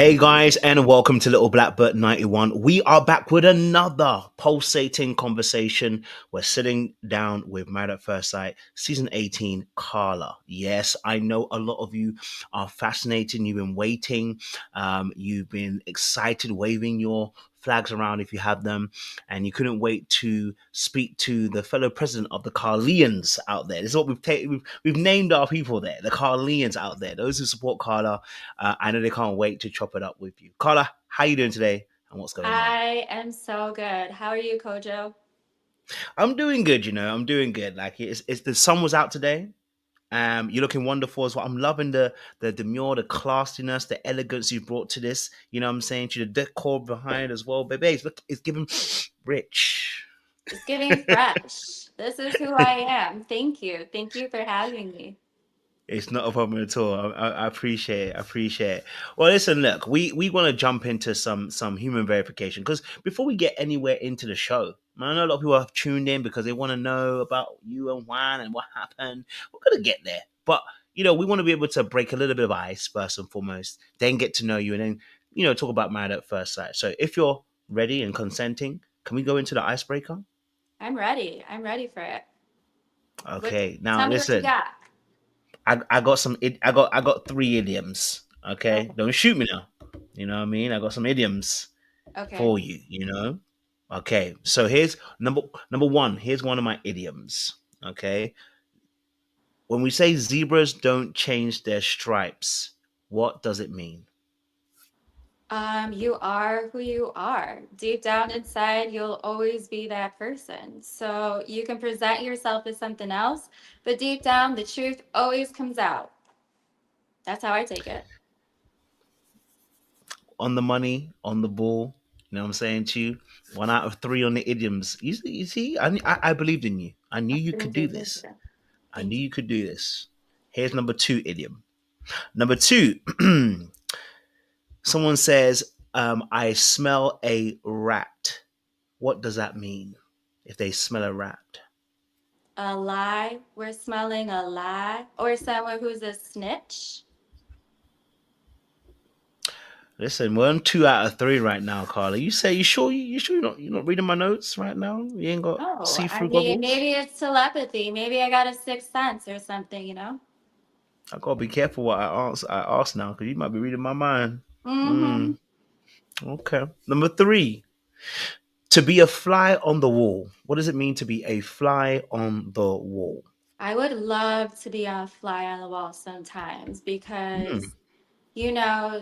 Hey guys, and welcome to Littleblackbook91. We are back with another pulsating conversation. We're sitting down with Married at First Sight, season 18, Karla. Yes, I know a lot of you are fascinated. You've been waiting. You've been excited, waving your flags around if you have them, and you couldn't wait to speak to the fellow president of the Carlians out there. This is what we've named our people there, the Carlians out there, those who support Karla. I know they can't wait to chop it up with you. Karla, how you doing today and what's going on? I am so good. How are you, Kojo? I'm doing good, I'm doing good. Like it's the sun was out today. You're looking wonderful as well. I'm loving the demure, the classiness, the elegance you brought to this. You know what I'm saying? To the decor behind as well. Baby, it's giving rich. It's getting fresh. This is who I am. Thank you. Thank you for having me. It's not a problem at all. I appreciate it. I appreciate it. Well, listen, look, we want to jump into some human verification because before we get anywhere into the show, I know a lot of people have tuned in because they want to know about you and Juan and what happened. We're gonna get there, but we want to be able to break a little bit of ice first and foremost, then get to know you, and then talk about Married at First Sight. So, if you're ready and consenting, can we go into the icebreaker? I'm ready. I'm ready for it. What? Okay. Now, Tell me what you listen. got. I got I got three idioms. Okay, Okay. don't shoot me now. You know what I mean? I got some idioms Okay. for you. Okay, so here's number one. Here's one of my idioms. Okay, when we say zebras don't change their stripes, what does it mean? You are who you are. Deep down inside, you'll always be that person. So you can present yourself as something else, but deep down, the truth always comes out. That's how I take it. On the money, on the ball. You know what I'm saying to you? 1 out of 3 on the idioms. You see, I believed in you. I knew you could Thank you. do Thank this. you. I knew Thank you. you could do this. Here's number two idiom. Number two, someone says, I smell a rat. What does that mean if they smell a rat? A lie. We're smelling a lie. Or someone who's a snitch. Listen, we're on 2 out of 3 right now, Carla. You sure you're not reading my notes right now? You ain't got Oh, I see-through mean, goggles? maybe it's telepathy. Maybe I got a sixth sense or something. I gotta be careful what I ask now, because you might be reading my mind. Mm-hmm. Mm, okay. Number three. To be a fly on the wall. What does it mean to be a fly on the wall? I would love to be a fly on the wall sometimes Hmm. because,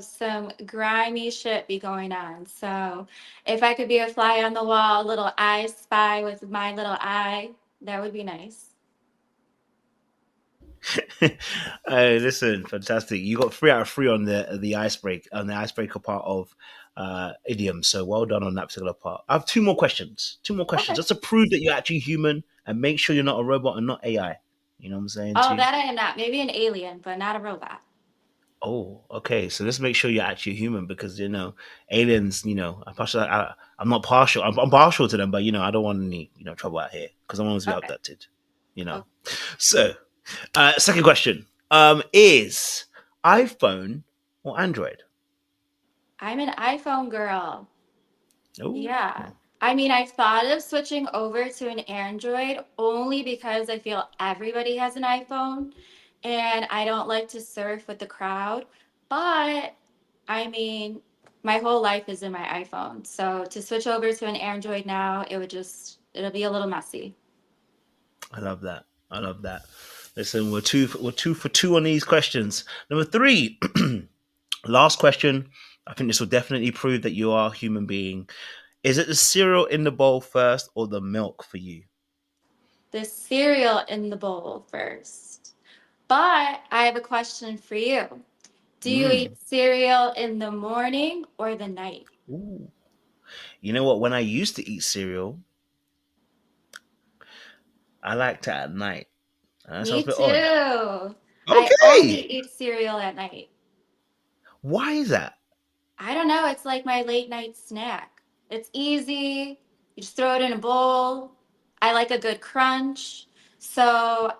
some grimy shit be going on. So if I could be a fly on the wall, a little eye spy with my little eye, that would be nice. Hey, listen, fantastic. You got 3 out of 3 on the icebreaker part of idiom. So well done on that particular part. I have two more questions. Two more questions, Okay. just to prove that you're actually human and make sure you're not a robot and not AI. You know what I'm saying to Oh, you? that I am not. Maybe an alien, but not a robot. Oh, okay. So let's make sure you're actually human because aliens. I'm not partial. I'm partial to them, but I don't want any trouble out here because I want to be Okay. abducted. You know. Okay. So second question is iPhone or Android? I'm an iPhone girl. Oh, Yeah. I mean, I've thought of switching over to an Android only because I feel everybody has an iPhone and I don't like to surf with the crowd. But I mean, my whole life is in my iPhone. So to switch over to an Android now, it'll be a little messy. I love that. I love that. Listen, we're 2 for 2 on these questions. Number three, last question. I think this will definitely prove that you are a human being. Is it the cereal in the bowl first or the milk for you? The cereal in the bowl first. But I have a question for you. Do you Mm. eat cereal in the morning or the night? Ooh. You know what? When I used to eat cereal, I liked it at night. And that sounds Me a bit odd. too. I only Okay. eat cereal at night. Why is that? I don't know. It's like my late night snack. It's easy. You just throw it in a bowl. I like a good crunch. So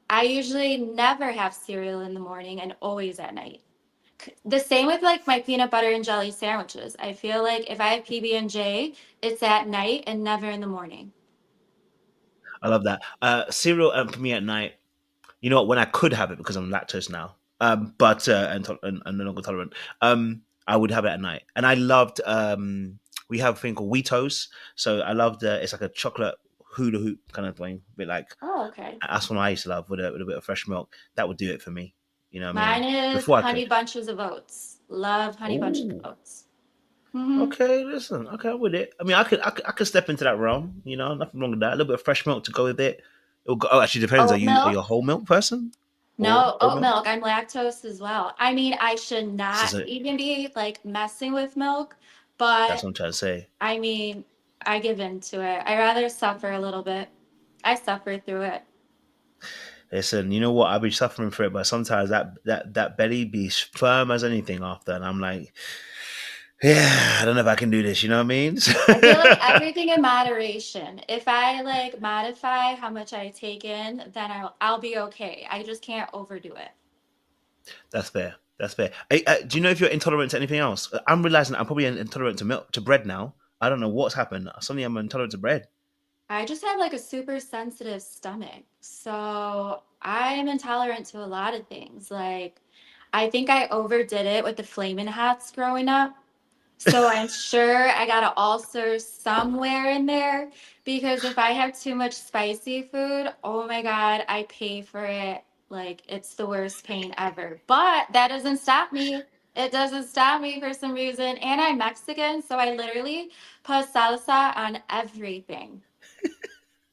I usually never have cereal in the morning and always at night. The same with like my peanut butter and jelly sandwiches. I feel like if I have PB&J, it's at night and never in the morning. I love that. Cereal for me at night. You know what? When I could have it because I'm lactose now, but and no longer tolerant, I would have it at night. And I loved. We have a thing called Wheatos, so I loved. It's like a chocolate hula hoop kind of thing, a bit like Oh, okay. that's what I used to love with a bit of fresh milk. That would do it for me. You know what I mean? Mine is Before I honey could. bunches of oats. Love honey bunches of Oh, oats. Hmm. okay. Listen, okay, I'm with it. I mean, I could step into that realm. You know, nothing wrong with that. A little bit of fresh milk to go with it. It'll go, oh, actually, depends. Oat Are you a milk? whole milk person or No, oat oat milk? milk. I'm lactose as well. I mean, I should This not is it. even be like messing with milk, That's but what I'm trying to say. I mean, I give into it. I rather suffer a little bit. I suffer through it. Listen, you know what? I've been suffering for it, but sometimes that belly be firm as anything after, and I'm like, yeah, I don't know if I can do this. You know what I mean? I feel like everything in moderation. If I like modify how much I take in, then I'll be okay. I just can't overdo it. That's fair. That's fair. Hey, do you know if you're intolerant to anything else? I'm realizing I'm probably intolerant to milk, to bread now. I don't know what's happened. Suddenly I'm intolerant to bread. I just have like a super sensitive stomach. So I am intolerant to a lot of things. Like I think I overdid it with the flaming hots growing up. So I'm sure I got an ulcer somewhere in there because if I have too much spicy food, oh my God, I pay for it. Like it's the worst pain ever. But that doesn't stop me. It doesn't stop me for some reason. And I'm Mexican, so I literally put salsa on everything.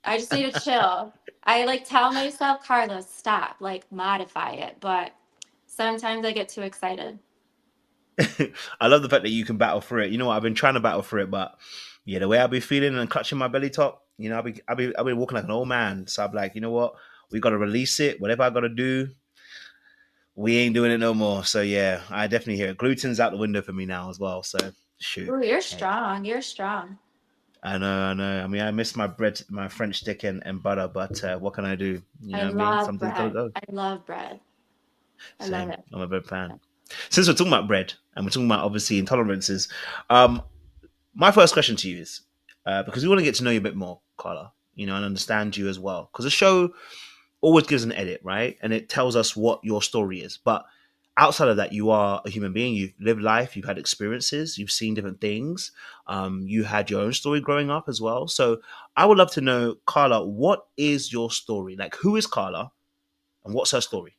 I just need to chill. I like tell myself, Karla, stop, like modify it. But sometimes I get too excited. I love the fact that you can battle through it. You know what? I've been trying to battle through it, but yeah, the way I've been feeling and clutching my belly top, you know, I've been walking like an old man. So I'm like, you know what? We got to release it. Whatever I got to do, we ain't doing it no more. So yeah, I definitely hear it. Gluten's out the window for me now as well. So shoot, Ooh, you're hey, strong. You're strong. I know, I know. I mean, I miss my bread, my French stick and butter, but what can I do? You I know what I mean? love Something's got to bread. go. I love bread. I love Same. it. I'm a bread fan. Since we're talking about bread and we're talking about obviously intolerances, um, my first question to you is because we want to get to know you a bit more, Carla, you know, and understand you as well. Because the show always gives an edit, right? And it tells us what your story is. But outside of that, you are a human being. You've lived life, you've had experiences, you've seen different things. You had your own story growing up as well. So I would love to know, Carla, what is your story? Like, who is Carla and what's her story?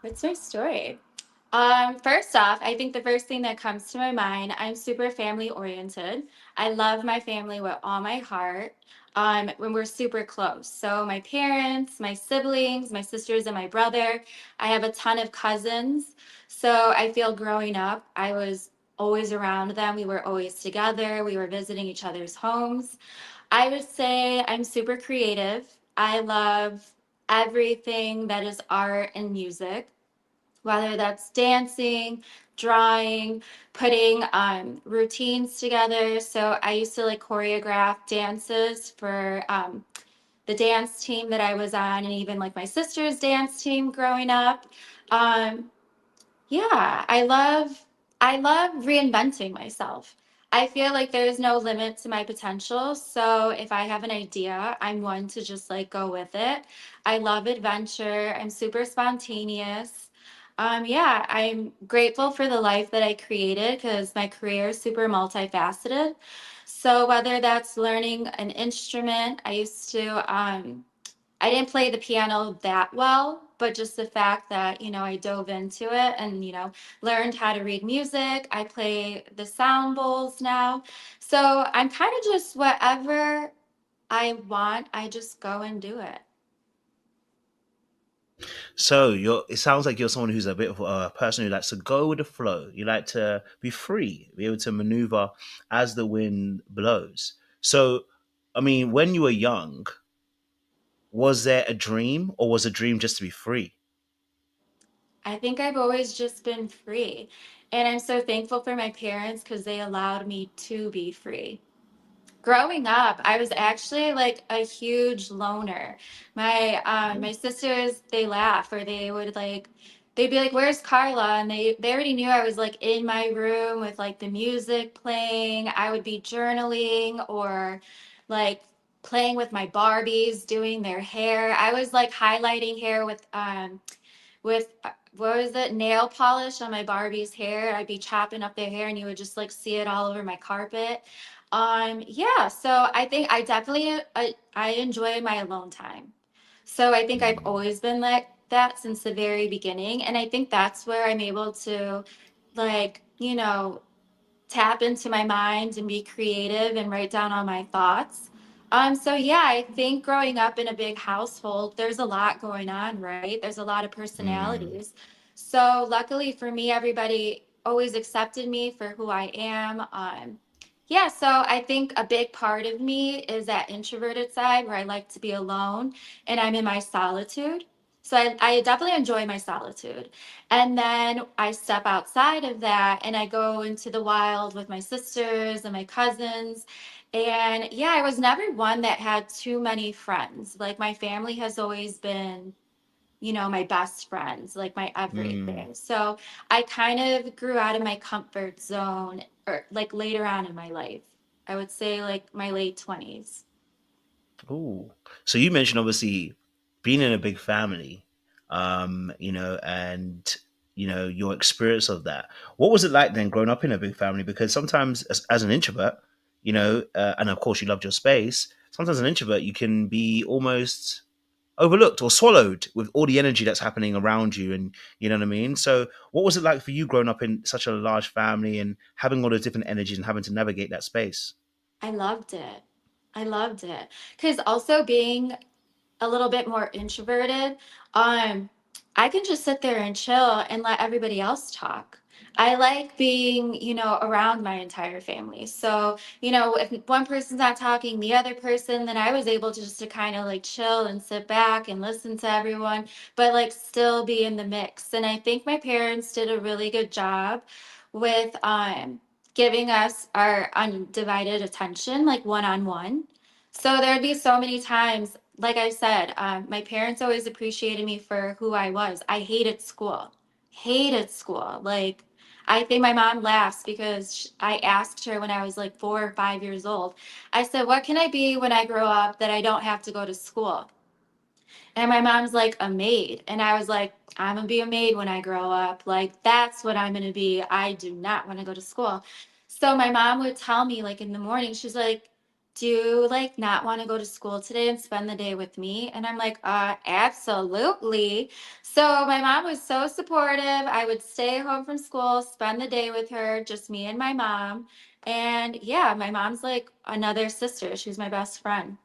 What's my story? First off, I think the first thing that comes to my mind, I'm super family oriented. I love my family with all my heart. When we're super close. So my parents, my siblings, my sisters and my brother. I have a ton of cousins. So I feel growing up, I was always around them. We were always together. We were visiting each other's homes. I would say I'm super creative. I love everything that is art and music, whether that's dancing, drawing, putting routines together. So I used to like choreograph dances for the dance team that I was on, and even like my sister's dance team growing up. Um, yeah, I love reinventing myself. I feel like there's no limit to my potential. So if I have an idea, I'm one to just like go with it. I love adventure. I'm super spontaneous. Yeah, I'm grateful for the life that I created because my career is super multifaceted. So whether that's learning an instrument, I didn't play the piano that well, but just the fact that, I dove into it and, learned how to read music. I play the sound bowls now. So I'm kind of just whatever I want, I just go and do it. So you're. It sounds like you're someone who's a bit of a person who likes to go with the flow. You like to be free, be able to maneuver as the wind blows. So, I mean, when you were young, was there a dream, or was a dream just to be free? I think I've always just been free. And I'm so thankful for my parents because they allowed me to be free. Growing up, I was actually like a huge loner. My sisters, they laugh or they would like they'd be like, "Where's Karla?" And they already knew I was like in my room with like the music playing. I would be journaling or like playing with my Barbies, doing their hair. I was like highlighting hair with what was it, nail polish on my Barbie's hair. I'd be chopping up their hair and you would just like see it all over my carpet. Yeah, so I think I definitely I enjoy my alone time. So I think I've Mm, always been like that since the very beginning, and I think that's where I'm able to like, tap into my mind and be creative and write down all my thoughts. So yeah, I think growing up in a big household, there's a lot going on, right? There's a lot of mm, personalities. So luckily for me, everybody always accepted me for who I am. Yeah, so I think a big part of me is that introverted side where I like to be alone and I'm in my solitude. So I definitely enjoy my solitude. And then I step outside of that and I go into the wild with my sisters and my cousins. And yeah, I was never one that had too many friends. Like my family has always been, my best friends, like my mm. everything. So I kind of grew out of my comfort zone or like later on in my life. I would say like my late 20s. Ooh. So you mentioned obviously being in a big family, and your experience of that. What was it like then growing up in a big family? Because sometimes, as an introvert, and of course you loved your space. Sometimes an introvert you can be almost overlooked or swallowed with all the energy that's happening around you, and you know what I mean. So, what was it like for you growing up in such a large family and having all those different energies and having to navigate that space? I loved it. I loved it. Because also being a little bit more introverted, um, I can just sit there and chill and let everybody else talk. I like being, around my entire family. So, if one person's not talking, the other person, then I was able to just to kind of like chill and sit back and listen to everyone, but like still be in the mix. And I think my parents did a really good job with giving us our undivided attention, like one on one. So there'd be so many times, like I said, my parents always appreciated me for who I was. I hated school, hated school. Like, I think my mom laughs because I asked her when I was like 4 or 5 years old. I said, "What can I be when I grow up that I don't have to go to school?" And my mom's like, "A maid." And I was like, "I'm gonna be a maid when I grow up. Like, that's what I'm gonna be. I do not want to go to school." So my mom would tell me, like, in the morning, she's like, "Do you like not want to go to school today and spend the day with me?" And I'm like, absolutely. So my mom was so supportive. I would stay home from school, spend the day with her, just me and my mom. And yeah, my mom's like another sister. She's my best friend.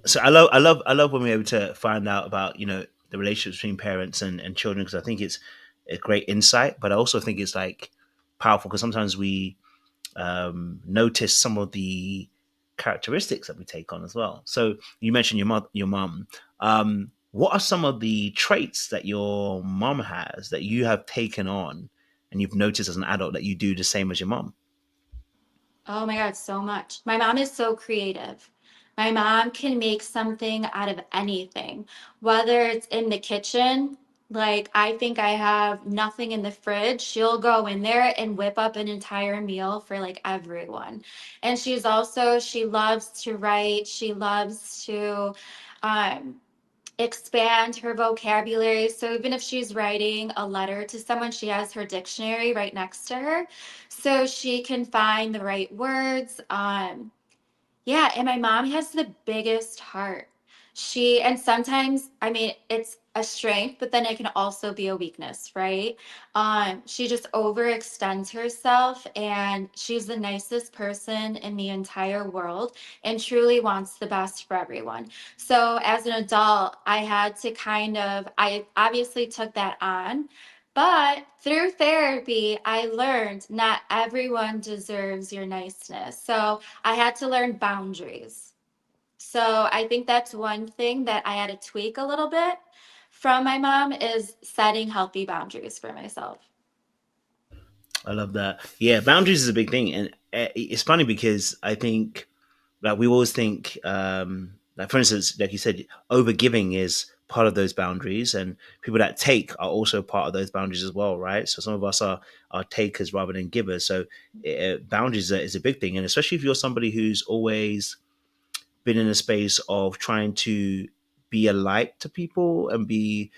So I love when we're able to find out about the relationship between parents and children, because I think it's a great insight, but I also think it's like powerful because sometimes we notice some of the characteristics that we take on as well. So you mentioned your mom. What are some of the traits that your mom has that you have taken on and you've noticed as an adult that you do the same as your mom? Oh my God, so much. My mom is so creative. My mom can make something out of anything, whether it's in the kitchen. Like, I think I have nothing in the fridge. She'll go in there and whip up an entire meal for like everyone. And she loves to write. She loves to, um, expand her vocabulary. So even if she's writing a letter to someone, she has her dictionary right next to her so she can find the right words. Yeah, and my mom has the biggest heart. And sometimes, I mean, it's a strength, but then it can also be a weakness, right? She just overextends herself, and she's the nicest person in the entire world and truly wants the best for everyone. So as an adult, I obviously took that on. But through therapy, I learned not everyone deserves your niceness. So I had to learn boundaries. So I think that's one thing that I had to tweak a little bit from my mom is setting healthy boundaries for myself. I love that. Yeah, boundaries is a big thing, and it's funny because I think like we always think like for instance, like you said, over giving is part of those boundaries, and people that take are also part of those boundaries as well, right? So some of us are takers rather than givers. So boundaries is a big thing, and especially if you're somebody who's always been in a space of trying to be a light to people and be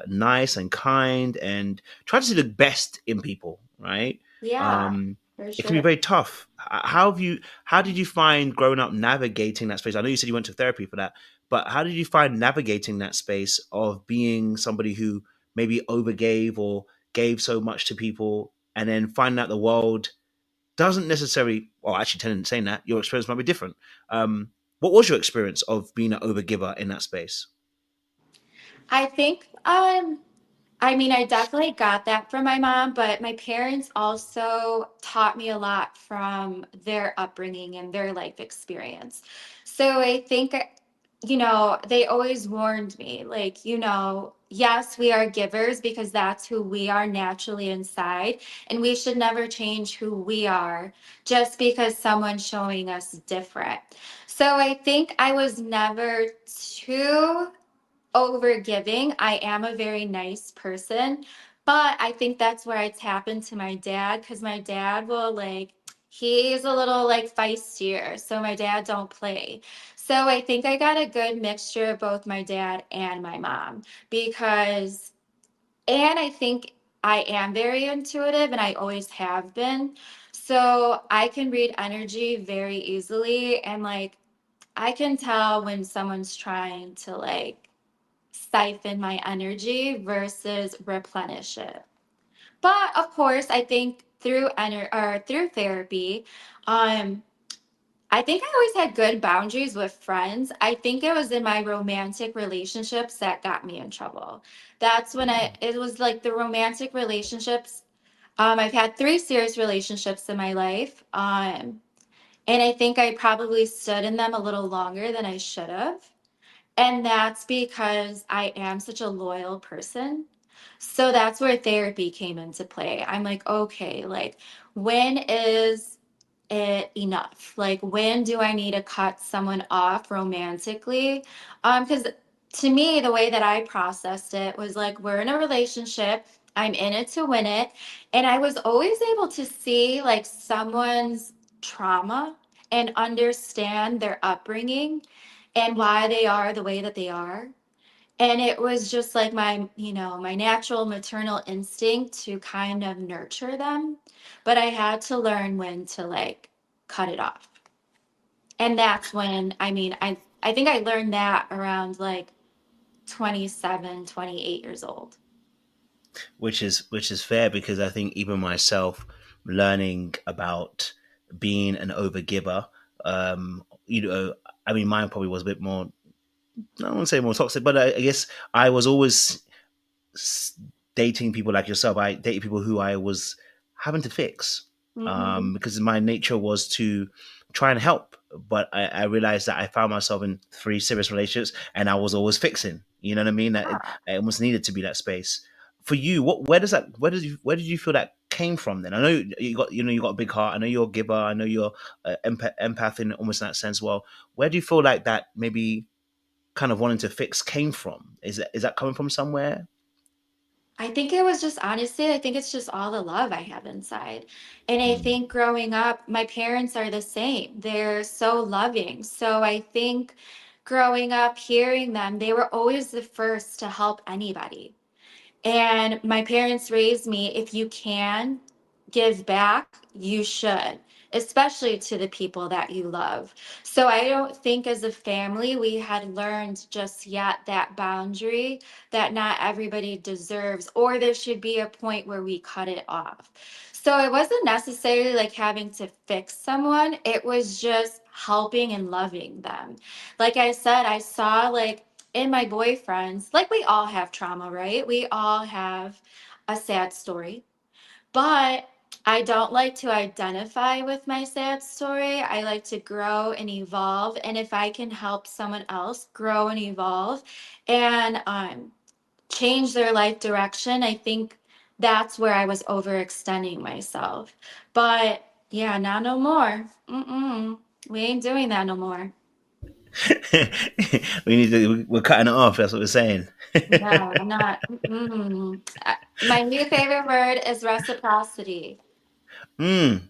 nice and kind and try to see the best in people, right? Yeah, Um, for it can be sure. very tough. How did you find growing up navigating that space? I know you said you went to therapy for that, but how did you find navigating that space of being somebody who maybe overgave or gave so much to people and then finding out the world doesn't necessarily, well, actually, saying that, your experience might be different. What was your experience of being an overgiver in that space? I think I mean, I definitely got that from my mom, but my parents also taught me a lot from their upbringing and their life experience. So I think, they always warned me, like, yes, we are givers because that's who we are naturally inside, and we should never change who we are just because someone's showing us different. So I think I was never too over giving. I am a very nice person, but I think that's where I tap into my dad because my dad will like, he's a little like feistier. So my dad don't play. So I think I got a good mixture of both my dad and my mom because, and I think I am very intuitive and I always have been. So I can read energy very easily and like, I can tell when someone's trying to like siphon my energy versus replenish it. But of course, I think through therapy, um, I think I always had good boundaries with friends. I think it was in my romantic relationships that got me in trouble. That's when it was like the romantic relationships. I've had three serious relationships in my life. And I think I probably stood in them a little longer than I should have. And that's because I am such a loyal person. So that's where therapy came into play. I'm like, okay, like when is it enough? Like when do I need to cut someone off romantically? Because to me, the way that I processed it was like we're in a relationship, I'm in it to win it. And I was always able to see like someone's trauma and understand their upbringing and why they are the way that they are. And it was just like my natural maternal instinct to kind of nurture them. But I had to learn when to like cut it off. And that's when, I think I learned that around like 27, 28 years old. Which is fair, because I think even myself learning about being an overgiver, you know, I mean, mine probably was a bit more. I don't want to say more toxic, but I guess I was always s- dating people like yourself. I dated people who I was having to fix, Hmm. because my nature was to try and help. But I realized that I found myself in three serious relationships, and I was always fixing. You know what I mean? That it almost needed to be that space. For you, where did you feel that came from? Then I know you got a big heart. I know you're a giver. I know you're empath in almost that sense. Well, where do you feel like that maybe kind of wanting to fix came from? Is that coming from somewhere? I think it was just honestly, I think it's just all the love I have inside. And I Mm. think growing up, my parents are the same. They're so loving. So I think growing up, hearing them, they were always the first to help anybody. And my parents raised me, if you can give back, you should, especially to the people that you love. So I don't think as a family we had learned just yet that boundary that not everybody deserves, or there should be a point where we cut it off. So it wasn't necessarily like having to fix someone, it was just helping and loving them. Like I said, I saw like in my boyfriends, like we all have trauma, right? We all have a sad story, but I don't like to identify with my sad story. I like to grow and evolve. And if I can help someone else grow and evolve and change their life direction, I think that's where I was overextending myself. But yeah, not no more. Mm-mm. We ain't doing that no more. We're cutting it off. That's what we're saying. No, I'm not. My new favorite word is reciprocity. Mm.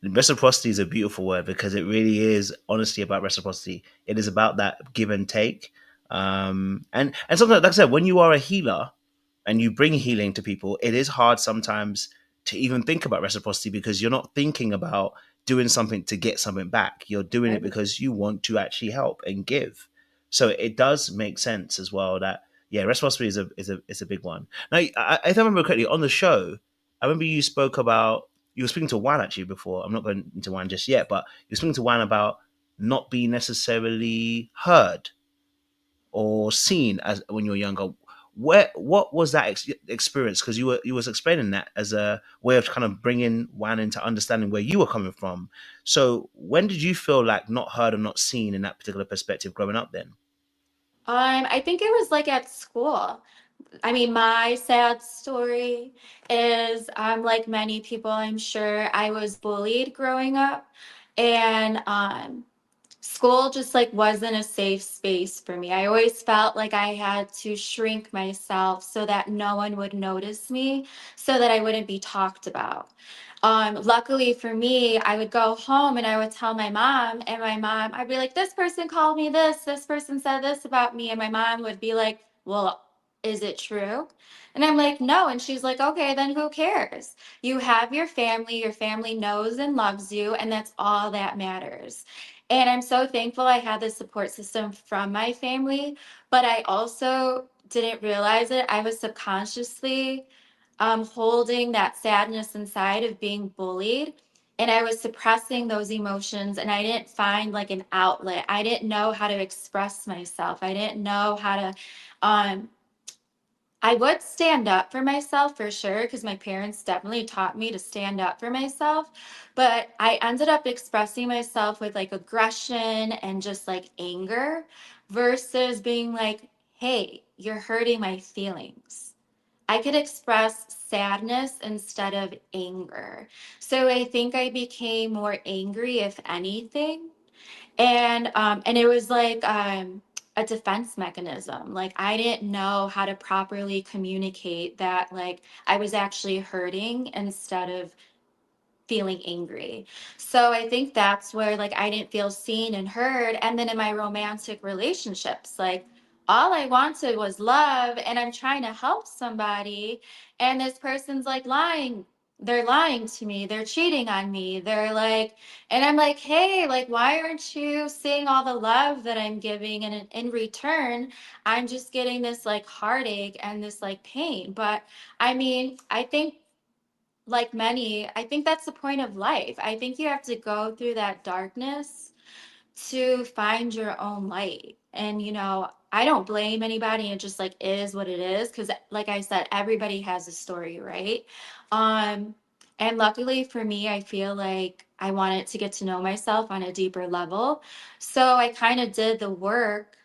Reciprocity is a beautiful word because it really is honestly about reciprocity. It is about that give and take. And sometimes, like I said, when you are a healer and you bring healing to people, it is hard sometimes to even think about reciprocity because you're not thinking about doing something to get something back. You're doing it Right? because you want to actually help and give. So it does make sense as well that yeah, reciprocity is a big one. Now, if I remember correctly, on the show, I remember you were speaking to Wan actually before. I'm not going into Wan just yet, but you were speaking to Wan about not being necessarily heard or seen as when you were younger. What was that experience? Because you was explaining that as a way of kind of bringing Wan into understanding where you were coming from. So when did you feel like not heard or not seen in that particular perspective growing up? Then. I think it was like at school. I mean, my sad story is, like many people, I'm sure I was bullied growing up, and school just like wasn't a safe space for me. I always felt like I had to shrink myself so that no one would notice me, so that I wouldn't be talked about. Luckily for me, I would go home and I would tell my mom, and my mom, I'd be like, this person called me this person said this about me. And my mom would be like, well, is it true? And I'm like, no. And she's like, okay, then who cares? You have your family knows and loves you, and that's all that matters. And I'm so thankful I had the support system from my family, but I also didn't realize it. I was subconsciously holding that sadness inside of being bullied. And I was suppressing those emotions, and I didn't find like an outlet. I didn't know how to express myself. I didn't know how to, um, I would stand up for myself for sure, because my parents definitely taught me to stand up for myself. But I ended up expressing myself with like aggression and just like anger versus being like, hey, you're hurting my feelings. I could express sadness instead of anger. So I think I became more angry, if anything. And it was like a defense mechanism. Like I didn't know how to properly communicate that like I was actually hurting instead of feeling angry. So I think that's where like I didn't feel seen and heard. And then in my romantic relationships, like all I wanted was love, and I'm trying to help somebody, and this person's like lying. They're lying to me. They're cheating on me. They're like, and I'm like, hey, like, why aren't you seeing all the love that I'm giving? And in return, I'm just getting this like heartache and this like pain. But I mean, I think like many, I think that's the point of life. I think you have to go through that darkness to find your own light. And, I don't blame anybody. It just like is what it is. Cause like I said, everybody has a story, right? Um, and luckily for me, I feel like I wanted to get to know myself on a deeper level. So I kind of did the work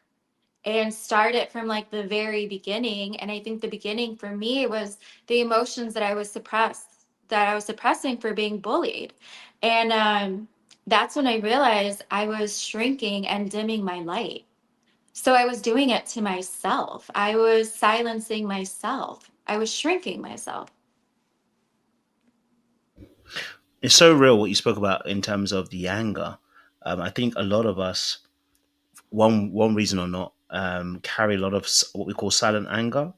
and start it from like the very beginning. And I think the beginning for me was the emotions that I was suppressing for being bullied. And that's when I realized I was shrinking and dimming my light. So I was doing it to myself. I was silencing myself. I was shrinking myself. It's so real what you spoke about in terms of the anger. I think a lot of us, one reason or not, carry a lot of what we call silent anger.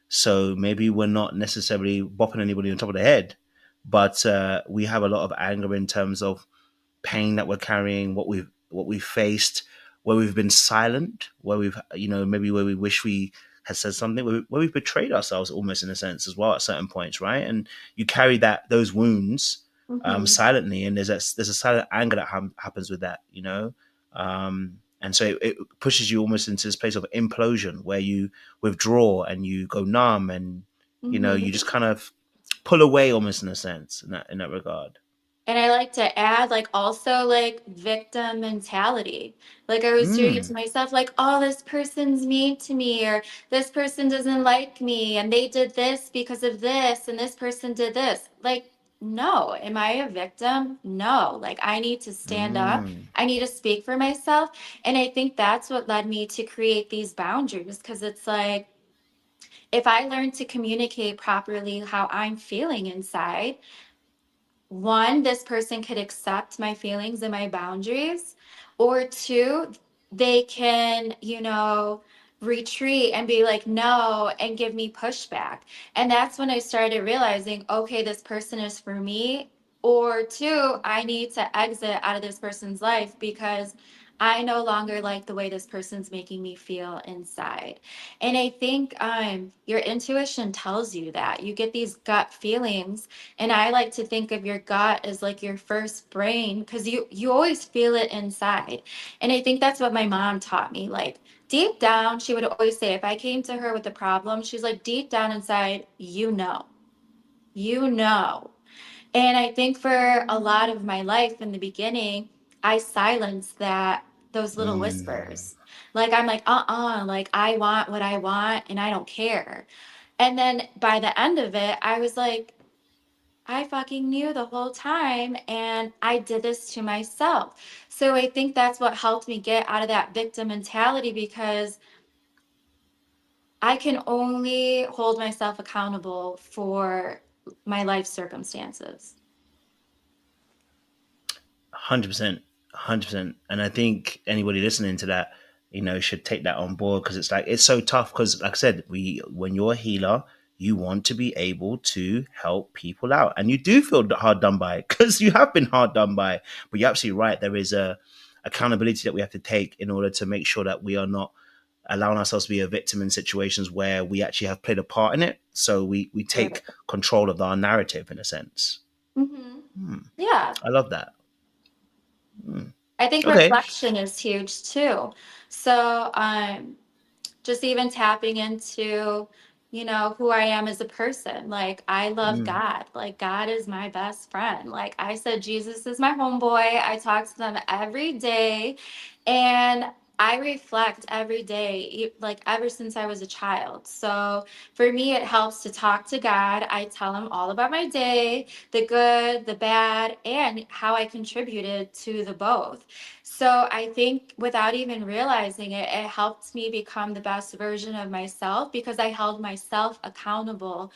So maybe we're not necessarily bopping anybody on top of the head, but we have a lot of anger in terms of pain that we're carrying, what we've faced, where we've been silent, where we've maybe where we wish we had said something, where we've betrayed ourselves almost in a sense as well at certain points, right? And you carry those wounds Mhm. silently, and there's a silent anger that happens with that. And so it pushes you almost into this place of implosion where you withdraw and you go numb and you Mhm. just kind of pull away almost in a sense in that regard. And I like to add, like, also, like, victim mentality. Like, I was doing it to Mm. myself, like, oh, this person's mean to me, or this person doesn't like me, and they did this because of this, and this person did this. Like, no. Am I a victim? No. Like, I need to stand up. Mm, I need to speak for myself. And I think that's what led me to create these boundaries, because it's like, if I learn to communicate properly how I'm feeling inside, one, this person could accept my feelings and my boundaries, or two, they can, retreat and be like, no, and give me pushback. And that's when I started realizing, okay, this person is for me, or two, I need to exit out of this person's life because I no longer like the way this person's making me feel inside. And I think your intuition tells you that. You get these gut feelings, and I like to think of your gut as like your first brain, because you always feel it inside. And I think that's what my mom taught me. Like, deep down, she would always say, if I came to her with a problem, she's like, deep down inside, you know. You know. And I think for a lot of my life in the beginning, I silenced those little mm. whispers. Like, I'm like, like, I want what I want and I don't care. And then by the end of it, I was like, I fucking knew the whole time, and I did this to myself. So I think that's what helped me get out of that victim mentality, because I can only hold myself accountable for my life circumstances. 100%, 100%. And I think anybody listening to that, should take that on board, because it's like, it's so tough. Because, like I said, when you're a healer, you want to be able to help people out, and you do feel hard done by, because you have been hard done by. But you're absolutely right. There is a accountability that we have to take in order to make sure that we are not allowing ourselves to be a victim in situations where we actually have played a part in it. So we take control of our narrative in a sense. Mm-hmm. Hmm. Yeah. I love that. Hmm. I think Okay. reflection is huge too. So, just even tapping into, who I am as a person. Like, I love Mm. God. Like, God is my best friend. Like I said, Jesus is my homeboy. I talk to them every day, and I reflect every day, like ever since I was a child. So for me, it helps to talk to God. I tell him all about my day, the good, the bad, and how I contributed to the both. So I think without even realizing it, it helped me become the best version of myself, because I held myself accountable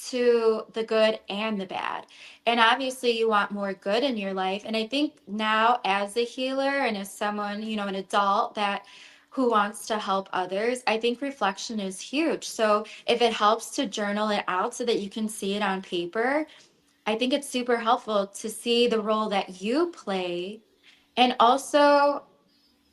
to the good and the bad. And obviously, you want more good in your life. And I think now, as a healer and as someone, an adult that who wants to help others, I think reflection is huge. So if it helps to journal it out so that you can see it on paper, I think it's super helpful to see the role that you play, and also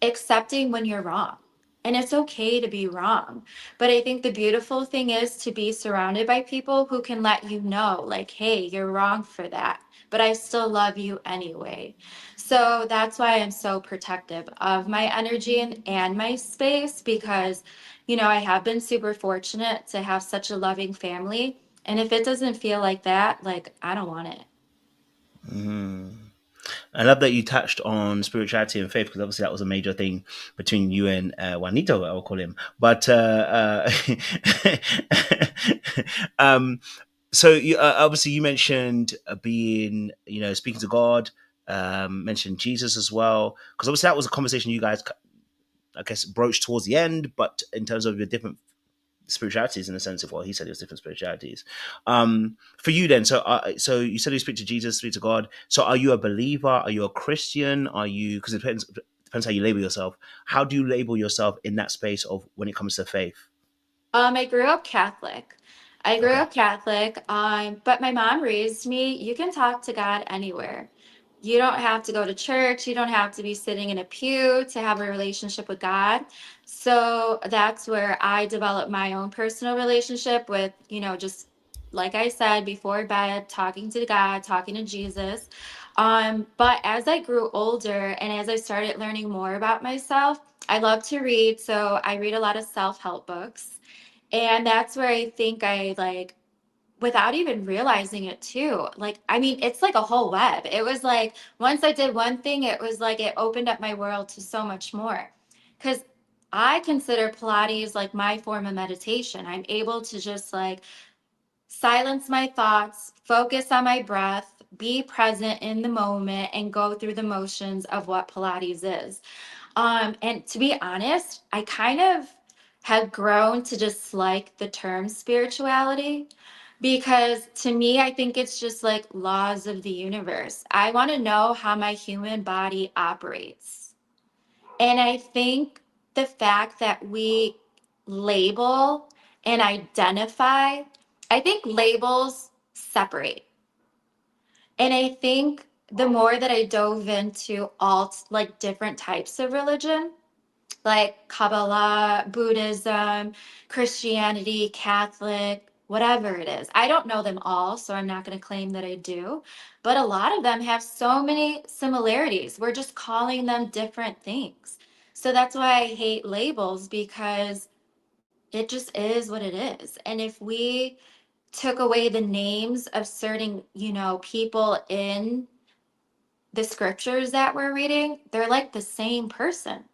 accepting when you're wrong. And it's okay to be wrong. But I think the beautiful thing is to be surrounded by people who can let you know, like, hey, you're wrong for that, but I still love you anyway. So that's why I'm so protective of my energy and my space, because, I have been super fortunate to have such a loving family. And if it doesn't feel like that, like, I don't want it. Mm. I love that you touched on spirituality and faith, because obviously that was a major thing between you and Juanito, I will call him. But so obviously you mentioned being, speaking to God, mentioned Jesus as well, because obviously that was a conversation you guys, I guess, broached towards the end. But in terms of your different spiritualities, in the sense of what he said, it was different spiritualities. For you then, so you said you speak to Jesus, speak to God. So are you a believer? Are you a Christian? Are you, because it depends how you label yourself. How do you label yourself in that space of when it comes to faith? I grew up Catholic. I grew Okay. up Catholic, but my mom raised me. You can talk to God anywhere. You don't have to go to church. You don't have to be sitting in a pew to have a relationship with God. So that's where I developed my own personal relationship with, just like I said, before bed, talking to God, talking to Jesus. But as I grew older and as I started learning more about myself, I love to read. So I read a lot of self-help books. And that's where I think I like, without even realizing it too. Like, I mean, it's like a whole web. It was like, once I did one thing, it was like it opened up my world to so much more. Because I consider Pilates like my form of meditation. I'm able to just like silence my thoughts, focus on my breath, be present in the moment and go through the motions of what Pilates is. And to be honest, I kind of have grown to dislike the term spirituality because to me, I think it's just like laws of the universe. I want to know how my human body operates. And I think the fact that we label and identify, I think labels separate. And I think the more that I dove into all like different types of religion, like Kabbalah, Buddhism, Christianity, Catholic, whatever it is. I don't know them all, so I'm not going to claim that I do. But a lot of them have so many similarities. We're just calling them different things. So that's why I hate labels because it just is what it is. And if we took away the names of certain, people in the scriptures that we're reading, they're like the same person.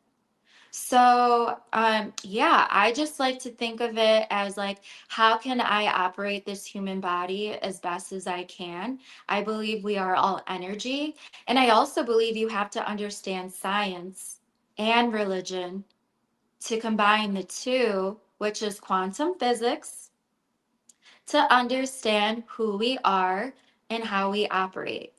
So, yeah, I just like to think of it as like, how can I operate this human body as best as I can? I believe we are all energy. And I also believe you have to understand science and religion to combine the two, which is quantum physics, to understand who we are and how we operate.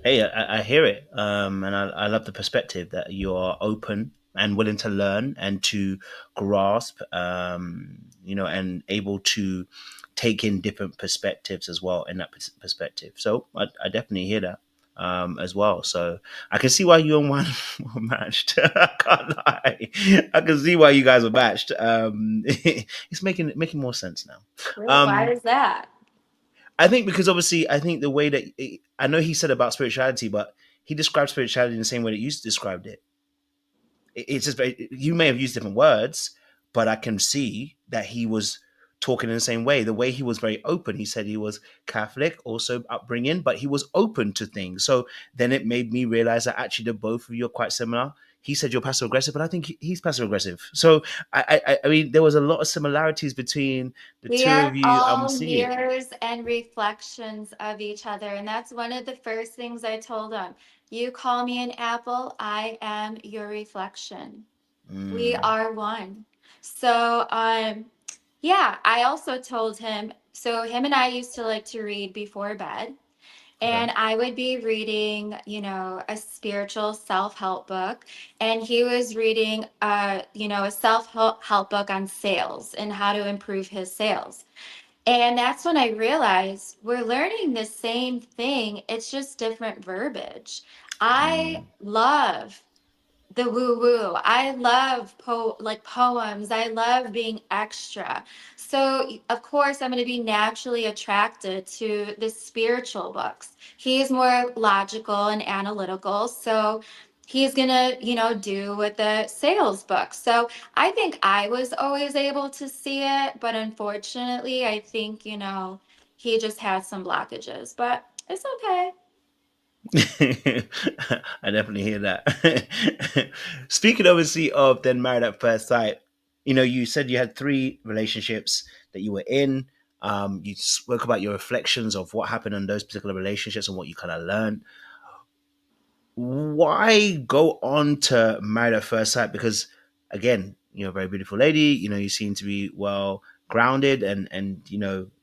Hey, I hear it, and I love the perspective that you are open and willing to learn and to grasp, and able to take in different perspectives as well in that perspective. So I definitely hear that as well. So I can see why you and one were matched. I can't lie. I can see why you guys were matched. It's making more sense now. Really? Why Um, is that? I think because obviously, I think the way that I know he said about spirituality, but he described spirituality in the same way that you described it. It's just you may have used different words, but I can see that he was talking in the same way. The way he was very open. He said he was Catholic, also upbringing, but he was open to things. So then it made me realize that actually the both of you are quite similar. He said you're passive aggressive, but I think he's passive aggressive. So I mean, there was a lot of similarities between the We two are of you. I'm all seeing. mirrors and reflections of each other. And that's one of the first things I told him. You call me an apple, I am your reflection. We Mm, are one. So, yeah, I also told him, so him and I used to like to read before bed. okay. And I would be reading, a spiritual self-help book. And he was reading, a self-help book on sales and how to improve his sales. And that's when I realized we're learning the same thing. It's just different verbiage. I Mm. love the woo woo. I love like poems. I love being extra. So of course I'm going to be naturally attracted to the spiritual books. He's more logical and analytical, so he's going to, do with the sales books. So I think I was always able to see it, but unfortunately, I think, he just had some blockages, but it's okay. I definitely hear that. Speaking obviously of then married at first sight, you said you had three relationships that you were in. You spoke about your reflections of what happened in those particular relationships and what you kind of learned. Why go on to married at first sight? Because again, you're a very beautiful lady. You seem to be well grounded and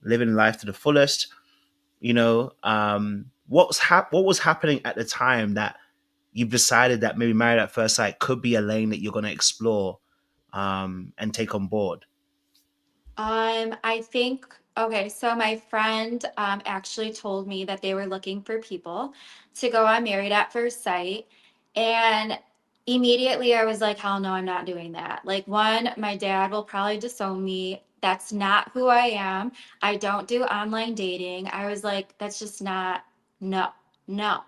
living life to the fullest. What was happening at the time that you've decided that maybe married at first sight could be a lane that you're going to explore and take on board? I think, okay, so my friend actually told me that they were looking for people to go on Married at First Sight. And immediately I was like, hell no, I'm not doing that. Like, one, my dad will probably disown me. That's not who I am. I don't do online dating. I was like, that's just not, no, no,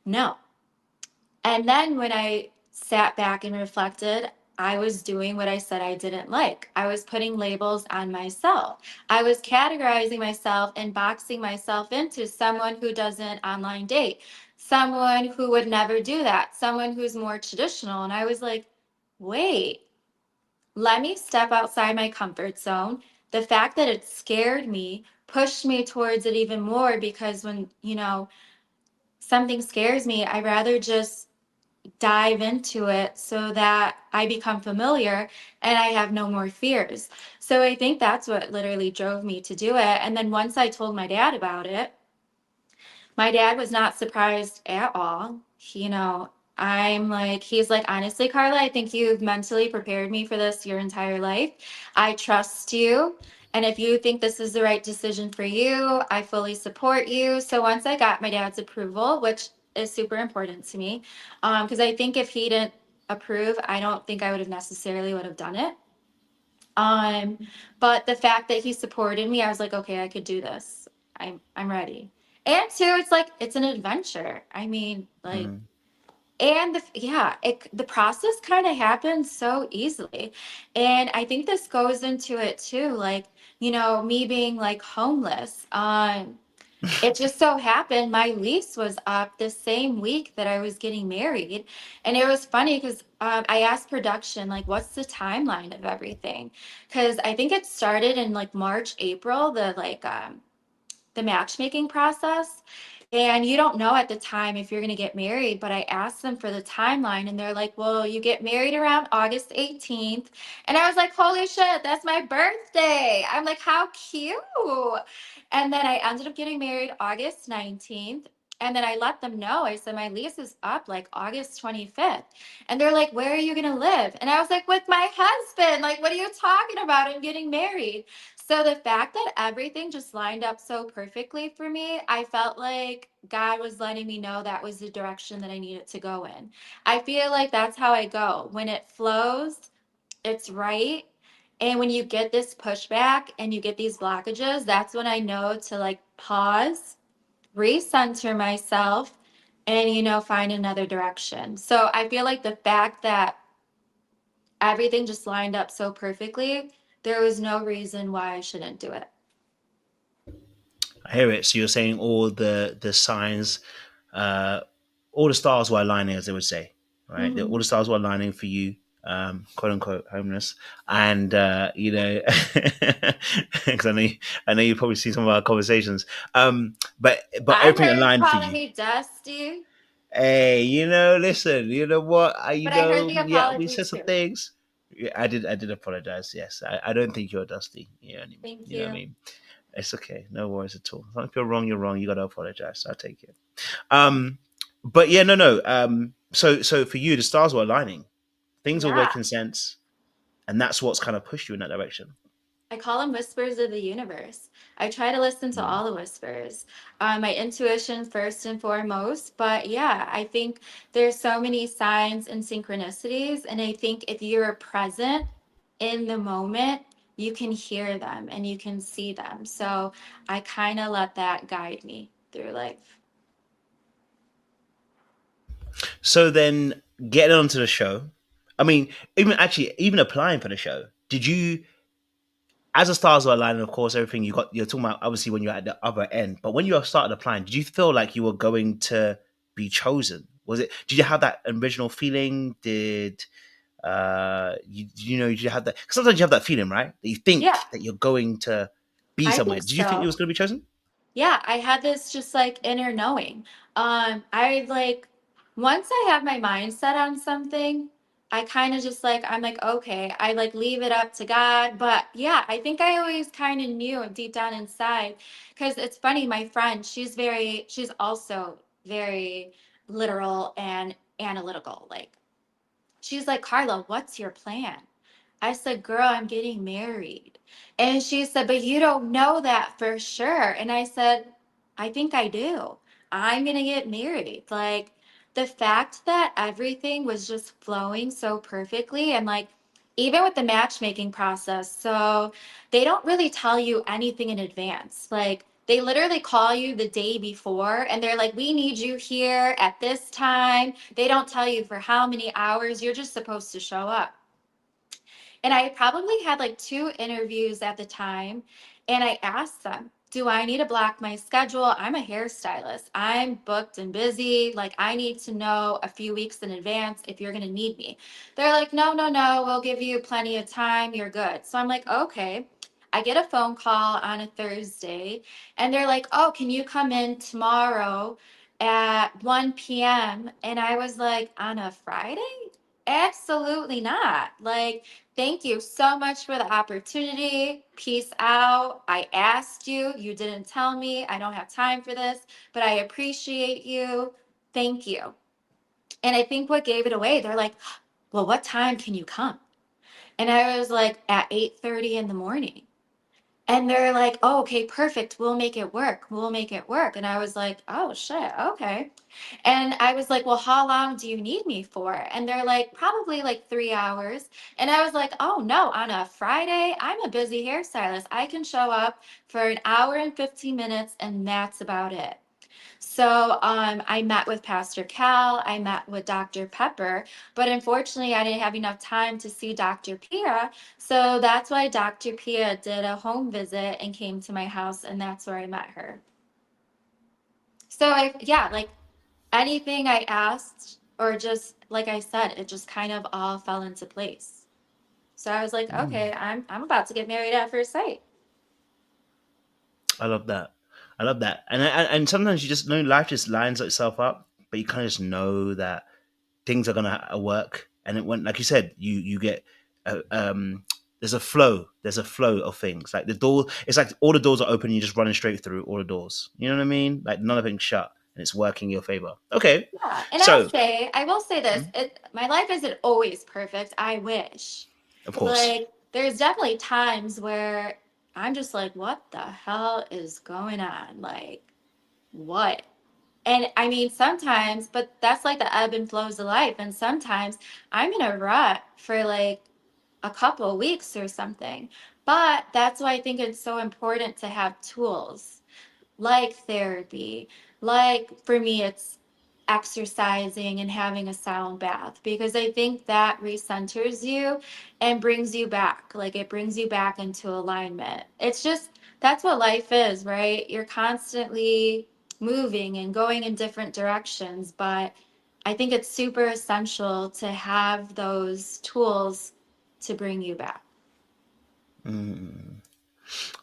no. And then when I sat back and reflected, I was doing what I said I didn't like. I was putting labels on myself. I was categorizing myself and boxing myself into someone who doesn't online date, someone who would never do that, someone who's more traditional. And I was like, wait, let me step outside my comfort zone. The fact that it scared me pushed me towards it even more, because when, you know, something scares me, I rather just dive into it so that I become familiar and I have no more fears. So I think that's what literally drove me to do it. And then once I told my dad about it, my dad was not surprised at all. You know, he's like, honestly, Karla, I think you've mentally prepared me for this your entire life. I trust you. And if you think this is the right decision for you, I fully support you. So once I got my dad's approval, which is super important to me, because I think if he didn't approve, I don't think I would have necessarily would have done it. Um, but the fact that he supported me, I was like, okay, I could do this. I'm ready. And two, it's like it's an adventure. I mean, like, Mm. and the process kind of happens so easily. And I think this goes into it too, like, you know, me being like homeless. It just so happened my lease was up the same week that I was getting married. And it was funny because I asked production, like, what's the timeline of everything? Because I think it started in like March, April, the matchmaking process. And you don't know at the time if you're going to get married, but I asked them for the timeline and they're like, well, you get married around August 18th. And I was like, holy shit, that's my birthday. I'm like, how cute. And then I ended up getting married August 19th. And then I let them know. I said, my lease is up like August 25th. And they're like, where are you going to live? And I was like, with my husband. Like, what are you talking about? I'm getting married. So the fact that everything just lined up so perfectly for me, I felt like God was letting me know that was the direction that I needed to go in. I feel like that's how I go. When it flows, it's right. And when you get this pushback and you get these blockages, that's when I know to like pause, recenter myself, and, you know, find another direction. So I feel like the fact that everything just lined up so perfectly, there was no reason why I shouldn't do it. I hear it. So you're saying all the signs, uh, all the stars were aligning, as they would say, right? All Mhm. the stars were aligning for you, quote unquote, homeless, and you know, because I know you probably see some of our conversations, but I everything heard you aligned for calling you. me Dusty, Hey, you know, listen, you know what? You but I heard know, the yeah, we apology said some too. things. Yeah, I did apologize. Yes, I don't think you're dusty. Thank You know what I you. mean? It's okay. No worries at all. If you're wrong, you're wrong. You got to apologize. I take it. But yeah, no, no. So for you, the stars were aligning. Things were Yeah. making sense, and that's what's kind of pushed you in that direction. I call them whispers of the universe. I try to listen to Mm. all the whispers. My intuition first and foremost, but yeah, I think there's so many signs and synchronicities, and I think if you're present in the moment, you can hear them and you can see them. So I kind of let that guide me through life. So then, getting onto the show. I mean, even applying for the show, did you? As the stars were aligning, of course, everything you're talking about, obviously, when you're at the other end. But when you started applying, did you feel like you were going to be chosen? Was it? Did you have that original feeling? You know, did you have that? 'Cause sometimes you have that feeling, right? That you Yeah, think that you're going to be I somewhere. think Did you think you so. was going to be chosen? Yeah, I had this just like inner knowing. I like once I have my mind set on something, I kind of just like I'm like okay, I like leave it up to God. But yeah, I think I always kind of knew deep down inside, because it's funny. My friend, she's also very literal and analytical. Like she's like, Karla, what's your plan? I said, girl, I'm getting married. And she said, but you don't know that for sure. And I said, I think I do. I'm going to get married. Like the fact that everything was just flowing so perfectly, and like even with the matchmaking process. So they don't really tell you anything in advance. Like they literally call you the day before and they're like, we need you here at this time. They don't tell you for how many hours. You're just supposed to show up. And I probably had like two interviews at the time. And I asked them, do I need to block my schedule? I'm a hairstylist. I'm booked and busy. Like, I need to know a few weeks in advance if you're going to need me. They're like, no, no, no. We'll give you plenty of time. You're good. So I'm like, okay. I get a phone call on a Thursday and they're like, oh, can you come in tomorrow at 1 p.m.? And I was like, on a Friday? Absolutely not. Like, thank you so much for the opportunity. Peace out. I asked you. You didn't tell me. I don't have time for this, but I appreciate you. Thank you. And I think what gave it away, they're like, well, what time can you come? And I was like, at 8:30 in the morning. And they're like, oh, okay, perfect. We'll make it work. We'll make it work. And I was like, oh, shit. Okay. And I was like, well, how long do you need me for? And they're like, probably like 3 hours. And I was like, oh, no, on a Friday, I'm a busy hairstylist. I can show up for an hour and 15 minutes, and that's about it. So I met with Pastor Cal, I met with Dr. Pepper, but unfortunately I didn't have enough time to see Dr. Pia. So that's why Dr. Pia did a home visit and came to my house, and that's where I met her. So yeah, like anything I asked, or just like I said, it just kind of all fell into place. So I was like, Mm. okay, I'm about to get married at first sight. I love that. I love that. And sometimes you just know life just lines itself up, but you kind of just know that things are gonna work. And it went like you said, you get uh, um there's a flow. There's a flow of things. Like the door, it's like all the doors are open. You're just running straight through all the doors. You know what I mean? Like none of them's shut, and it's working in your favor. Okay, Yeah, and so I will say this, mm, my life isn't always perfect. I wish. of course. Like, there's definitely times where I'm just like, what the hell is going on? Like, what? And I mean, sometimes, but that's like the ebb and flows of life. And sometimes I'm in a rut for like a couple of weeks or something. But that's why I think it's so important to have tools like therapy, like for me, it's exercising and having a sound bath, because I think that recenters you and brings you back. Like it brings you back into alignment. It's just, that's what life is, right? You're constantly moving and going in different directions, but I think it's super essential to have those tools to bring you back. Mm.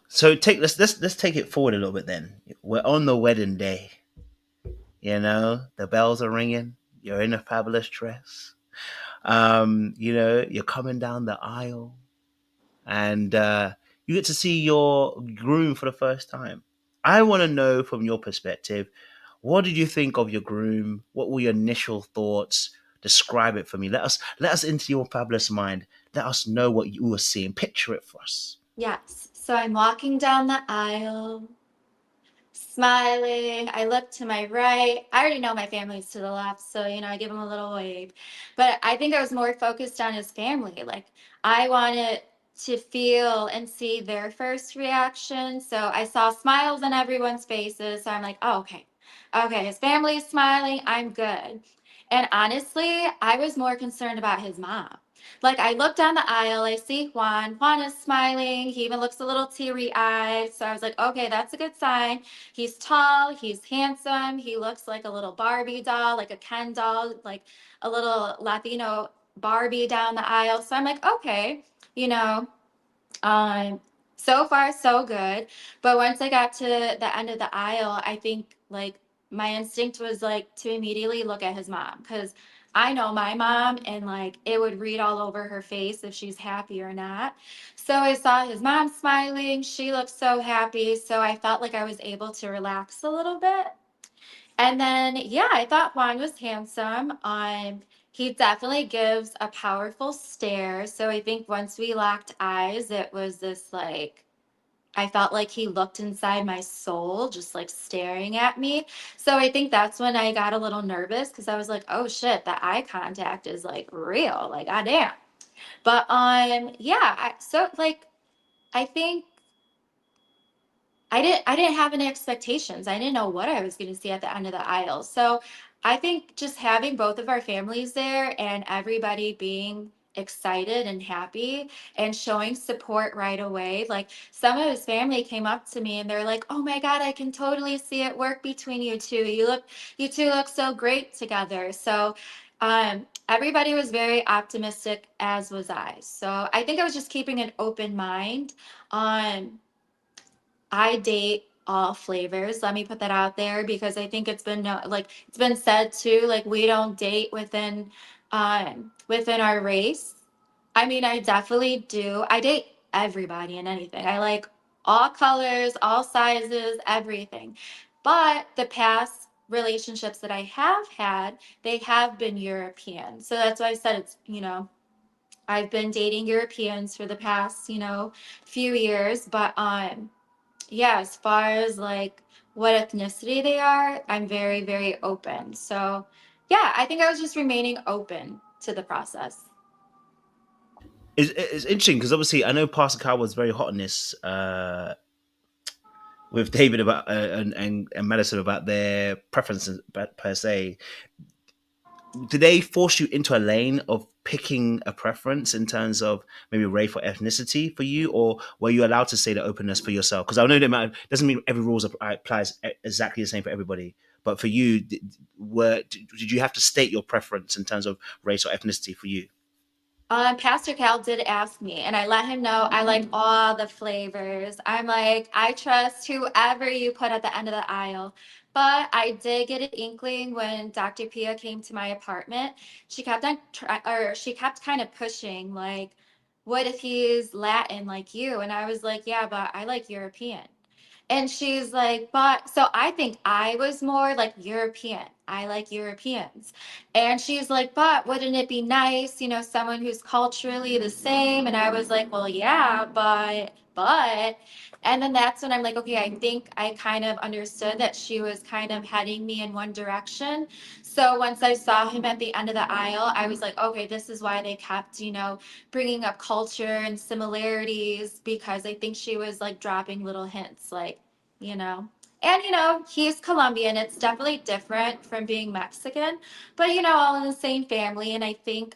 So let's take it forward a little bit. Then we're on the wedding day. You know the bells are ringing. You're in a fabulous dress. You're coming down the aisle, and you get to see your groom for the first time. I want to know from your perspective, what did you think of your groom? What were your initial thoughts? Describe it for me. Let us into your fabulous mind. Let us know what you were seeing. Picture it for us. Yes. So I'm walking down the aisle, smiling. I look to my right. I already know my family's to the left, so I give him a little wave. But I think I was more focused on his family. Like I wanted to feel and see their first reaction. So I saw smiles on everyone's faces. So I'm like, oh, okay. Okay, his family's smiling. I'm good. And honestly, I was more concerned about his mom. Like I look down the aisle, I see Juan. Juan is smiling. He even looks a little teary eyed. So I was like, okay, that's a good sign. He's tall, he's handsome, he looks like a little Barbie doll, like a Ken doll, like a little Latino Barbie down the aisle. So I'm like, okay, you know, um, so far so good. But once I got to the end of the aisle, I think like my instinct was like to immediately look at his mom, because I know my mom and like it would read all over her face if she's happy or not. So I saw his mom smiling. She looked so happy. So I felt like I was able to relax a little bit. And then, yeah, I thought Juan was handsome. He definitely gives a powerful stare. So I think once we locked eyes, it was this like, I felt like he looked inside my soul, just like staring at me. So I think that's when I got a little nervous, because I was like, oh shit, the eye contact is like real, like goddamn. But yeah, so like I think I didn't have any expectations. I didn't know what I was going to see at the end of the aisle. So I think just having both of our families there and everybody being excited and happy and showing support right away. Like some of his family came up to me and they're like, "Oh my God, I can totally see it work between you two. You two look so great together." So Everybody was very optimistic, as was I. So I think I was just keeping an open mind. Um, I date all flavors. Let me put that out there because I think it's been like it's been said too. Like we don't date within our race. I mean, I definitely do. I date everybody and anything. I like all colors, all sizes, everything. But the past relationships that I have had, they have been European. So that's why I said it's, I've been dating Europeans for the past, few years. But yeah, as far as like what ethnicity they are, I'm very, very open. So yeah, I think I was just remaining open to the process. It's interesting because obviously I know Pastor Cal was very hot on this with David about and Madison about their preferences per se. Did they force you into a lane of picking a preference in terms of maybe race or ethnicity for you, or were you allowed to say the openness for yourself? Because I know that doesn't mean every rules applies exactly the same for everybody. But for you, did you have to state your preference in terms of race or ethnicity for you? Pastor Cal did ask me, and I let him know I like all the flavors. I'm like, I trust whoever you put at the end of the aisle. But I did get an inkling when Dr. Pia came to my apartment. She kept on, or she kept kind of pushing, like, what if he's Latin like you? And I was like, yeah, but I like European. And she's like, but so I think I was more like European. I like Europeans. And she's like, but wouldn't it be nice, someone who's culturally the same? And I was like, well, yeah, but. And then that's when I'm like, okay, I think I kind of understood that she was kind of heading me in one direction. So once I saw him at the end of the aisle, I was like, okay, this is why they kept, bringing up culture and similarities because I think she was like dropping little hints, like, you know. And he's Colombian. It's definitely different from being Mexican, but all in the same family. And I think,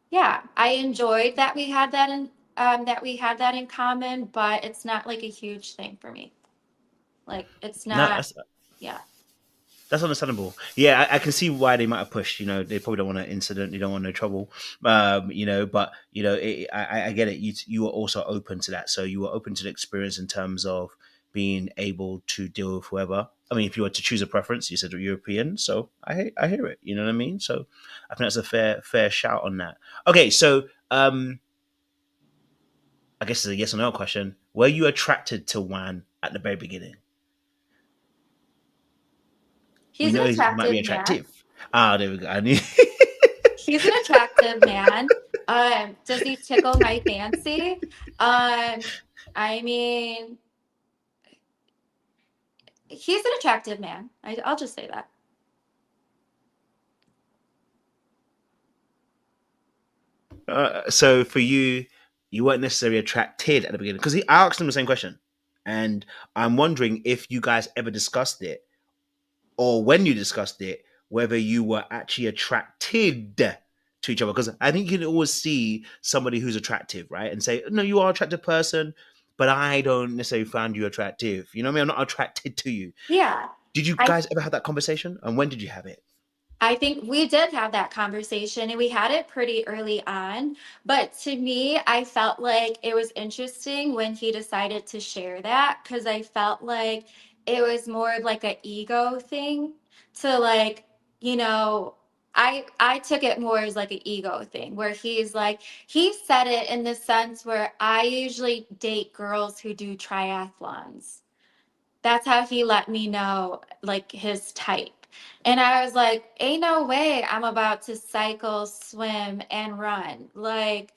yeah, I enjoyed that we had that in common, but it's not like a huge thing for me. Like it's No, not, yeah. that's understandable. Yeah, I can see why they might have pushed. They probably don't want an incident. They don't want no trouble. But I get it. You were also open to that, so you were open to the experience in terms of being able to deal with whoever. I mean, if you were to choose a preference, you said European, so I hear it. You know what I mean? So I think that's a fair shout on that. Okay, so I guess it's a yes or no question. Were you attracted to Juan at the very beginning? We He's an know he might be attractive man. attractive. Ah, there we go. I knew. He's an attractive man. Does he tickle my fancy? Um, I mean, he's an attractive man. I'll just say that. So for you, you weren't necessarily attracted at the beginning because I asked him the same question, and I'm wondering if you guys ever discussed it, or when you discussed it, whether you were actually attracted to each other. Because I think you can always see somebody who's attractive, right, and say, "No, you are an attractive person, but I don't necessarily find you attractive." You know what I mean? I'm not attracted to you. Yeah. Did you I guys ever have that conversation, and when did you have it? I think we did have that conversation and we had it pretty early on. But to me, I felt like it was interesting when he decided to share that because I felt like it was more of like an ego thing to like, you know, I took it more as like an ego thing where he's like he said it in the sense where I usually date girls who do triathlons. That's how he let me know like his type. And I was like, ain't no way I'm about to cycle, swim, and run. Like,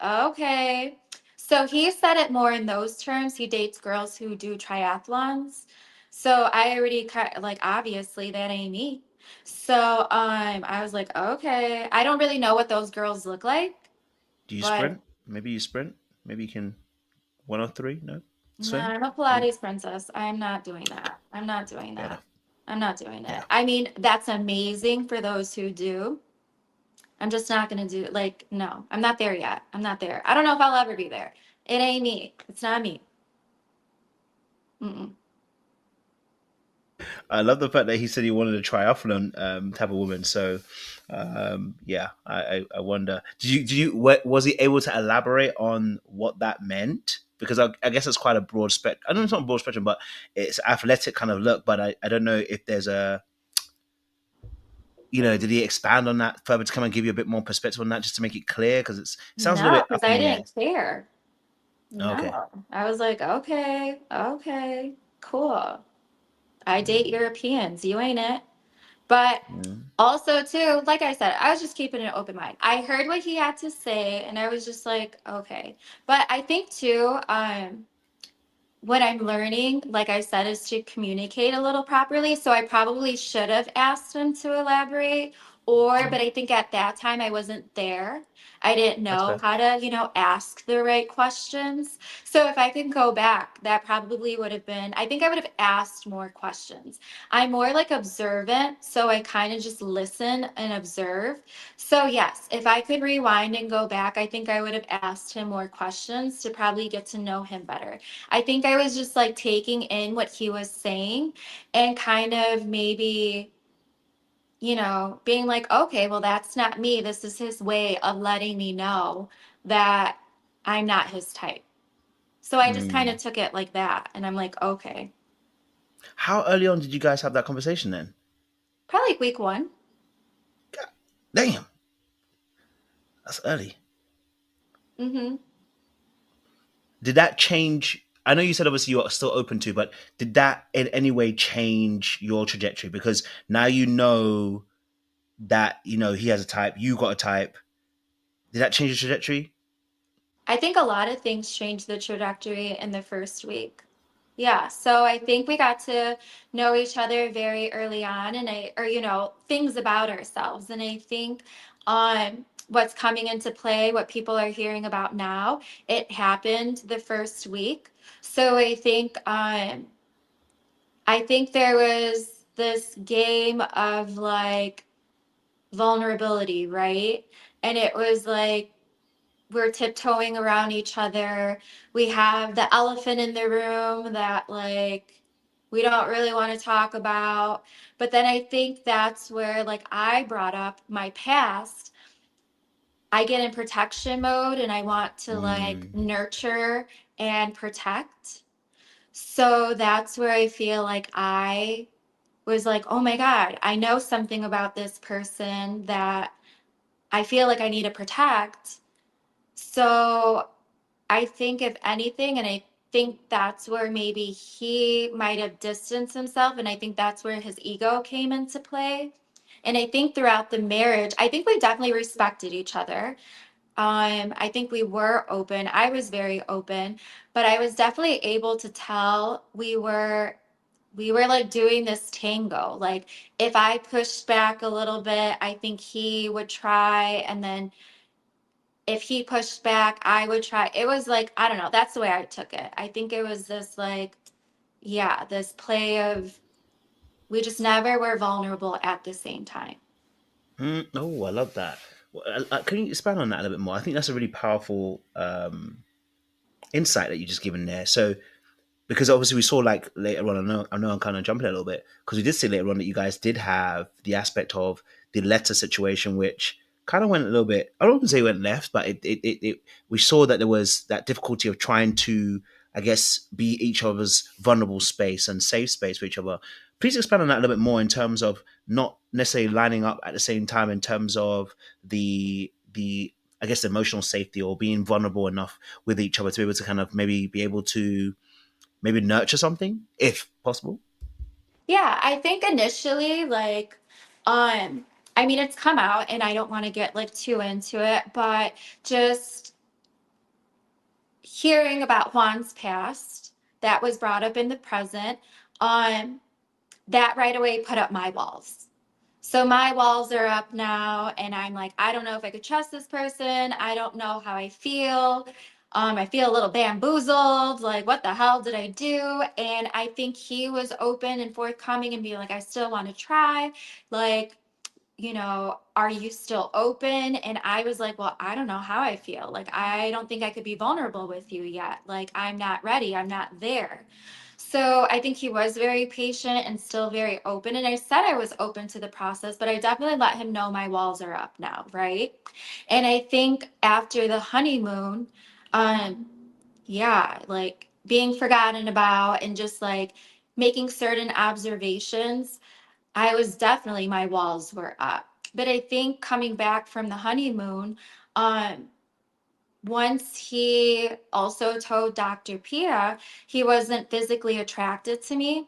okay. So he said it more in those terms. He dates girls who do triathlons. So I already like obviously that ain't me. So I was like, okay. I don't really know what those girls look like, Do you but sprint? Maybe you sprint. Maybe you can 103. No, no, swim. I'm a Maybe. Pilates princess. I'm not doing that. I'm not doing Fair that. enough. I'm not doing Fair it. enough. I mean, that's amazing for those who do. I'm just not gonna do like no, I'm not there yet. I'm not there. I don't know if I'll ever be there. It ain't me. It's not me. Mm-mm. I love the fact that he said he wanted a triathlon type of woman. So, yeah, I wonder. Was he able to elaborate on what that meant? Because I guess it's quite a broad spec. I know it's not a broad spectrum, but it's athletic kind of look. But I don't know if there's a, did he expand on that further to come and give you a bit more perspective on that, just to make it clear? Because it sounds a little No, bit because up in I the air. didn't care. Okay. No. I was like, okay, okay, cool. I date Europeans. You ain't it. But Mm. also, too, like I said, I was just keeping an open mind. I heard what he had to say, and I was just like, okay. But I think, too, what I'm learning, like I said, is to communicate a little properly. So I probably should have asked him to elaborate, but I think at that time I wasn't there. I didn't That's know fair. how to, ask the right questions. So if I can go back, that probably would have been, I think I would have asked more questions. I'm more like observant, so I kind of just listen and observe. So yes, if I could rewind and go back, I think I would have asked him more questions to probably get to know him better. I think I was just like taking in what he was saying and kind of maybe, being like, okay, well, that's not me. This is his way of letting me know that I'm not his type. So I just kind of Mm. took it like that. And I'm like, okay, How early on did you guys have that conversation then? probably like week one. Damn, that's early. Mm-hmm. Did that change? I know you said obviously you're still open to, but did that in any way change your trajectory? Because now you know that he has a type, you got a type. Did that change your trajectory? I think a lot of things changed the trajectory in the first week. Yeah, so I think we got to know each other very early on or things about ourselves. And I think what's coming into play, what people are hearing about now, it happened the first week. So I think there was this game of like vulnerability, right? And it was like we're tiptoeing around each other. We have the elephant in the room that like we don't really want to talk about. But then I think that's where like I brought up my past. I get in protection mode and I want to like Mm. nurture and protect. So that's where I feel like I was like, oh my God, I know something about this person that I feel like I need to protect. So I think if anything, and I think that's where maybe he might have distanced himself, and I think that's where his ego came into play. And I think throughout the marriage, I think we definitely respected each other. I think we were open. I was very open, but I was definitely able to tell we were like doing this tango. Like if I pushed back a little bit, I think he would try, and then if he pushed back, I would try. It was like, I don't know, that's the way I took it. I think it was this like, yeah, this play of we just never were vulnerable at the same time. Mm. Oh, I love that. Well, can you expand on that a little bit more? I think that's a really powerful insight that you just given there. So, because obviously we saw like later on, I know I'm kind of jumping a little bit because we did see later on that you guys did have the aspect of the letter situation, which kind of went a little bit. I don't want to say went left, but we saw that there was that difficulty of trying to, I guess, be each other's vulnerable space and safe space for each other. Please expand on that a little bit more in terms of not necessarily lining up at the same time in terms of the I guess emotional safety or being vulnerable enough with each other to be able to kind of maybe be able to maybe nurture something if possible. Yeah, I think initially, like, um, I mean, it's come out and I don't want to get like too into it, but just hearing about Juan's past that was brought up in the present, um, that right away put up my walls. So my walls are up now, and I'm like, I don't know if I could trust this person. I don't know how I feel. I feel a little bamboozled. Like, what the hell did I do? And I think he was open and forthcoming and being like, I still want to try. Like, are you still open? And I was like, well, I don't know how I feel. Like, I don't think I could be vulnerable with you yet. Like, I'm not ready. I'm not there. So I think he was very patient and still very open. And I said I was open to the process, but I definitely let him know my walls are up now, right? And I think after the honeymoon, um, yeah, like being forgotten about and just like making certain observations, I was definitely, my walls were up. But I think coming back from the honeymoon, um, once he also told Dr. Pia he wasn't physically attracted to me,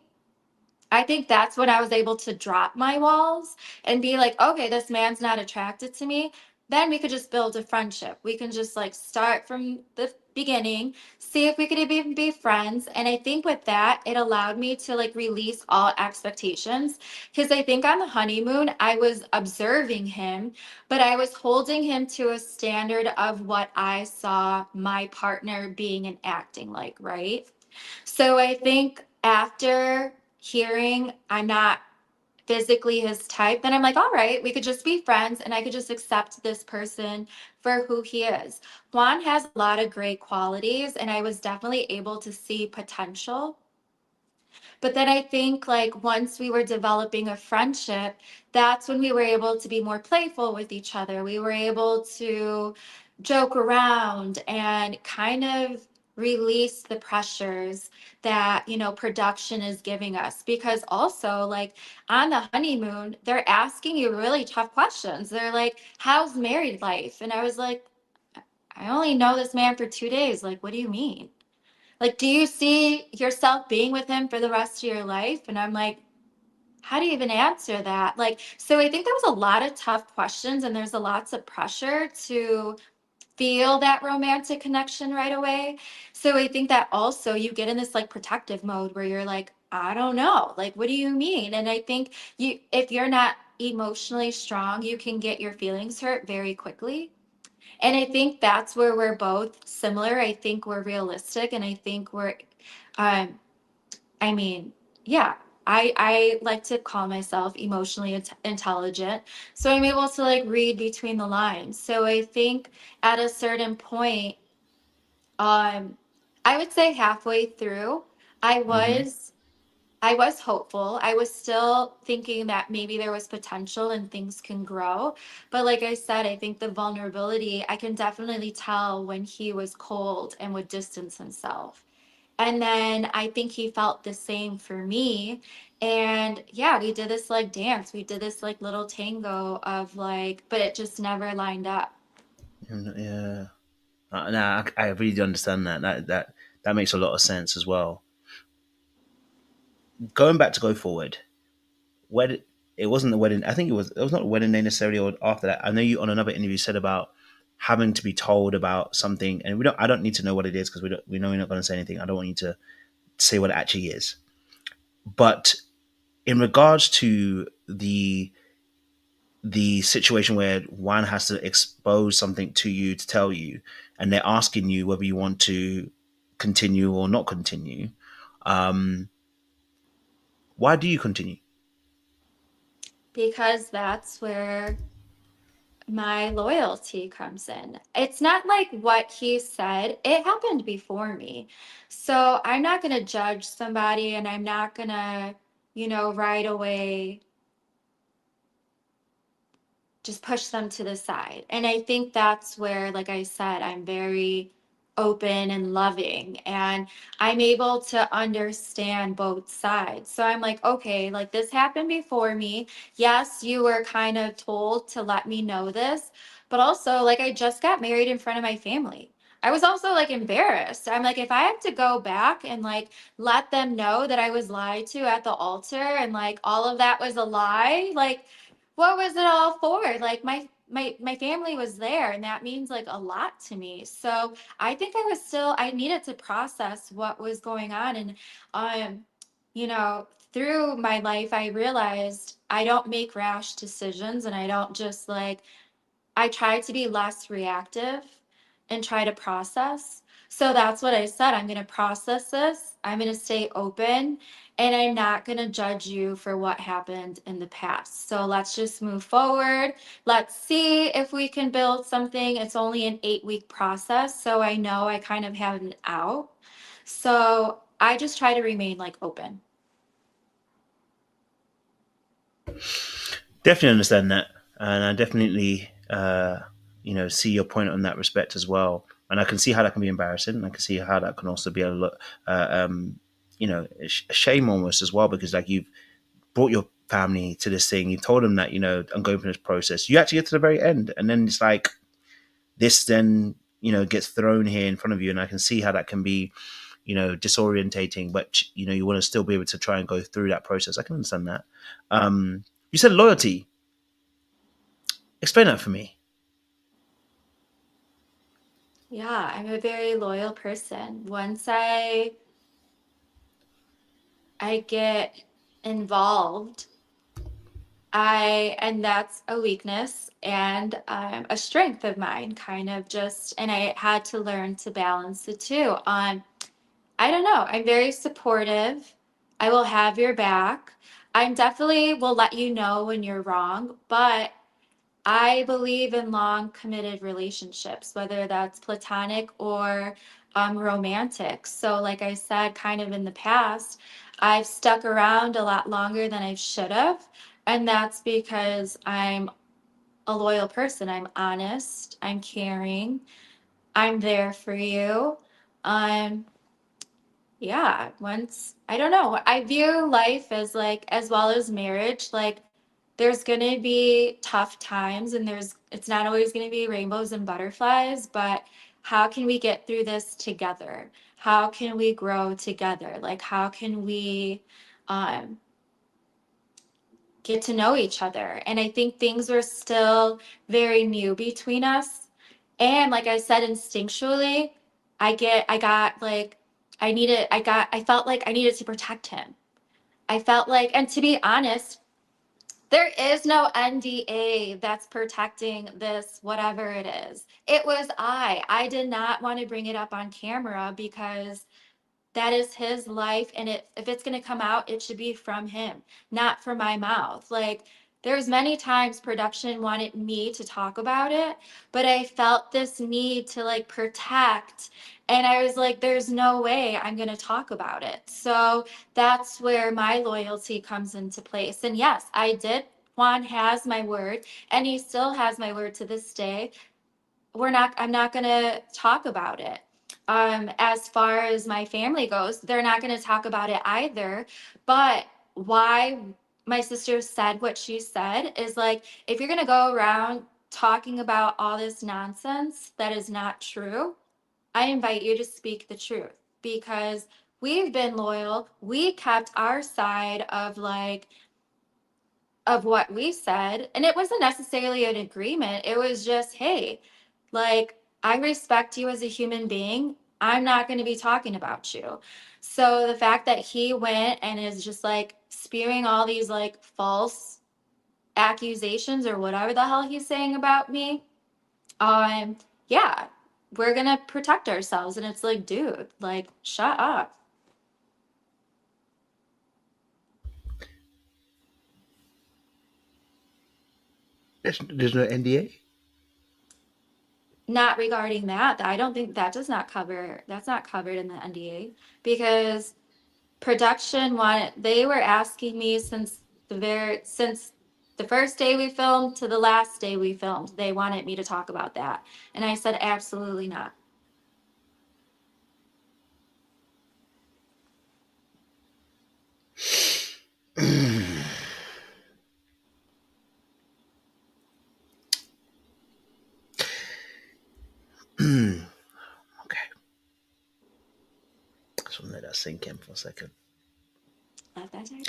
I think that's when I was able to drop my walls and be like, okay, this man's not attracted to me. Then we could just build a friendship. We can just like start from the beginning, see if we could even be friends. And I think with that, it allowed me to like release all expectations. Because I think on the honeymoon, I was observing him, but I was holding him to a standard of what I saw my partner being and acting like, right? So I think after hearing I'm not physically his type, then I'm like, all right, we could just be friends and I could just accept this person for who he is. Juan has a lot of great qualities, and I was definitely able to see potential. But then I think like once we were developing a friendship, that's when we were able to be more playful with each other. We were able to joke around and kind of release the pressures that, you know, production is giving us. Because also like on the honeymoon, they're asking you really tough questions. They're like, how's married life? And I was like, I only know this man for 2 days. Like, what do you mean? Like, do you see yourself being with him for the rest of your life? And I'm like, how do you even answer that? Like, so I think there was a lot of tough questions, and there's a lots of pressure to feel that romantic connection right away. So I think that also you get in this like protective mode where you're like, I don't know, like, what do you mean? And I think you, if you're not emotionally strong, you can get your feelings hurt very quickly. And I think that's where we're both similar. I think we're realistic, and I think we're, um, I mean, yeah, I like to call myself emotionally intelligent. So I'm able to like read between the lines. So I think at a certain point, um, I would say halfway through, I Mm-hmm. was I was hopeful. I was still thinking that maybe there was potential and things can grow. But like I said, I think the vulnerability, I can definitely tell when he was cold and would distance himself. And then I think he felt the same for me. And yeah, we did this like dance. We did this like little tango of like, but it just never lined up. Yeah. No, I really do understand that. That makes a lot of sense as well. Going back to go forward, wed it wasn't the wedding. I think it was not a wedding day necessarily. Or after that, I know you on another interview said about having to be told about something, and we don't. I don't need to know what it is because we know you're not going to say anything. I don't want you to say what it actually is. But in regards to the situation where one has to expose something to you to tell you, and they're asking you whether you want to continue or not continue, um, why do you continue? Because that's where my loyalty comes in. It's not like what he said, it happened before me. So I'm not going to judge somebody, and I'm not going to, you know, right away just push them to the side. And I think that's where, like I said, I'm very open and loving, and I'm able to understand both sides. So I'm like, okay, like this happened before me. Yes, you were kind of told to let me know this, but also like I just got married in front of my family. I was also like embarrassed. I'm like, if I have to go back and like let them know that I was lied to at the altar and like all of that was a lie, like what was it all for? Like my family was there, and that means like a lot to me. So I think I needed to process what was going on. And um, you know, through my life I realized I don't make rash decisions, and I don't just like, I try to be less reactive and try to process. So that's what I said. I'm going to process this. I'm going to stay open, and I'm not going to judge you for what happened in the past. So let's just move forward. Let's see if we can build something. It's only an 8-week process. So I know I kind of have an out. So I just try to remain like open. Definitely understand that, and I definitely, see your point on that respect as well. And I can see how that can be embarrassing. And I can see how that can also be a lot, a shame almost as well, because like you've brought your family to this thing, you've told them that I'm going through this process. You actually get to the very end, and then it's like this then gets thrown here in front of you, and I can see how that can be disorientating, but you want to still be able to try and go through that process. I can understand that. You said loyalty. Explain that for me. Yeah, I'm a very loyal person. Once I get involved, and that's a weakness and a strength of mine, kind of just, and I had to learn to balance the two. I don't know. I'm very supportive. I will have your back. I'm definitely will let you know when you're wrong, but I believe in long committed relationships, whether that's platonic or romantic. So, like I said, kind of in the past, I've stuck around a lot longer than I should have. And that's because I'm a loyal person. I'm honest, I'm caring, I'm there for you. Um, yeah, once I don't know. I view life as like as well as marriage, like there's going to be tough times and it's not always going to be rainbows and butterflies, but how can we get through this together? How can we grow together? Like how can we um get to know each other? And I think things were still very new between us. And like I said, instinctually, I got like I felt like I needed to protect him. I felt like, and to be honest, there is no NDA that's protecting this, whatever it is. It was I did not want to bring it up on camera because that is his life, and if it's going to come out, it should be from him, not from my mouth. Like there's many times production wanted me to talk about it, but I felt this need to like protect, and I was like there's no way I'm going to talk about it. So that's where my loyalty comes into place. And yes, I did. Juan has my word, and he still has my word to this day. I'm not going to talk about it. As far as my family goes, they're not going to talk about it either. But why my sister said what she said is like, if you're going to go around talking about all this nonsense that is not true, I invite you to speak the truth, because we've been loyal. We kept our side of like of what we said, and it wasn't necessarily an agreement. It was just, hey, like I respect you as a human being. I'm not going to be talking about you. So the fact that he went and is just like spewing all these like false accusations or whatever the hell he's saying about me, um yeah, we're going to protect ourselves. And it's like, dude, like shut up. There's no NDA. Not regarding that. I don't think that does not cover, that's not covered in the NDA, because production wanted, they were asking me since the first day we filmed to the last day we filmed, they wanted me to talk about that. And I said, absolutely not. Okay, just want to let that sink in for a second. Let that take.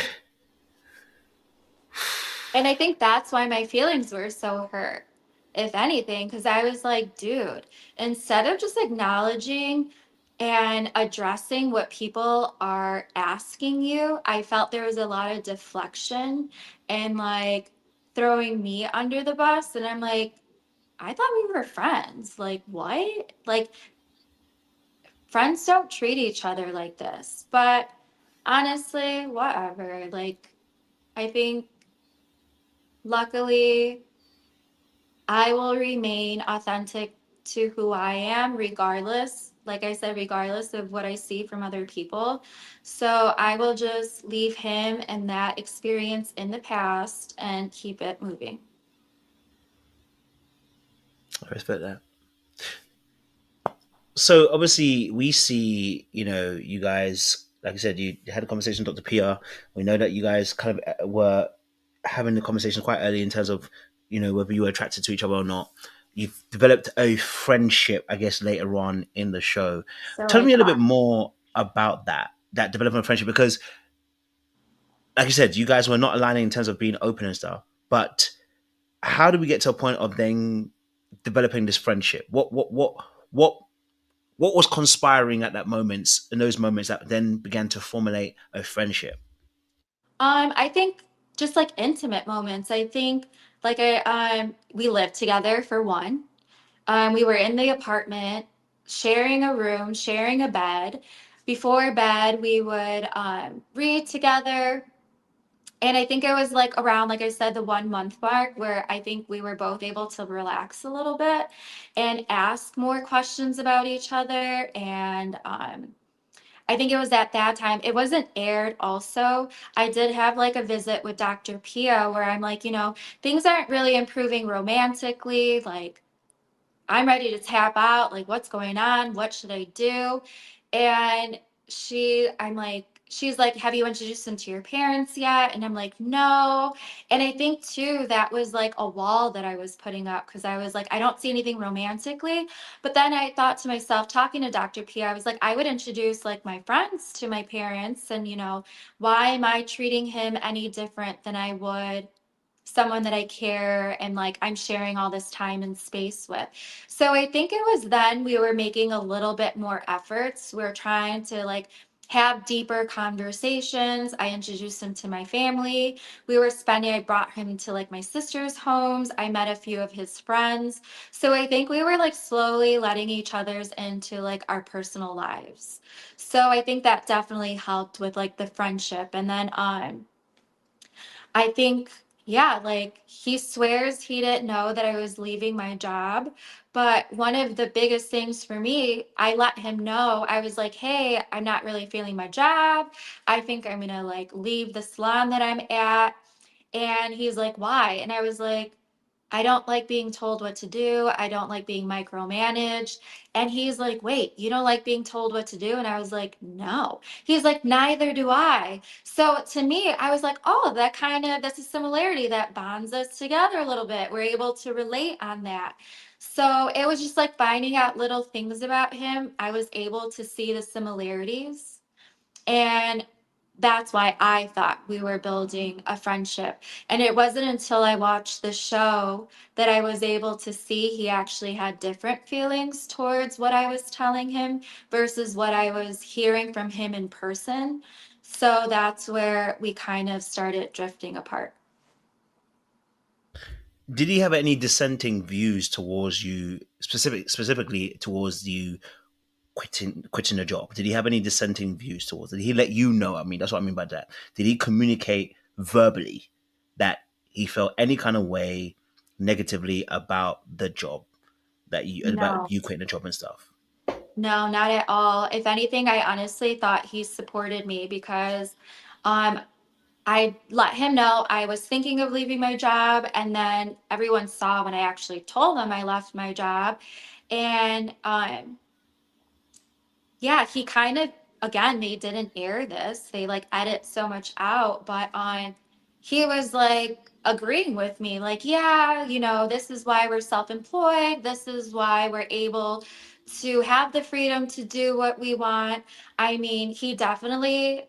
And I think that's why my feelings were so hurt, if anything, because I was like, dude, instead of just acknowledging and addressing what people are asking you, I felt there was a lot of deflection and like throwing me under the bus. And I'm like, I thought we were friends. Like, what? Like, friends don't treat each other like this. But honestly, whatever. Like, I think luckily I will remain authentic to who I am, regardless like I said, regardless of what I see from other people. So I will just leave him and that experience in the past and keep it moving. I respect that. So obviously we see, you guys, like I said, you had a conversation with Dr. Pia. We know that you guys kind of were having the conversation quite early in terms of, whether you were attracted to each other or not. You've developed a friendship, I guess, later on in the show. So Tell I me a little bit thought. more about that development of friendship, because, like you said, you guys were not aligning in terms of being open and stuff. But how do we get to a point of then developing this friendship? What what was conspiring at that moments in those moments that then began to formulate a friendship? I think just like intimate moments. I think like we lived together for one. We were in the apartment, sharing a room, sharing a bed. Before bed, we would read together. And I think it was like around, like I said, the 1 month mark where I think we were both able to relax a little bit and ask more questions about each other. And I think it was at that time. It wasn't aired also. I did have like a visit with Dr. Pia where I'm like, things aren't really improving romantically. Like, I'm ready to tap out. Like, what's going on? What should I do? And she's like, have you introduced them to your parents yet? And I'm like, no. And I think too, that was like a wall that I was putting up because I was like, I don't see anything romantically. But then I thought to myself, talking to Dr. P, I was like, I would introduce like my friends to my parents. And, why am I treating him any different than I would someone that I care and like I'm sharing all this time and space with. So I think it was then we were making a little bit more efforts. We are trying to like have deeper conversations. I introduced him to my family. I brought him to like my sister's homes. I met a few of his friends. So I think we were like slowly letting each other's into like our personal lives. So I think that definitely helped with like the friendship. And then I think, yeah, like he swears he didn't know that I was leaving my job. But one of the biggest things for me, I let him know. I was like, hey, I'm not really feeling my job. I think I'm going to like leave the salon that I'm at. And he's like, why? And I was like, I don't like being told what to do. I don't like being micromanaged. And he's like, wait, you don't like being told what to do? And I was like, no. He's like, neither do I. So to me, I was like, oh, that's a similarity that bonds us together a little bit. We're able to relate on that. So it was just like finding out little things about him. I was able to see the similarities. And that's why I thought we were building a friendship. And it wasn't until I watched the show that I was able to see he actually had different feelings towards what I was telling him versus what I was hearing from him in person. So that's where we kind of started drifting apart. Did he have any dissenting views towards you, specifically towards you quitting the job? Did he have any dissenting views towards it? Did he let you know? I mean, that's what I mean by that. Did he communicate verbally that he felt any kind of way negatively about the job, that you about No. you quitting the job and stuff? No, not at all. If anything, I honestly thought he supported me because um, I let him know I was thinking of leaving my job, and then everyone saw when I actually told them I left my job. And yeah, he kind of, again, they didn't air this. They like edit so much out, but he was like agreeing with me, like, yeah, this is why we're self-employed. This is why we're able to have the freedom to do what we want. I mean, he definitely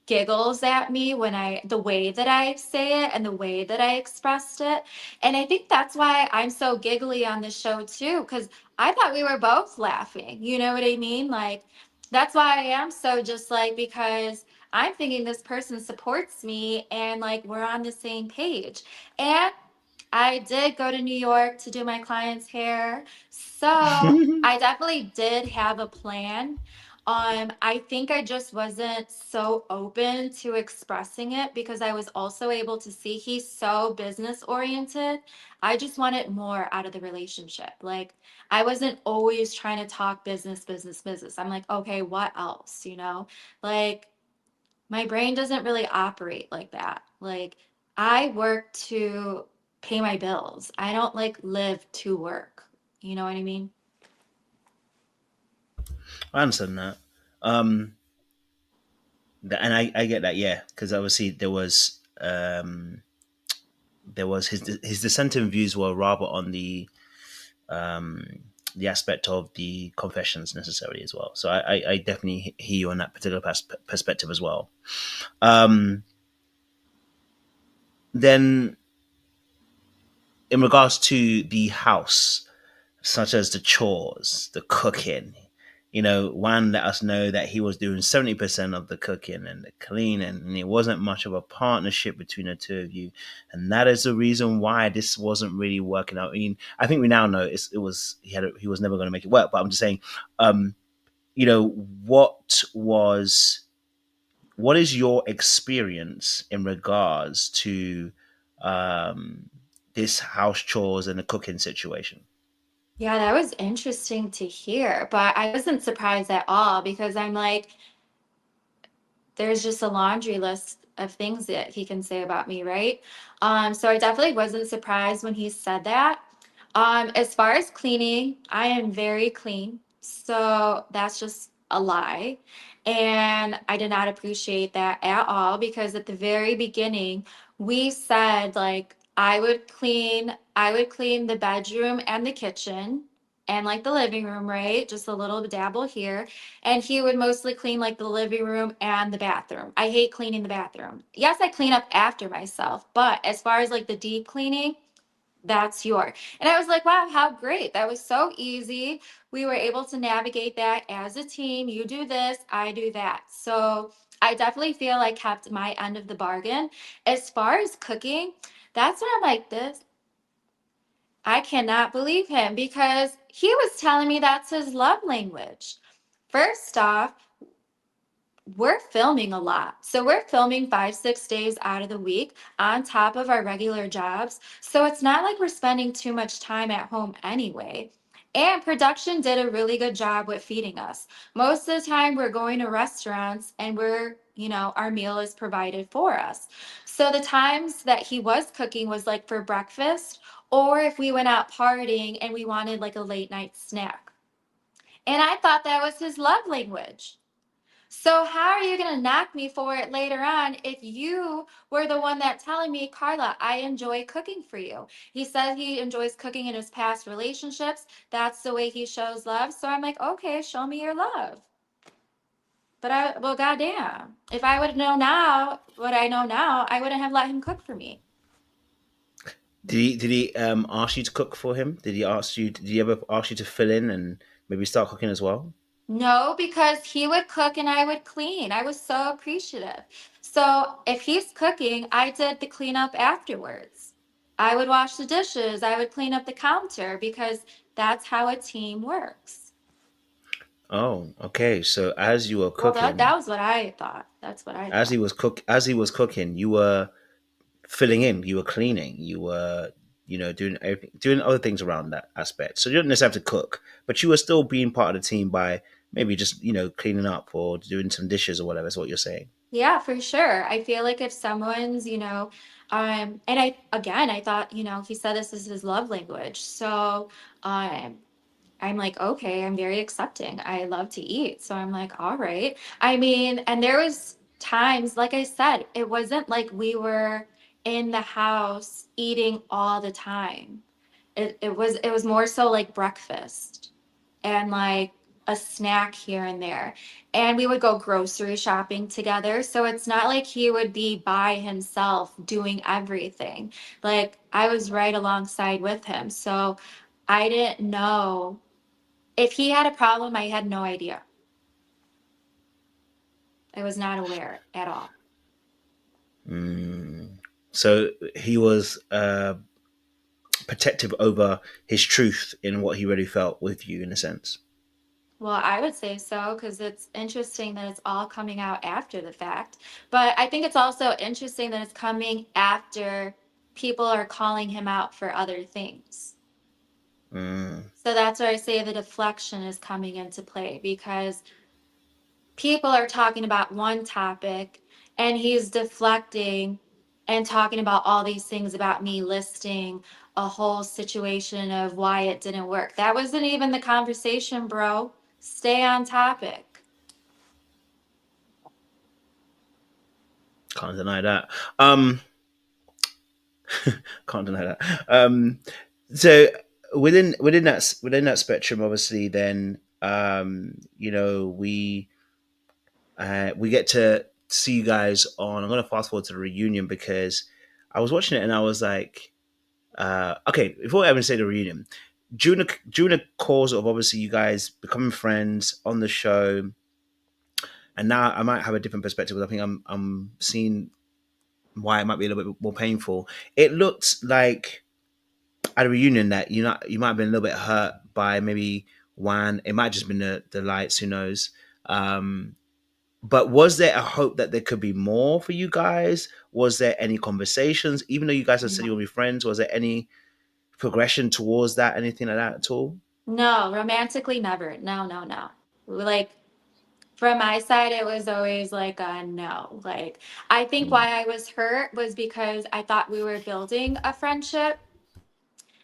giggles at me when the way that I say it and the way that I expressed it. And I think that's why I'm so giggly on the show too, because I thought we were both laughing. You know what I mean? Like, that's why I am so just like, because I'm thinking this person supports me and like we're on the same page. And I did go to New York to do my client's hair. So I definitely did have a plan. I think I just wasn't so open to expressing it because I was also able to see he's so business oriented. I just wanted more out of the relationship. Like, I wasn't always trying to talk business, business, business. I'm like, okay, what else, you know? Like, my brain doesn't really operate like that. Like, I work to pay my bills. I don't like live to work. You know what I mean? I understand that. Um, and I get that, yeah, because obviously there was his dissenting views were rather on the aspect of the confessions necessarily as well. So I definitely hear you on that particular perspective as well. Um, then in regards to the house, such as the chores, the cooking. Juan let us know that he was doing 70% of the cooking and the cleaning, and it wasn't much of a partnership between the two of you. And that is the reason why this wasn't really working out. I mean, I think we now know he was never going to make it work. But I'm just saying, um, you know, what is your experience in regards to this house chores and the cooking situation? Yeah, that was interesting to hear, but I wasn't surprised at all because I'm like, there's just a laundry list of things that he can say about me, right? So I definitely wasn't surprised when he said that. As far as cleaning, I am very clean, so that's just a lie. And I did not appreciate that at all because at the very beginning, we said like I would clean the bedroom and the kitchen and like the living room, right? Just a little dabble here, and he would mostly clean like the living room and the bathroom. I hate cleaning the bathroom. Yes, I clean up after myself, but as far as like the deep cleaning, that's your. And I was like, wow, how great. That was so easy. We were able to navigate that as a team. You do this, I do that. So I definitely feel I kept my end of the bargain. As far as cooking, that's when I'm like, this, I cannot believe him because he was telling me that's his love language. First off, we're filming a lot. So we're filming 5, 6 days out of the week on top of our regular jobs. So it's not like we're spending too much time at home anyway. And production did a really good job with feeding us. Most of the time, we're going to restaurants and our meal is provided for us. So the times that he was cooking was like for breakfast, or if we went out partying and we wanted like a late night snack. And I thought that was his love language. So how are you going to knock me for it later on if you were the one that telling me, Karla, I enjoy cooking for you? He said he enjoys cooking in his past relationships. That's the way he shows love. So I'm like, okay, show me your love. Well, goddamn, if I would know now what I know now, I wouldn't have let him cook for me. Did he ask you to cook for him? Did he ever ask you to fill in and maybe start cooking as well? No, because he would cook and I would clean. I was so appreciative. So if he's cooking, I did the cleanup afterwards. I would wash the dishes, I would clean up the counter because that's how a team works. Oh, okay. So as you were Well, that cooking, was what I thought. That's what I thought. as he was cooking, you were filling in, you were cleaning, you were doing everything, doing other things around that aspect. So you didn't necessarily have to cook, but you were still being part of the team by maybe just cleaning up or doing some dishes or whatever. Is what you're saying. Yeah, for sure. I feel like if someone's, and I thought, he said this is his love language. So, um, I'm like, okay, I'm very accepting. I love to eat. So I'm like, all right. I mean, and there was times, like I said, it wasn't like we were in the house eating all the time. It was more so like breakfast and like a snack here and there. And we would go grocery shopping together. So it's not like he would be by himself doing everything. Like I was right alongside with him. So I didn't know if he had a problem, I had no idea. I was not aware at all. Mm. So he was protective over his truth in what he really felt with you, in a sense. Well, I would say so because it's interesting that it's all coming out after the fact. But I think it's also interesting that it's coming after people are calling him out for other things. Mm. So that's where I say the deflection is coming into play because people are talking about one topic and he's deflecting and talking about all these things about me listing a whole situation of why it didn't work. That wasn't even the conversation, bro. Stay on topic. Can't deny that. Can't deny that. So within that spectrum, obviously, then we get to see you guys on. I'm gonna fast forward to the reunion because I was watching it and I was like, okay, before I even say the reunion, during the course of obviously you guys becoming friends on the show, and now I might have a different perspective. I think I'm seeing why it might be a little bit more painful. It looked like at a reunion that you might have been a little bit hurt by maybe Juan. It might have just been the lights. Who knows? Um, but was there a hope that there could be more for you guys? Was there any conversations? Even though you guys have said No, you will be friends, was there any progression towards that? Anything like that at all? no, romantically never. No, no, no. Like from my side, it was always like a no. Like I think Mm. why I was hurt was because I thought we were building a friendship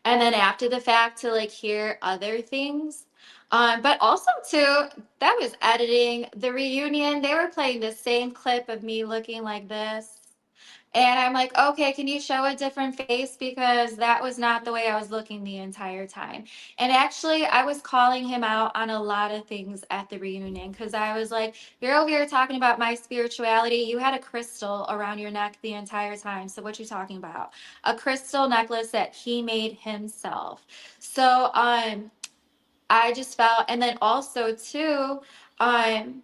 and then after the fact to like hear other things. But also too, that was editing the reunion. They were playing the same clip of me looking like this. And I'm like, okay, can you show a different face? Because that was not the way I was looking the entire time. And actually, I was calling him out on a lot of things at the reunion because I was like, you're over here talking about my spirituality. You had a crystal around your neck the entire time. So what you talking about? A crystal necklace that he made himself. So I just felt, and then also too, um,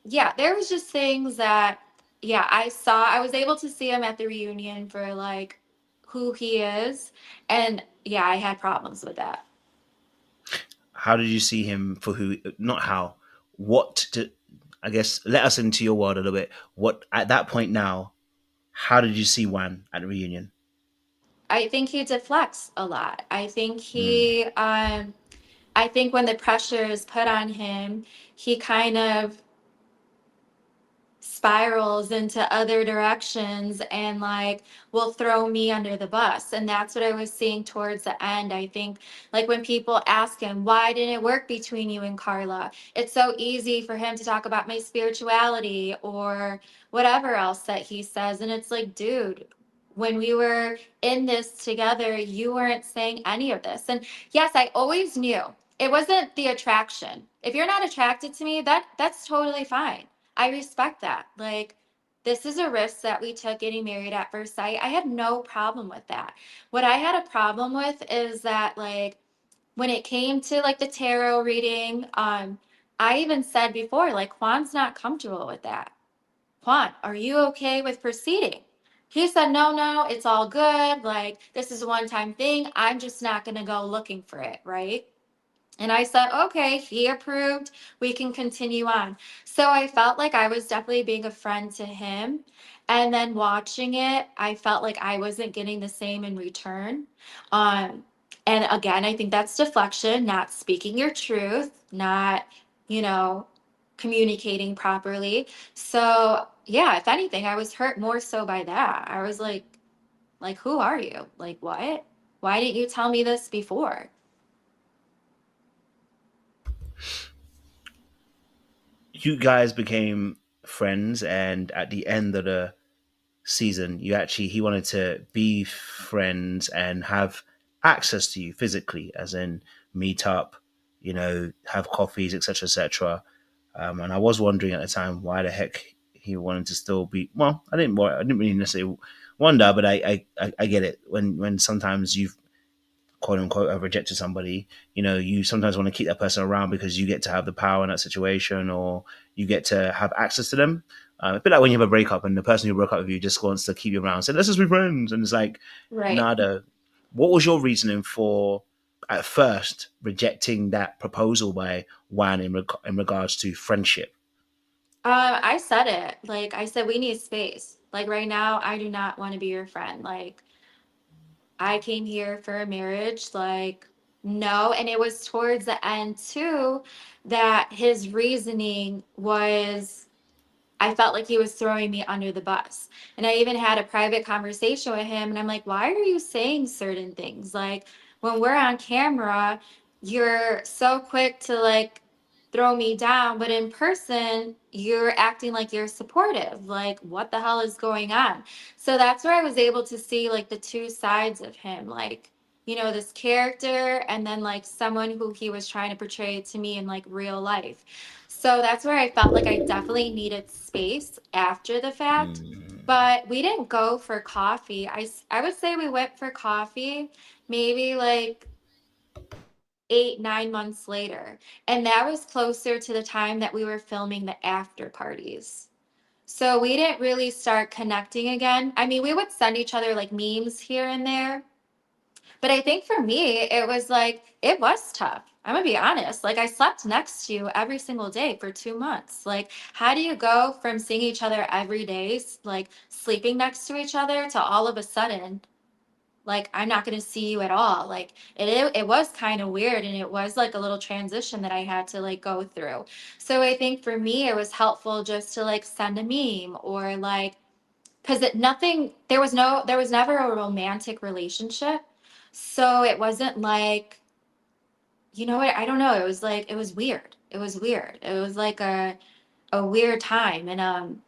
yeah, there was just things that, yeah, I was able to see him at the reunion for like who he is. And yeah, I had problems with that. How did you see him for who? Not how. What? I guess let us into your world a little bit. What at that point now? How did you see Juan at the reunion? I think he deflects a lot. Mm. I think when the pressure is put on him, he kind of spirals into other directions and like will throw me under the bus, and that's what I was seeing towards the end. I think like when people ask him why didn't it work between you and Karla, it's so easy for him to talk about my spirituality or whatever else that he says, and it's like, dude, when we were in this together you weren't saying any of this. And yes, I always knew it wasn't the attraction. If you're not attracted to me, that's totally fine. I respect that. Like, this is a risk that we took getting married at first sight. I had no problem with that. What I had a problem with is that, like, when it came to like the tarot reading, I even said before, like, Juan's not comfortable with that. Juan, are you okay with proceeding? He said, no, no, it's all good. Like, this is a one time thing. I'm just not going to go looking for it, right? And I said, okay, he approved. We can continue on. So I felt like I was definitely being a friend to him. And then watching it, I felt like I wasn't getting the same in return. Um, and again, I think that's deflection, not speaking your truth, not, you know, communicating properly. So yeah, if anything, I was hurt more so by that. I was like, who are you? Like, what? Why didn't you tell me this before? You guys became friends, and at the end of the season, he wanted to be friends and have access to you physically, as in meet up, have coffees, etc., etc. And I was wondering at the time why the heck he wanted to still be. Well, I didn't really necessarily wonder, but I get it when sometimes you've quote unquote have rejected somebody. You sometimes want to keep that person around because you get to have the power in that situation, or you get to have access to them. A bit like when you have a breakup and the person who broke up with you just wants to keep you around, say let's just be friends, and it's like Right. nada. What was your reasoning for? at first rejecting that proposal by WAN in regards to friendship? I said it. Like I said, we need space. Like right now, I do not want to be your friend. Like I came here for a marriage. Like no, and it was towards the end too that his reasoning was I felt like he was throwing me under the bus. And I even had a private conversation with him and I'm like, why are you saying certain things? Like when we're on camera, you're so quick to like throw me down, but in person, you're acting like you're supportive. Like what the hell is going on? So that's where I was able to see like the two sides of him, like this character and then like someone who he was trying to portray to me in like real life. So that's where I felt like I definitely needed space after the fact. Mm. But we didn't go for coffee. I would say we went for coffee maybe like 8, 9 months later. And that was closer to the time that we were filming the after parties. So we didn't really start connecting again. I mean, we would send each other like memes here and there, but I think for me, it was like, it was tough. I'm gonna be honest. Like, I slept next to you every single day for 2 months. Like, how do you go from seeing each other every day, like sleeping next to each other, to all of a sudden, like, I'm not gonna see you at all? Like, it was kind of weird, and it was like a little transition that I had to like go through. So I think for me, it was helpful just to like send a meme or like because it nothing there was never a romantic relationship, so it wasn't like, what, I don't know, it was like it was weird, it was like a weird time. And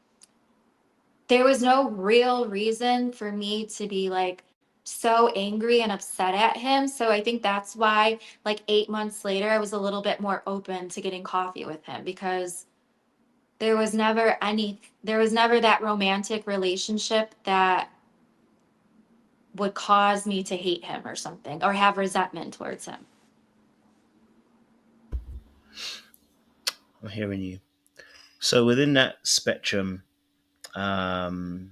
there was no real reason for me to be like so angry and upset at him, so I think that's why like 8 months later I was a little bit more open to getting coffee with him, because there was never that romantic relationship that would cause me to hate him or something or have resentment towards him. I'm hearing you. So within that spectrum, um,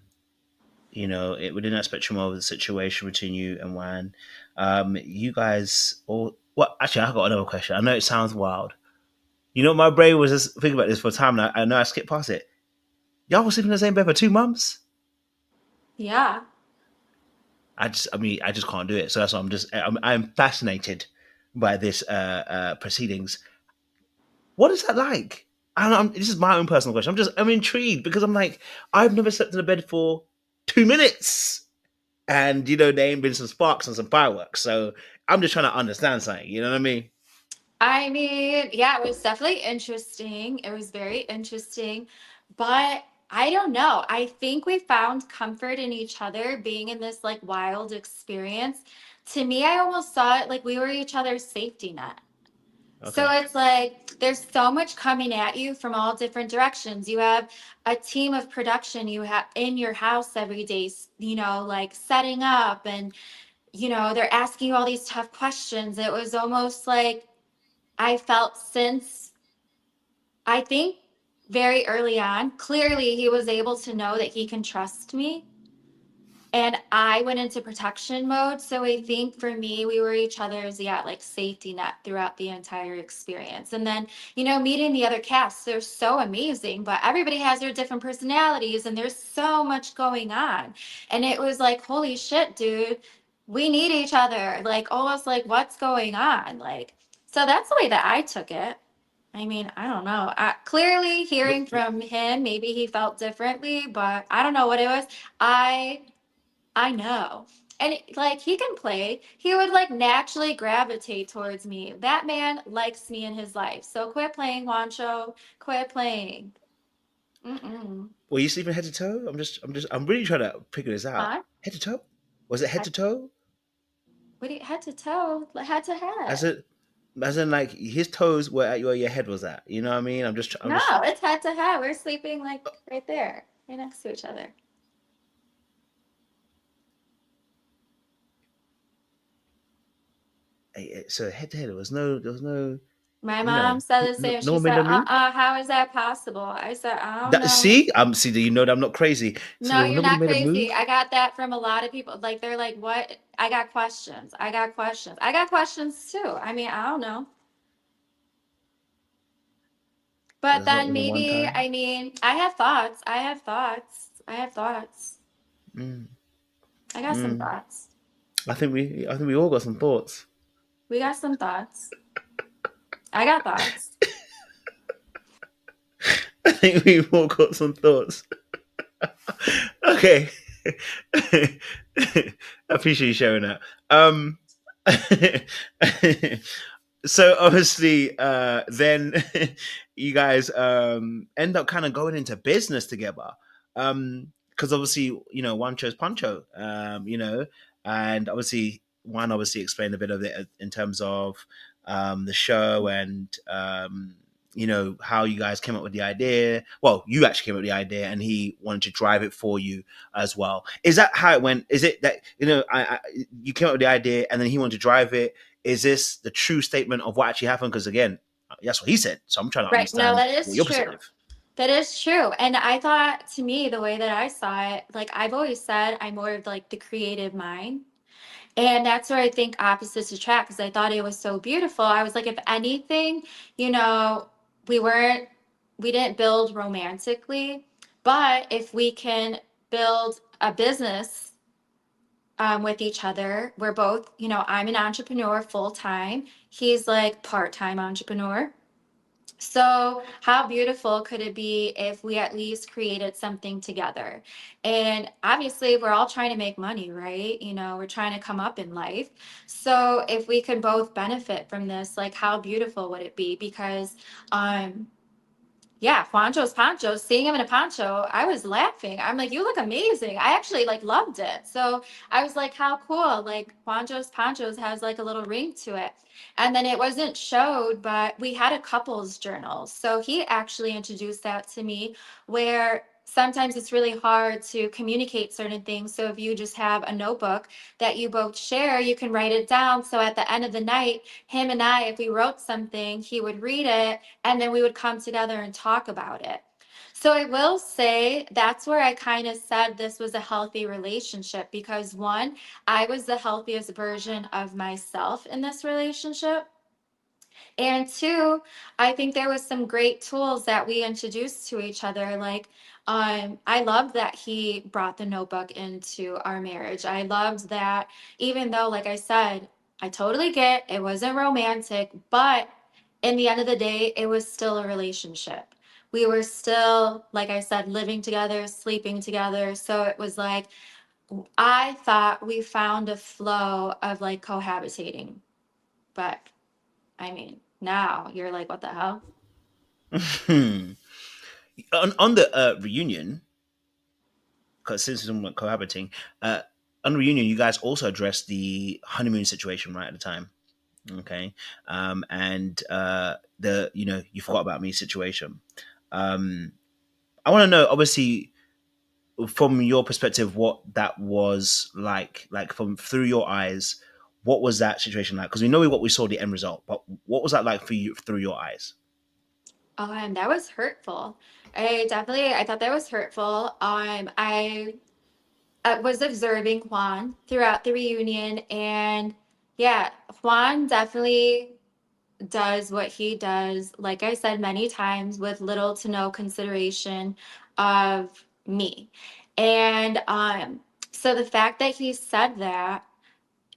within that spectrum of the situation between you and WAN, you guys all. Well, actually, I got another question. I know it sounds wild. My brain was just thinking about this for a time, and I know I skipped past it. Y'all were sleeping in the same bed for 2 months. Yeah. I just can't do it. So that's why I'm fascinated by this proceedings. What is that like? This is my own personal question. I'm intrigued because I'm like, I've never slept in a bed for 2 minutes, and there ain't been some sparks and some fireworks. So I'm just trying to understand something. You know what I mean? I mean, yeah, it was definitely interesting. It was very interesting, but I don't know. I think we found comfort in each other being in this like wild experience. To me, I almost saw it like we were each other's safety net. So Okay. it's like there's so much coming at you from all different directions. You have a team of production you have in your house every day, like setting up, and they're asking you all these tough questions. It was almost like I felt since I think very early on, clearly he was able to know that he can trust me. And I went into protection mode. So I think for me, we were each other's, yeah, like safety net throughout the entire experience. And then, meeting the other casts, they're so amazing, but everybody has their different personalities and there's so much going on. And it was like, holy shit, dude, we need each other. Like, almost like, what's going on? Like, so that's the way that I took it. I mean, I don't know. Clearly, hearing from him, maybe he felt differently, but I don't know what it was. I I know. And like he can play. He would like naturally gravitate towards me. That man likes me in his life. So quit playing, Wancho. Quit playing. Mm-mm. Were you sleeping head to toe? I'm really trying to figure this out. Huh? Head to toe? Was it head I, to toe? what do you, head to toe? Head to As head. in, as in, like his toes were at where your head was at. You know what I mean? I'm No, just. it's head to head. We're sleeping like right there, right next to each other. So head to head, there was no, My mom said the no, same. no She one made said, a move. how is that possible? I said, I don't That know. see, see, that you know that I'm not crazy. So No, there was you're nobody not made a crazy. move. I got that from a lot of people. Like they're like, what? I got questions. I got questions. I got questions too. I mean, I don't know. But There's not then been a one maybe, time. I mean, I have thoughts. I have thoughts. I have thoughts. Mm, I got some mm. thoughts. I think we all got some thoughts. We got some thoughts. I got thoughts. I think we've all got some thoughts. Okay. I appreciate you sharing that. So obviously, then you guys end up kind of going into business together. Because obviously, one chose Pancho, and obviously one obviously explained a bit of it in terms of the show and how you guys came up with the idea. Well, you actually came up with the idea, and he wanted to drive it for you as well. Is that how it went? Is it that you came up with the idea, and then he wanted to drive it? Is this the true statement of what actually happened? Because again, that's what he said. So I'm trying to Right. No, understand that what is your true. perspective. That is true. And I thought, to me, the way that I saw it, like I've always said, I'm more of like the creative mind. And that's where I think opposites attract, because I thought it was so beautiful. I was like, if anything, you know, we weren't, we didn't build romantically, but if we can build a business with each other, we're both, I'm an entrepreneur full time. He's like part-time entrepreneur. So, how beautiful could it be if we at least created something together? And obviously, we're all trying to make money, right? We're trying to come up in life. So, if we could both benefit from this, like how beautiful would it be? Because yeah, Juancho's poncho, seeing him in a poncho, I was laughing. I'm like, you look amazing. I actually like loved it. So I was like, how cool. Like Juancho's ponchos has like a little ring to it. And then it wasn't showed, but we had a couples journal. So he actually introduced that to me, where sometimes it's really hard to communicate certain things. So if you just have a notebook that you both share, you can write it down. So at the end of the night, him and I, if we wrote something, he would read it, and then we would come together and talk about it. So I will say that's where I kind of said this was a healthy relationship, because one, I was the healthiest version of myself in this relationship. And two, I think there was some great tools that we introduced to each other. Like, I loved that he brought the notebook into our marriage. I loved that, even though, like I said, I totally get it wasn't romantic, but in the end of the day, it was still a relationship. We were still, like I said, living together, sleeping together. So it was like, I thought we found a flow of like cohabitating. But I mean, now you're like, what the hell? On the reunion, because since we're cohabiting, uh, on the reunion, you guys also addressed the honeymoon situation right at the time. Okay, and the you forgot about me situation. Um, I want to know, obviously, from your perspective, what that was like from through your eyes. What was that situation like? Because we know what we saw the end result, but what was that like for you through your eyes? And that was hurtful. I thought that was hurtful. I was observing Juan throughout the reunion, and yeah, Juan definitely does what he does, like I said many times, with little to no consideration of me. And so the fact that he said that,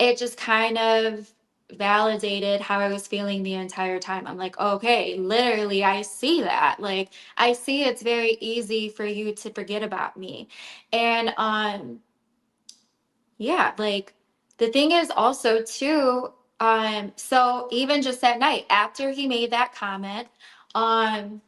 it just kind of validated how I was feeling the entire time. I'm like, okay, literally, I see that. Like, I see it's very easy for you to forget about me. And yeah, like the thing is also too, so even just that night after he made that comment, um,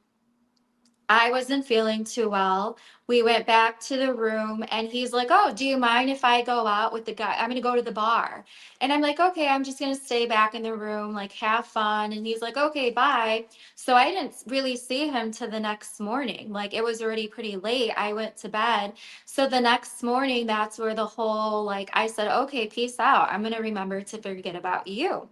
I wasn't feeling too well. We went back to the room, and he's like, oh, do you mind if I go out with the guy? I'm going to go to the bar. And I'm like, okay, I'm just going to stay back in the room, like have fun. And he's like, okay, bye. So I didn't really see him till the next morning. Like it was already pretty late. I went to bed. So the next morning, that's where the whole, like, I said, okay, peace out. I'm going to remember to forget about you.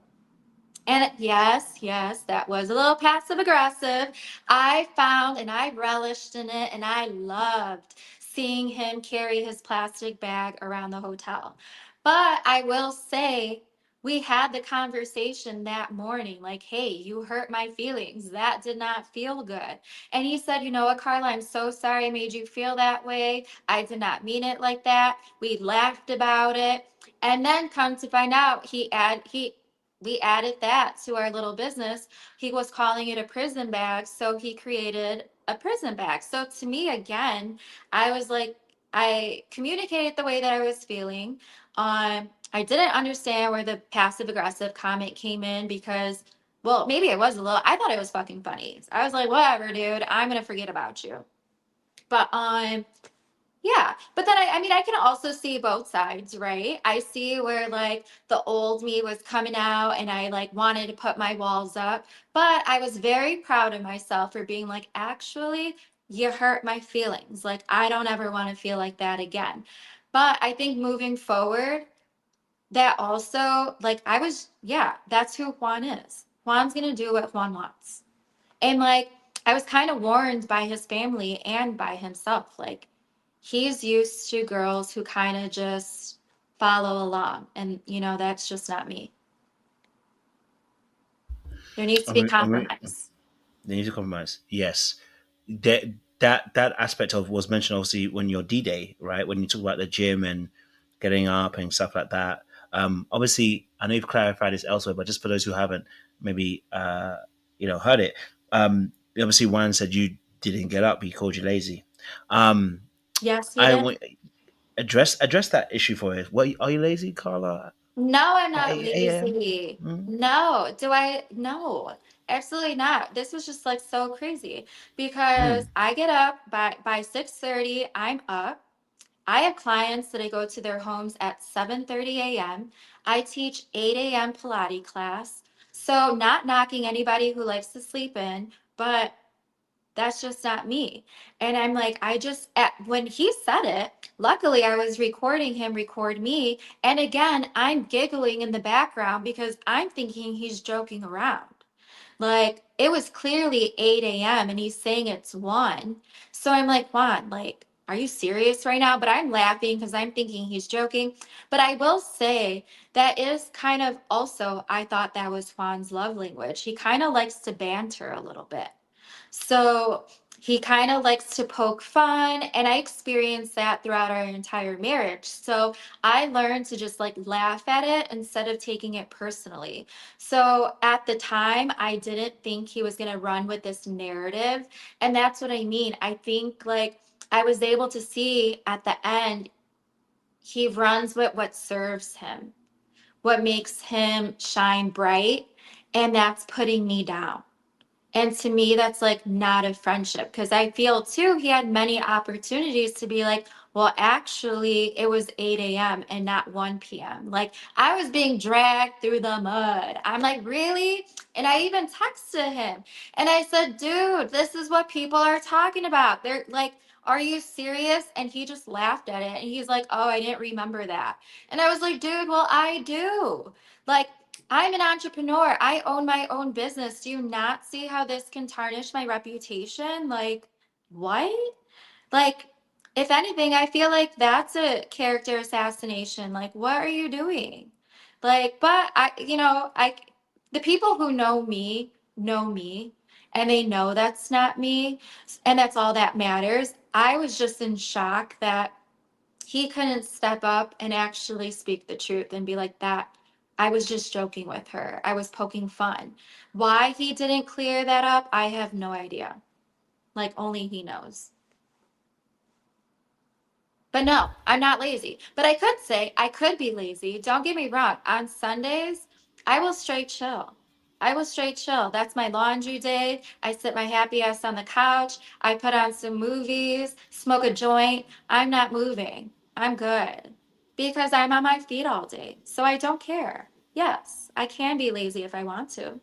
And yes, yes, that was a little passive aggressive. I found and I relished in it, and I loved seeing him carry his plastic bag around the hotel. But I will say, we had the conversation that morning, like, hey, you hurt my feelings. That did not feel good. And he said, you know what, Karla, I'm so sorry I made you feel that way. I did not mean it like that. We laughed about it. And then come to find out, we added that to our little business. He was calling it a prison bag, so he created a prison bag. So to me, again, I was like, I communicated the way that I was feeling. I didn't understand where the passive aggressive comment came in because, well, maybe it was a little. I thought it was fucking funny. I was like, whatever, dude. I'm gonna forget about you. But yeah. But then I mean, I can also see both sides, right? I see where like the old me was coming out, and I like wanted to put my walls up, but I was very proud of myself for being like, actually, you hurt my feelings. Like, I don't ever want to feel like that again. But I think moving forward, that also, like, yeah, that's who Juan is. Juan's gonna do what Juan wants. And like, I was kind of warned by his family and by himself. Like, he's used to girls who kind of just follow along. And, that's just not me. There needs to be I'm re- compromise. They need to compromise. Yes, that that aspect of was mentioned obviously when you're D-Day, right? When you talk about the gym and getting up and stuff like that. Obviously, I know you've clarified this elsewhere, but just for those who haven't maybe heard it, obviously Juan said you didn't get up. He called you lazy. Um, Yes, he I did. want address that issue for us. What are you lazy, Carla? No, I'm At not 8 a.m. lazy. No, do I? No, absolutely not. This was just like so crazy because Mm. I get up by 6:30. I'm up. I have clients that I go to their homes at 7:30 a.m. I teach 8 a.m. Pilates class. So, not knocking anybody who likes to sleep in, but that's just not me. And I'm like, when he said it, luckily I was recording him record me. And again, I'm giggling in the background because I'm thinking he's joking around. Like, it was clearly 8 a.m. and he's saying it's 1. So I'm like, Juan, like, are you serious right now? But I'm laughing because I'm thinking he's joking. But I will say that is kind of also, I thought that was Juan's love language. He kind of likes to banter a little bit. So he kind of likes to poke fun, and I experienced that throughout our entire marriage. So I learned to just like laugh at it instead of taking it personally. So at the time, I didn't think he was going to run with this narrative. And that's what I mean. I think like I was able to see at the end, he runs with what serves him, what makes him shine bright. And that's putting me down. And to me, that's like not a friendship because I feel too, he had many opportunities to be like, well, actually, it was 8 a.m. and not 1 p.m. Like, I was being dragged through the mud. I'm like, really? And I even texted him and I said, dude, this is what people are talking about. They're like, are you serious? And he just laughed at it. And he's like, oh, I didn't remember that. And I was like, dude, well, I do. Like, I'm an entrepreneur. I own my own business. Do you not see how this can tarnish my reputation? Like, what? Like, if anything, I feel like that's a character assassination. Like, what are you doing? Like, but the people who know me, and they know that's not me, and that's all that matters. I was just in shock that he couldn't step up and actually speak the truth and be like that. I was just joking with her. I was poking fun. Why he didn't clear that up, I have no idea. Like, only he knows. But no, I'm not lazy. But I could say I could be lazy. Don't get me wrong. On Sundays, I will straight chill. I will straight chill. That's my laundry day. I sit my happy ass on the couch. I put on some movies, smoke a joint. I'm not moving. I'm good because I'm on my feet all day. So I don't care. Yes, I can be lazy if I want to.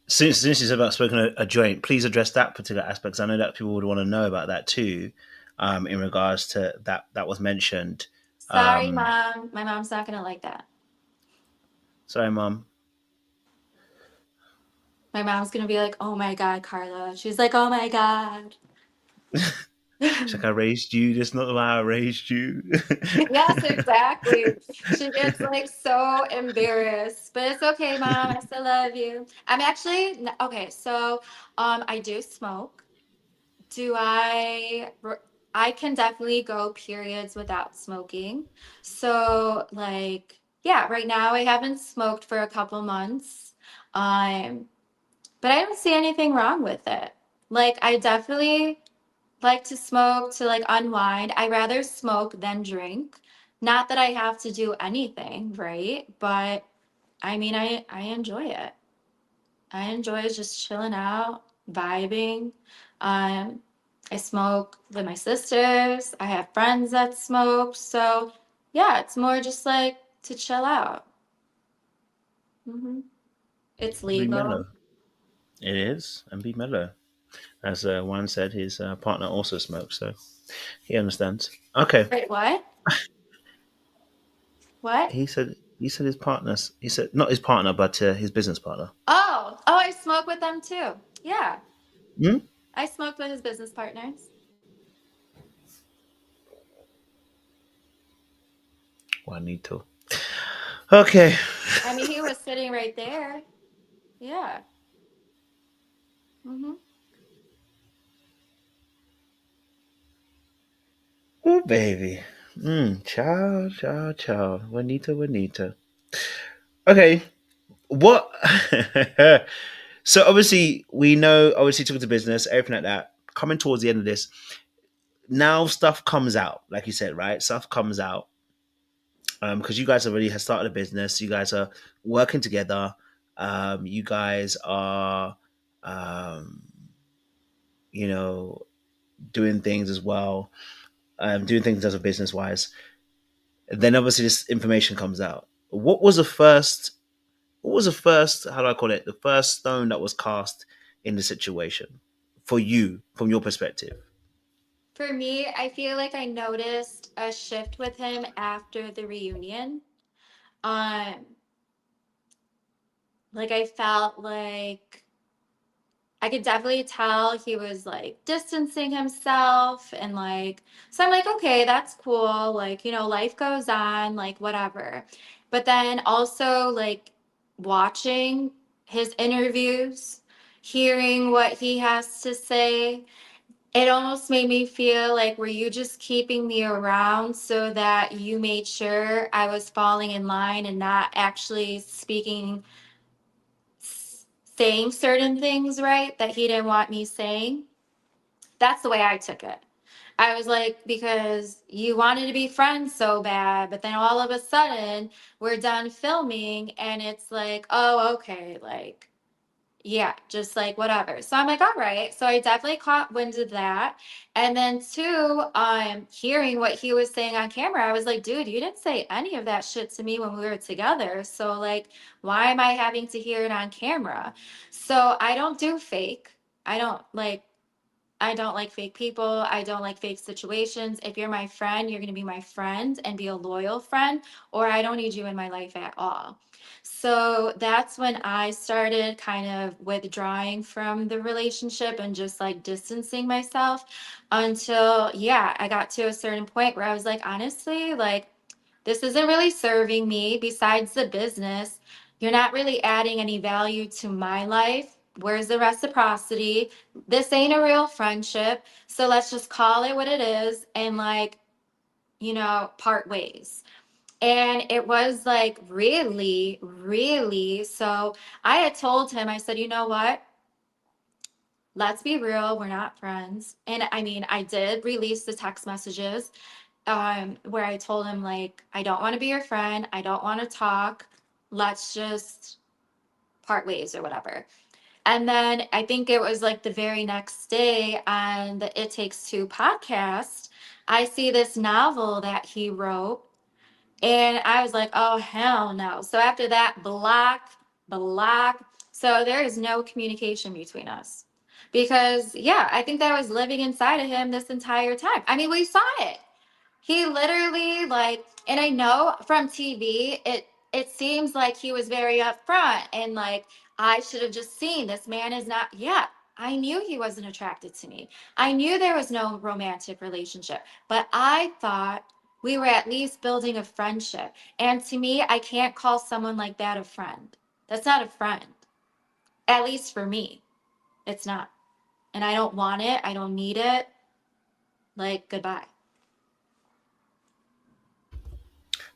Since you said about smoking a joint, please address that particular aspect. 'Cause I know that people would want to know about that too, in regards to that was mentioned. Sorry, Um, mom. My mom's not going to like that. Sorry, mom. My mom's going to be like, oh my God, Karla. She's like, oh my God. She's like, I raised you. That's not why I raised you. Yes, exactly. She gets like so embarrassed, but it's okay, mom. I still love you. I'm actually okay. So, I do smoke. Do I? I can definitely go periods without smoking. So, like, yeah, right now I haven't smoked for a couple months. Um, but I don't see anything wrong with it. Like, I definitely like to smoke to like unwind. I rather smoke than drink. Not that I have to do anything, right? But I mean, I enjoy it. I enjoy just chilling out, vibing. Um, I smoke with my sisters. I have friends that smoke. So yeah, it's more just like to chill out. Hmm. It's Be legal. mellow. It is, and be mellow. As Juan said, his partner also smokes, so he understands. Okay, Wait, what? What? he said his partner. He said not his partner, but his business partner. Oh, I smoke with them too. Yeah, Hmm? I smoked with his business partners. Juanito. Okay. I mean, he was sitting right there. Yeah. Hmm. Oh baby. Ciao, ciao, ciao. Juanito, Juanito. Okay. What? So obviously we know. Obviously, took to business, everything like that. Coming towards the end of this, now stuff comes out, like you said, right? Stuff comes out because you guys already have started a business. You guys are working together. You guys are, um, you know, doing things as well. Doing things as a business wise. Then obviously this information comes out. What was the first? What was the first? How do I call it? The first stone that was cast in the situation for you, from your perspective. For me, I feel like I noticed a shift with him after the reunion. Um, like I felt like I could definitely tell he was like distancing himself and like, so I'm like, okay, that's cool. Like, life goes on, like whatever. But then also like watching his interviews, hearing what he has to say, it almost made me feel like, were you just keeping me around so that you made sure I was falling in line and not actually saying certain things, right, that he didn't want me saying? That's the way I took it. I was like, because you wanted to be friends so bad, but then all of a sudden we're done filming and it's like, oh, okay, like, yeah, just like whatever. So I'm like, all right. So I definitely caught wind of that. And then two, hearing what he was saying on camera, I was like, dude, you didn't say any of that shit to me when we were together. So like, why am I having to hear it on camera? So I don't do fake. I don't like I don't like fake people. I don't like fake situations. If you're my friend, you're going to be my friend and be a loyal friend, or I don't need you in my life at all. So that's when I started kind of withdrawing from the relationship and just like distancing myself until, yeah, I got to a certain point where I was like, honestly, like, this isn't really serving me besides the business. You're not really adding any value to my life. Where's the reciprocity? This ain't a real friendship. So let's just call it what it is and like, part ways. And it was like really, really. So I had told him, I said, you know what? Let's be real. We're not friends. And I mean, I did release the text messages where I told him like, I don't want to be your friend. I don't want to talk. Let's just part ways or whatever. And then I think it was like the very next day on the It Takes Two podcast, I see this novel that he wrote. And I was like, oh, hell no. So after that, block. So there is no communication between us. Because, yeah, I think that I was living inside of him this entire time. I mean, we saw it. He literally like, and I know from TV, it seems like he was very upfront and like I should have just seen this man is not. Yeah. I knew he wasn't attracted to me. I knew there was no romantic relationship, but I thought we were at least building a friendship. And to me, I can't call someone like that a friend. That's not a friend. At least for me, it's not. And I don't want it. I don't need it. Like, goodbye.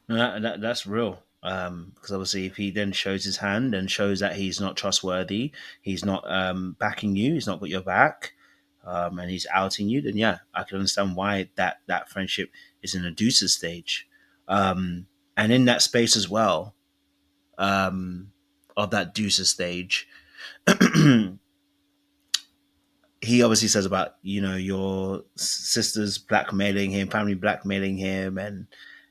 No, that's real. Because obviously, if he then shows his hand and shows that he's not trustworthy, he's not backing you, he's not got your back, and he's outing you, then yeah, I can understand why that friendship is in a deuces stage. And in that space as well, of that deuces stage, he obviously says about your sisters blackmailing him, family blackmailing him,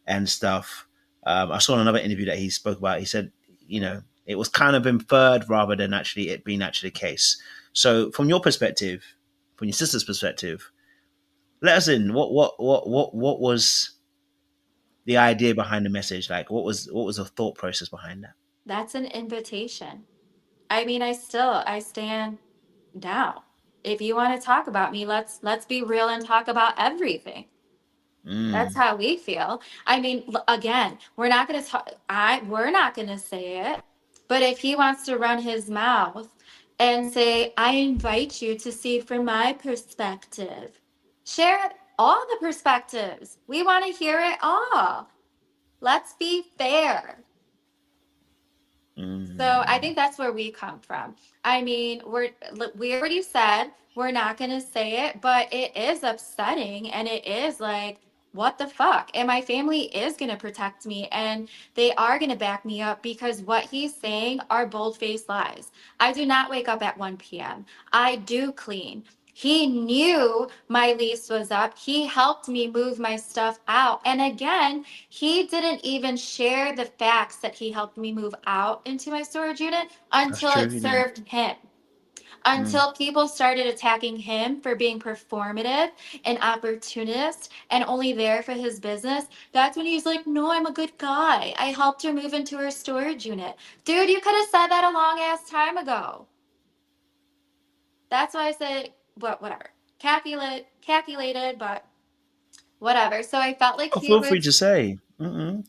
and stuff. I saw in another interview that he spoke about. He said, it was kind of inferred rather than actually it being actually the case. So, from your perspective, from your sister's perspective, let us in. What was the idea behind the message? Like, what was the thought process behind that? That's an invitation. I mean, I stand down. If you want to talk about me, let's be real and talk about everything. That's Mm, how we feel. I mean, again, we're not going to talk, we're not going to say it, but if he wants to run his mouth and say, I invite you to see from my perspective, share all the perspectives. We want to hear it all. Let's be fair. So I mm, think that's where we come from. I mean, we already said we're not going to say it, but it is upsetting and it is like, what the fuck? And my family is going to protect me and they are going to back me up because what he's saying are bold-faced lies. I do not wake up at 1 p.m. I do clean. He knew my lease was up. He helped me move my stuff out. And again, he didn't even share the facts that he helped me move out into my storage unit that's until true. it He didn't. served him. Mm, Until people started attacking him for being performative and opportunist and only there for his business. That's when he's like, no, I'm a good guy. I helped her move into her storage unit. Dude, you could have said that a long ass time ago. That's why I said, but whatever. Calculated, but whatever. So I felt like oh, he feel free was, to say.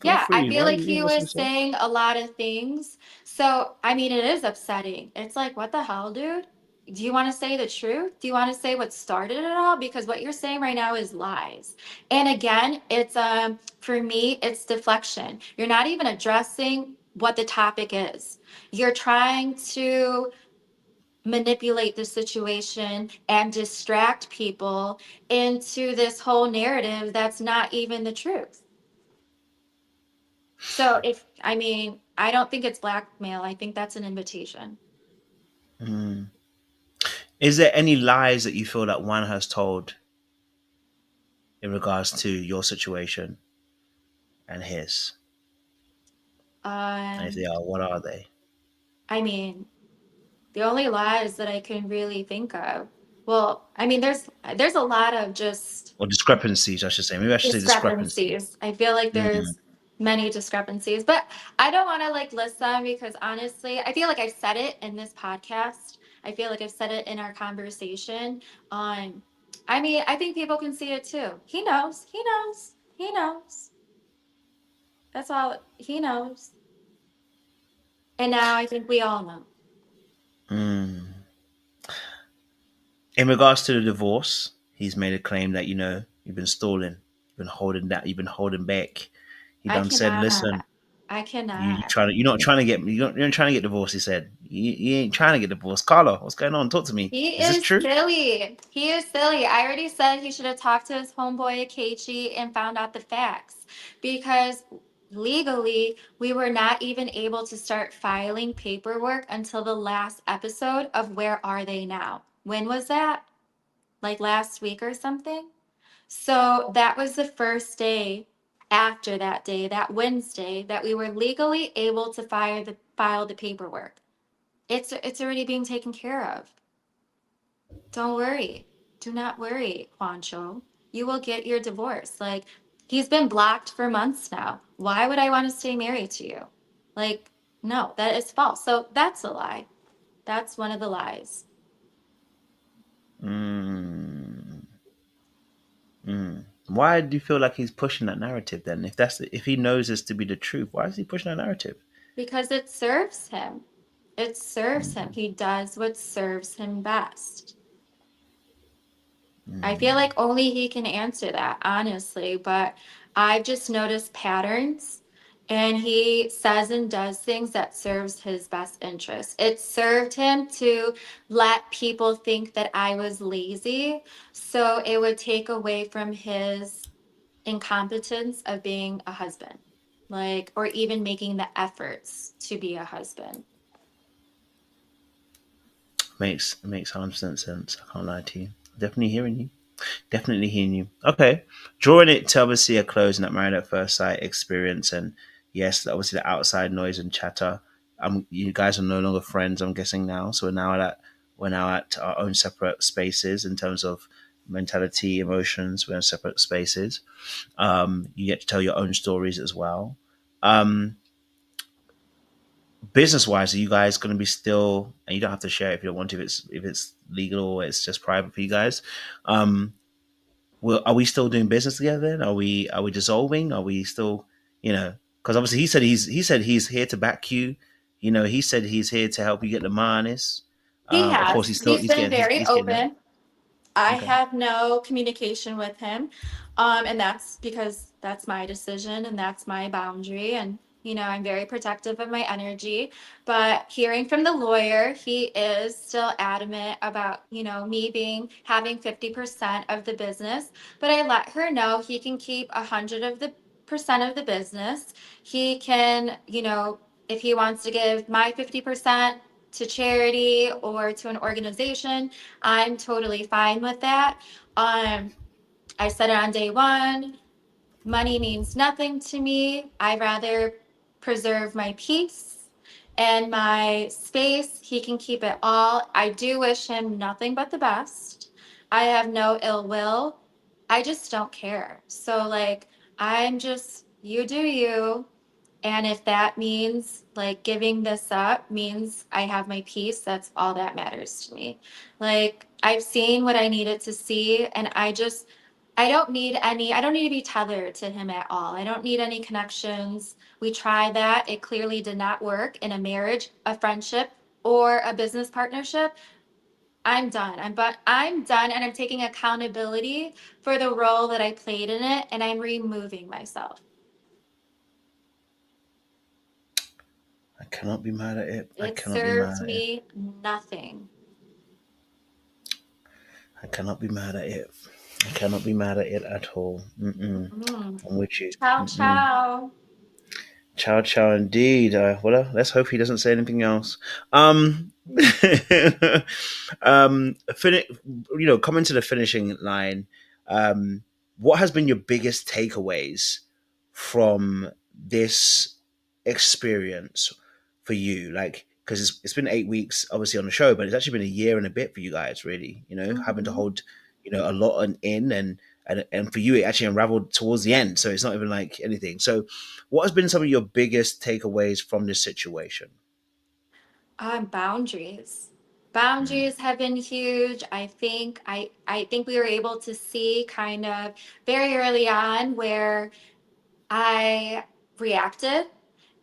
Feel yeah, I free. feel Why like you he what's to was say? saying a lot of things. So, I mean, it is upsetting. It's like, what the hell, dude? Do you want to say the truth? Do you want to say what started it all? Because what you're saying right now is lies. And again, it's for me, it's deflection. You're not even addressing what the topic is. You're trying to manipulate the situation and distract people into this whole narrative that's not even the truth. So if, I mean, I don't think it's blackmail. I think that's an invitation. Mm. Is there any lies that you feel that one has told in regards to your situation and his? And if they Um, are, what are they? I mean, the only lies that I can really think of, well, I mean, there's a lot of just Or discrepancies, I should say. Maybe I should say discrepancies. discrepancies. I feel like Mm. there's many discrepancies, but I don't want to like list them because honestly, I feel like I've said it in this podcast. I feel like I've said it in our conversation on, I mean, I think people can see it too. He knows, he knows, he knows. That's all he knows. And now I think we all know. Mm. In regards to the divorce, he's made a claim that you've been stalling, you've been holding back. He I done said, cannot. "Listen, I you cannot. trying to, you're not trying to get, you're not trying to get divorced." He said, "You ain't trying to get divorced." Carla, what's going on? Talk to me. He Is this is true? silly. He is silly. I already said he should have talked to his homeboy Akechi and found out the facts because legally we were not even able to start filing paperwork until the last episode of Where Are They Now? When was that? Like last week or something? So that was the first day after that day, that Wednesday, that we were legally able to file the paperwork. It's already being taken care of. Don't worry. Do not worry, Juancho. You will get your divorce. Like, he's been blocked for months now. Why would I want to stay married to you? Like, no, that is false. So that's a lie. That's one of the lies. Mm, Why do you feel like he's pushing that narrative then? If he knows this to be the truth, why is he pushing that narrative? Because it serves him. It serves him. Mm, He does what serves him best. I feel mm. like only he can answer that, honestly, but I've just noticed patterns and he says and does things that serves his best interest. It served him to let people think that I was lazy, so it would take away from his incompetence of being a husband, like, or even making the efforts to be a husband. Makes 100% sense. I can't lie to you. Definitely hearing you. Definitely hearing you. Okay, drawing it to obviously a close in that married at first sight experience, and yes, obviously the outside noise and chatter. You guys are no longer friends. I'm guessing now. So we're now at our own separate spaces in terms of mentality, emotions. We're in separate spaces. You get to tell your own stories as well. Um, Business wise, are you guys going to be still? And you don't have to share it if you don't want to. If it's legal or it's just private for you guys. Um, are we still doing business together? Then? Are we dissolving? Are we still, Because obviously he said he's here to back you. He said he's here to help you get the manis. He Of course, has. He's he's been getting he's, very he's getting that. open. I Okay. have no communication with him. And that's because that's my decision and that's my boundary. And, I'm very protective of my energy. But hearing from the lawyer, he is still adamant about, me having 50% of the business. But I let her know he can keep 100 of the percent of the business. He can, if he wants to give my 50% to charity or to an organization, I'm totally fine with that. Um, I said it on day one. Money means nothing to me. I'd rather preserve my peace and my space. He can keep it all. I do wish him nothing but the best. I have no ill will. I just don't care. So, like, I'm just, you do you. And if that means like giving this up means I have my peace, that's all that matters to me. Like I've seen what I needed to see, and I don't need to be tethered to him at all. I don't need any connections. We tried that. It clearly did not work in a marriage, a friendship, or a business partnership. I'm done and I'm taking accountability for the role that I played in it and I'm removing myself. I cannot be mad at it. I It cannot be mad served at it. me nothing. I cannot be mad at it. I cannot be mad at it at all. Mm-mm. Mm. I'm with you. Ciao, Mm-mm. ciao. Ciao, ciao, indeed. Well, let's hope he doesn't say anything else. Coming to the finishing line. Um, what has been your biggest takeaways from this experience for you? Like, because it's been 8 weeks, obviously, on the show, but it's actually been a year and a bit for you guys, really. Having to Mhm. hold, a lot in, and for you, it actually unraveled towards the end, so it's not even like anything. So what has been some of your biggest takeaways from this situation? Boundaries. Mm, Boundaries have been huge. I think we were able to see kind of very early on where I reacted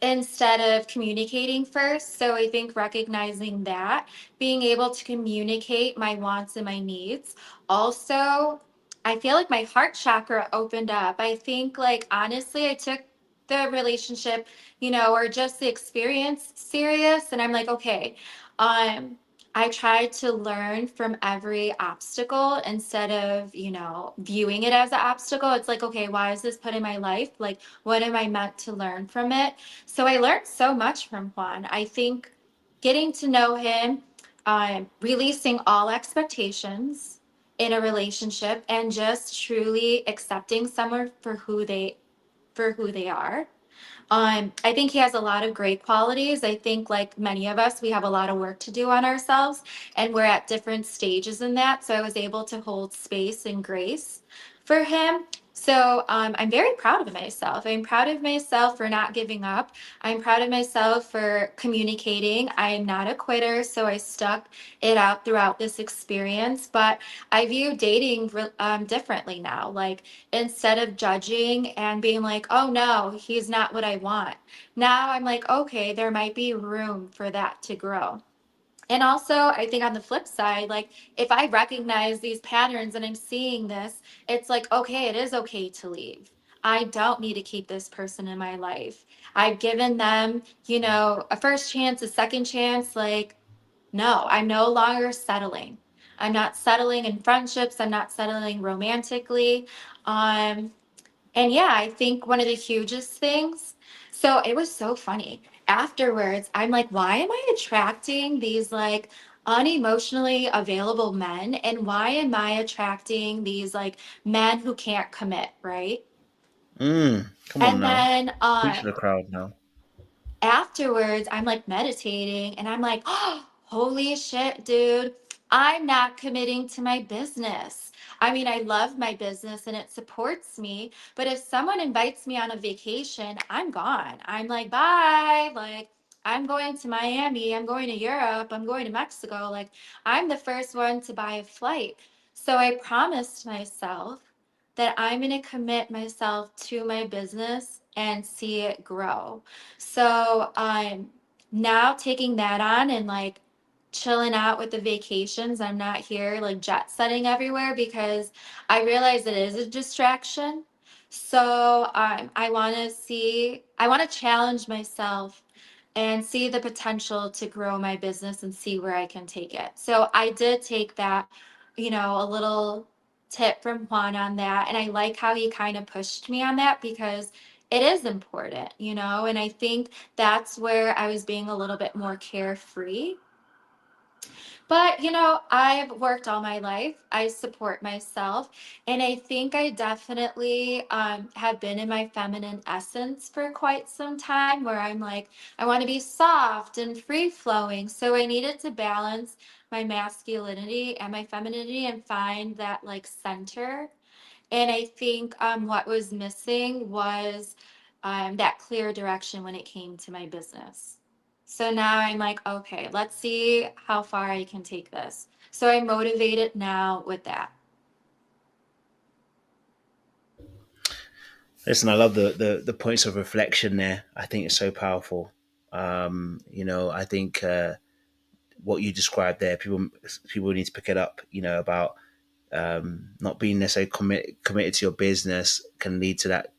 instead of communicating first. So I think recognizing that, being able to communicate my wants and my needs. Also, I feel like my heart chakra opened up. I think, like, honestly, I took the relationship, or just the experience serious. And I'm like, okay, um, I tried to learn from every obstacle instead of, viewing it as an obstacle. It's like, okay, why is this put in my life? Like, what am I meant to learn from it? So I learned so much from Juan. I think getting to know him, releasing all expectations in a relationship, and just truly accepting someone for who they are. I think he has a lot of great qualities. I think, like many of us, we have a lot of work to do on ourselves, and we're at different stages in that. So I was able to hold space and grace for him. So I'm very proud of myself. I'm proud of myself for not giving up. I'm proud of myself for communicating. I am not a quitter, so I stuck it out throughout this experience. But I view dating differently now. Like instead of judging and being like, oh no, he's not what I want. Now I'm like, okay, there might be room for that to grow. And also, I think on the flip side, like if I recognize these patterns and I'm seeing this, it's like, okay, it is okay to leave. I don't need to keep this person in my life. I've given them, a first chance, a second chance. Like, no, I'm no longer settling. I'm not settling in friendships. I'm not settling romantically. Um, and yeah, I think one of the hugest things, so it was so funny. Afterwards, I'm like, why am I attracting these like unemotionally available men? And why am I attracting these like men who can't commit, right? Come on And now. then Preach to the crowd now. afterwards, I'm like meditating and I'm like, oh, holy shit, dude, I'm not committing to my business. I mean, I love my business and it supports me. But if someone invites me on a vacation, I'm gone. I'm like, bye. Like, I'm going to Miami. I'm going to Europe. I'm going to Mexico. Like, I'm the first one to buy a flight. So I promised myself that I'm going to commit myself to my business and see it grow. So I'm now taking that on and like chilling out with the vacations. I'm not here like jet setting everywhere because I realize it is a distraction. So I want to challenge myself and see the potential to grow my business and see where I can take it. So I did take that, a little tip from Juan on that. And I like how he kind of pushed me on that because it is important, and I think that's where I was being a little bit more carefree. But, I've worked all my life. I support myself. And I think I definitely have been in my feminine essence for quite some time where I'm like, I want to be soft and free flowing. So I needed to balance my masculinity and my femininity and find that like center. And I think what was missing was that clear direction when it came to my business. So now I'm like, okay, let's see how far I can take this. So I'm motivated now with that. Listen, I love the points of reflection there. I think it's so powerful. I think what you described there, people need to pick it up. About not being necessarily committed to your business can lead to that,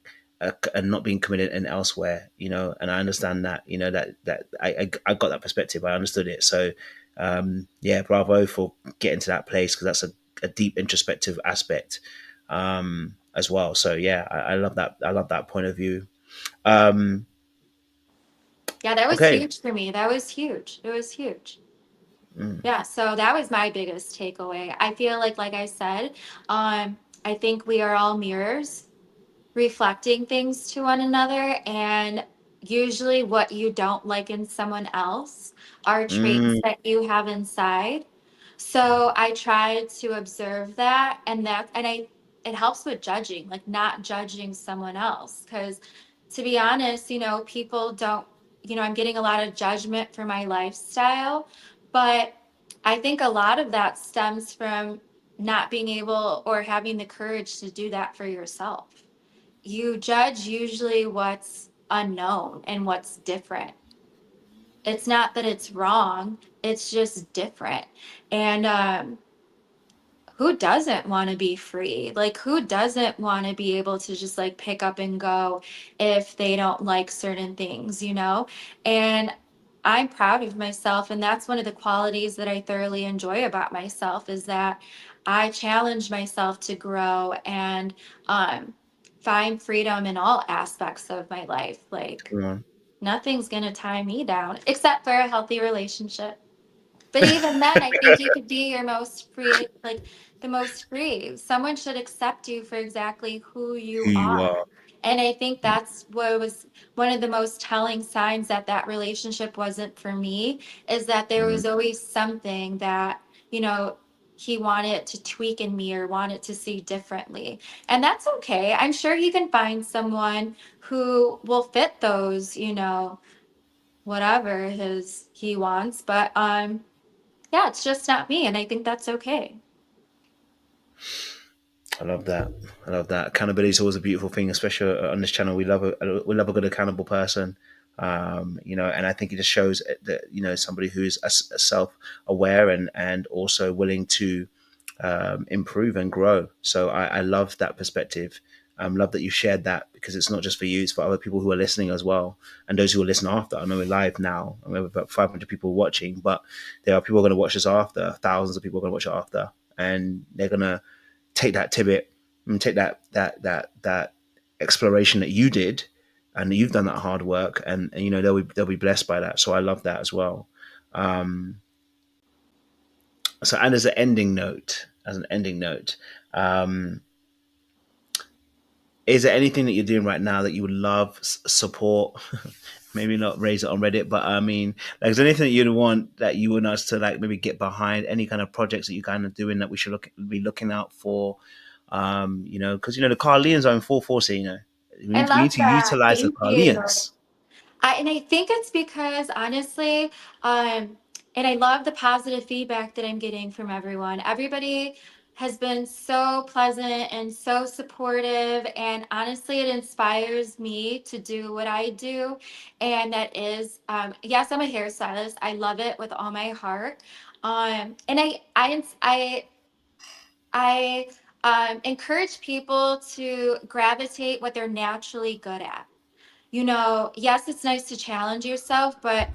and not being committed and elsewhere. And I understand that. I got that perspective. I understood it. So yeah, bravo for getting to that place because that's a deep introspective aspect as well. So yeah, I love that. I love that point of view. Um, Yeah, that was okay. huge for me. That was huge. It was huge. Mm, Yeah, so that was my biggest takeaway. I feel like I said, I think we are all mirrors reflecting things to one another, and usually what you don't like in someone else are traits mm, that you have inside. So I try to observe that, and it helps with judging, like not judging someone else, because to be honest, people don't, I'm getting a lot of judgment for my lifestyle, but I think a lot of that stems from not being able or having the courage to do that for yourself. You judge usually what's unknown and what's different. It's not that it's wrong, it's just different. And who doesn't want to be free? Like, who doesn't want to be able to just like pick up and go if they don't like certain things, And I'm proud of myself. And that's one of the qualities that I thoroughly enjoy about myself is that I challenge myself to grow and um, find freedom in all aspects of my life. Like, come on. nothing's going to tie me down except for a healthy relationship. But even then, I think you could be your most free, like the most free. Someone should accept you for exactly who Who you you are. are. And I think that's what was one of the most telling signs that that relationship wasn't for me is that there Mm, was always something that, you know, he wanted to tweak in me or wanted to see differently. And that's okay. I'm sure he can find someone who will fit those, whatever he wants. But yeah, it's just not me, and I think that's okay. I love that. I love that. Accountability is always a beautiful thing, especially on this channel. We love a good accountable person. And I think it just shows that somebody who's self aware and also willing to improve and grow. So I love that perspective. Love that you shared that because it's not just for you; it's for other people who are listening as well, and those who will listen after. I know we're live now, and we have about 500 people watching, but there are people going to watch this after. Thousands of people are going to watch it after, and they're going to take that tidbit and take that exploration that you did, and you've done that hard work, and they'll be blessed by that. So I love that as well. Um, and as an ending note, um, is there anything that you're doing right now that you would love support? Maybe not raise it on Reddit, but I mean, like, is there anything that you'd want that you want us to like maybe get behind? Any kind of projects that you kind of doing that we should be looking out for? Because the Carlians are in full force. We I need we love need to that. utilize the Thank you. Carlians. And I think it's because honestly, and I love the positive feedback that I'm getting from everyone. Everybody has been so pleasant and so supportive. And honestly, it inspires me to do what I do. And that is, yes, I'm a hairstylist. I love it with all my heart. And I encourage people to gravitate what they're naturally good at. Yes, it's nice to challenge yourself, but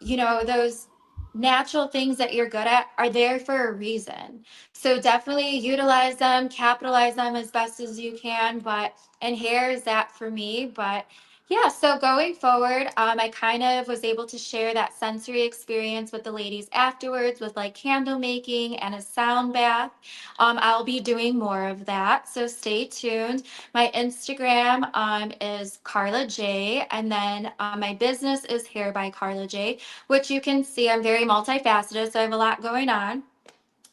those natural things that you're good at are there for a reason. So definitely utilize them, capitalize them as best as you can. And here is that for me. But yeah, so going forward, I kind of was able to share that sensory experience with the ladies afterwards with like candle making and a sound bath. I'll be doing more of that. So stay tuned. My Instagram is Karla J, and then my business is Hair by Karla J, which you can see I'm very multifaceted, so I have a lot going on.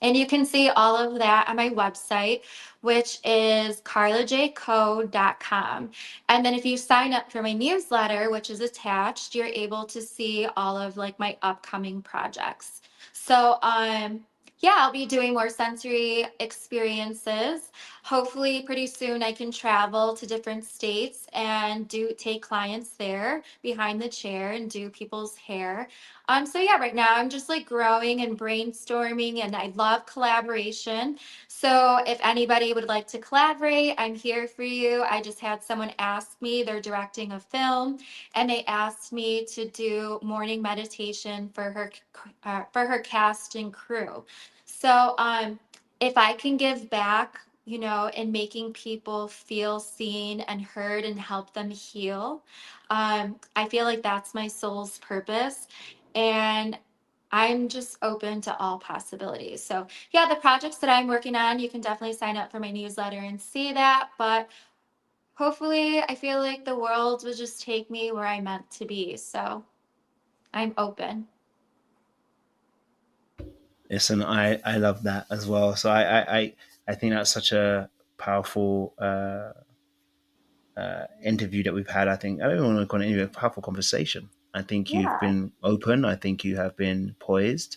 And you can see all of that on my website, which is carlajco.com. And then if you sign up for my newsletter, which is attached, you're able to see all of like my upcoming projects. So yeah, I'll be doing more sensory experiences. Hopefully pretty soon I can travel to different states and do take clients there behind the chair and do people's hair. So yeah, right now I'm just like growing and brainstorming, and I love collaboration. So if anybody would like to collaborate, I'm here for you. I just had someone ask me, they're directing a film, and they asked me to do morning meditation for her cast and crew. So if I can give back, in making people feel seen and heard and help them heal, I feel like that's my soul's purpose. And I'm just open to all possibilities. So, yeah, the projects that I'm working on, you can definitely sign up for my newsletter and see that. But hopefully, I feel like the world will just take me where I'm meant to be. So, I'm open. Listen, I love that as well. So I think that's such a powerful interview that we've had. I don't even want to call it an interview, a powerful conversation. I think you've Yeah. been open. I think you have been poised.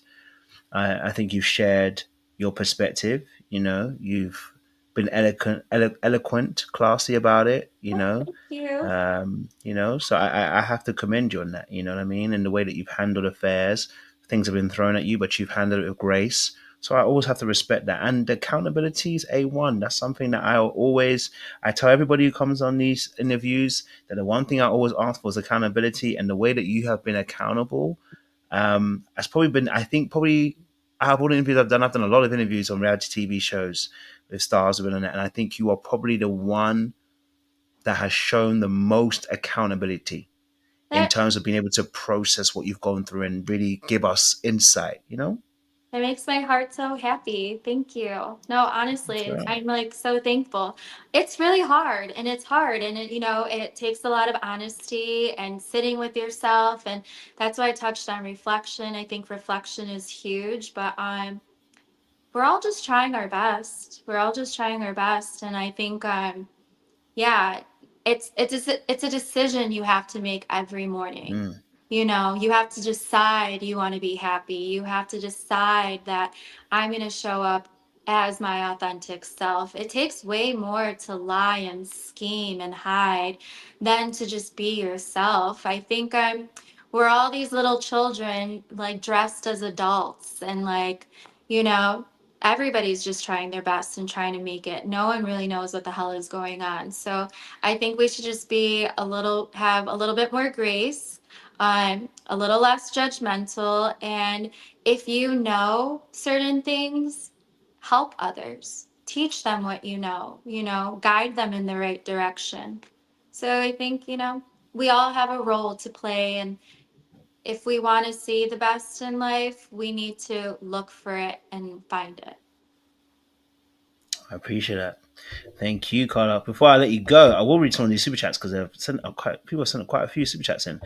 I think you've shared your perspective. You've been eloquent, classy about it. Thank you. So I have to commend you on that. You know what I mean? And the way that you've handled affairs, things have been thrown at you, but you've handled it with grace. So I always have to respect that. And accountability is A1. That's something that I tell everybody who comes on these interviews that the one thing I always ask for is accountability. And the way that you have been accountable has probably been, I think, probably out of all the interviews I've done a lot of interviews on reality TV shows with stars within it. And I think you are probably the one that has shown the most accountability in That terms of being able to process what you've gone through and really give us insight. That makes my heart so happy. Thank you. No, honestly, So, I'm like so thankful. It's really hard, and it's hard, and it takes a lot of honesty and sitting with yourself, and that's why I touched on reflection. I think reflection is huge, but we're all just trying our best. We're all just trying our best. And I think, yeah, it's a decision you have to make every morning. Mm. You know, you have to decide you want to be happy. You have to decide that I'm going to show up as my authentic self. It takes way more to lie and scheme and hide than to just be yourself. I think we're all these little children like dressed as adults, and like, you know, everybody's just trying their best and trying to make it. No one really knows what the hell is going on. So I think we should just have a little bit more grace, a little less judgmental. And if you know certain things, help others, teach them what you know, guide them in the right direction. So I think, you know, we all have a role to play. And if we want to see the best in life, we need to look for it and find it. I appreciate that. Thank you, Carla. Before I let you go, I will read some of these super chats because people have sent quite a few super chats in.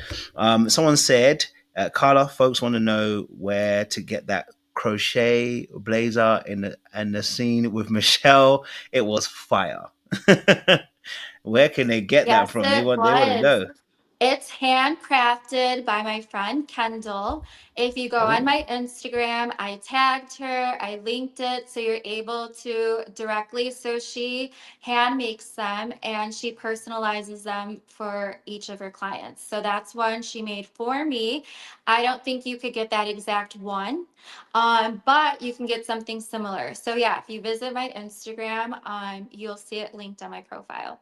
Someone said, Carla, folks want to know where to get that crochet blazer in the scene with Michelle. It was fire. Where can they get that Yes, from? it They want to was. know. It's handcrafted by my friend Kendall. If you go on Oh, my Instagram, I tagged her, I linked it so you're able to directly. So she hand makes them and she personalizes them for each of her clients. So that's one she made for me. I don't think you could get that exact one, but you can get something similar. So yeah, if you visit my Instagram, you'll see it linked on my profile.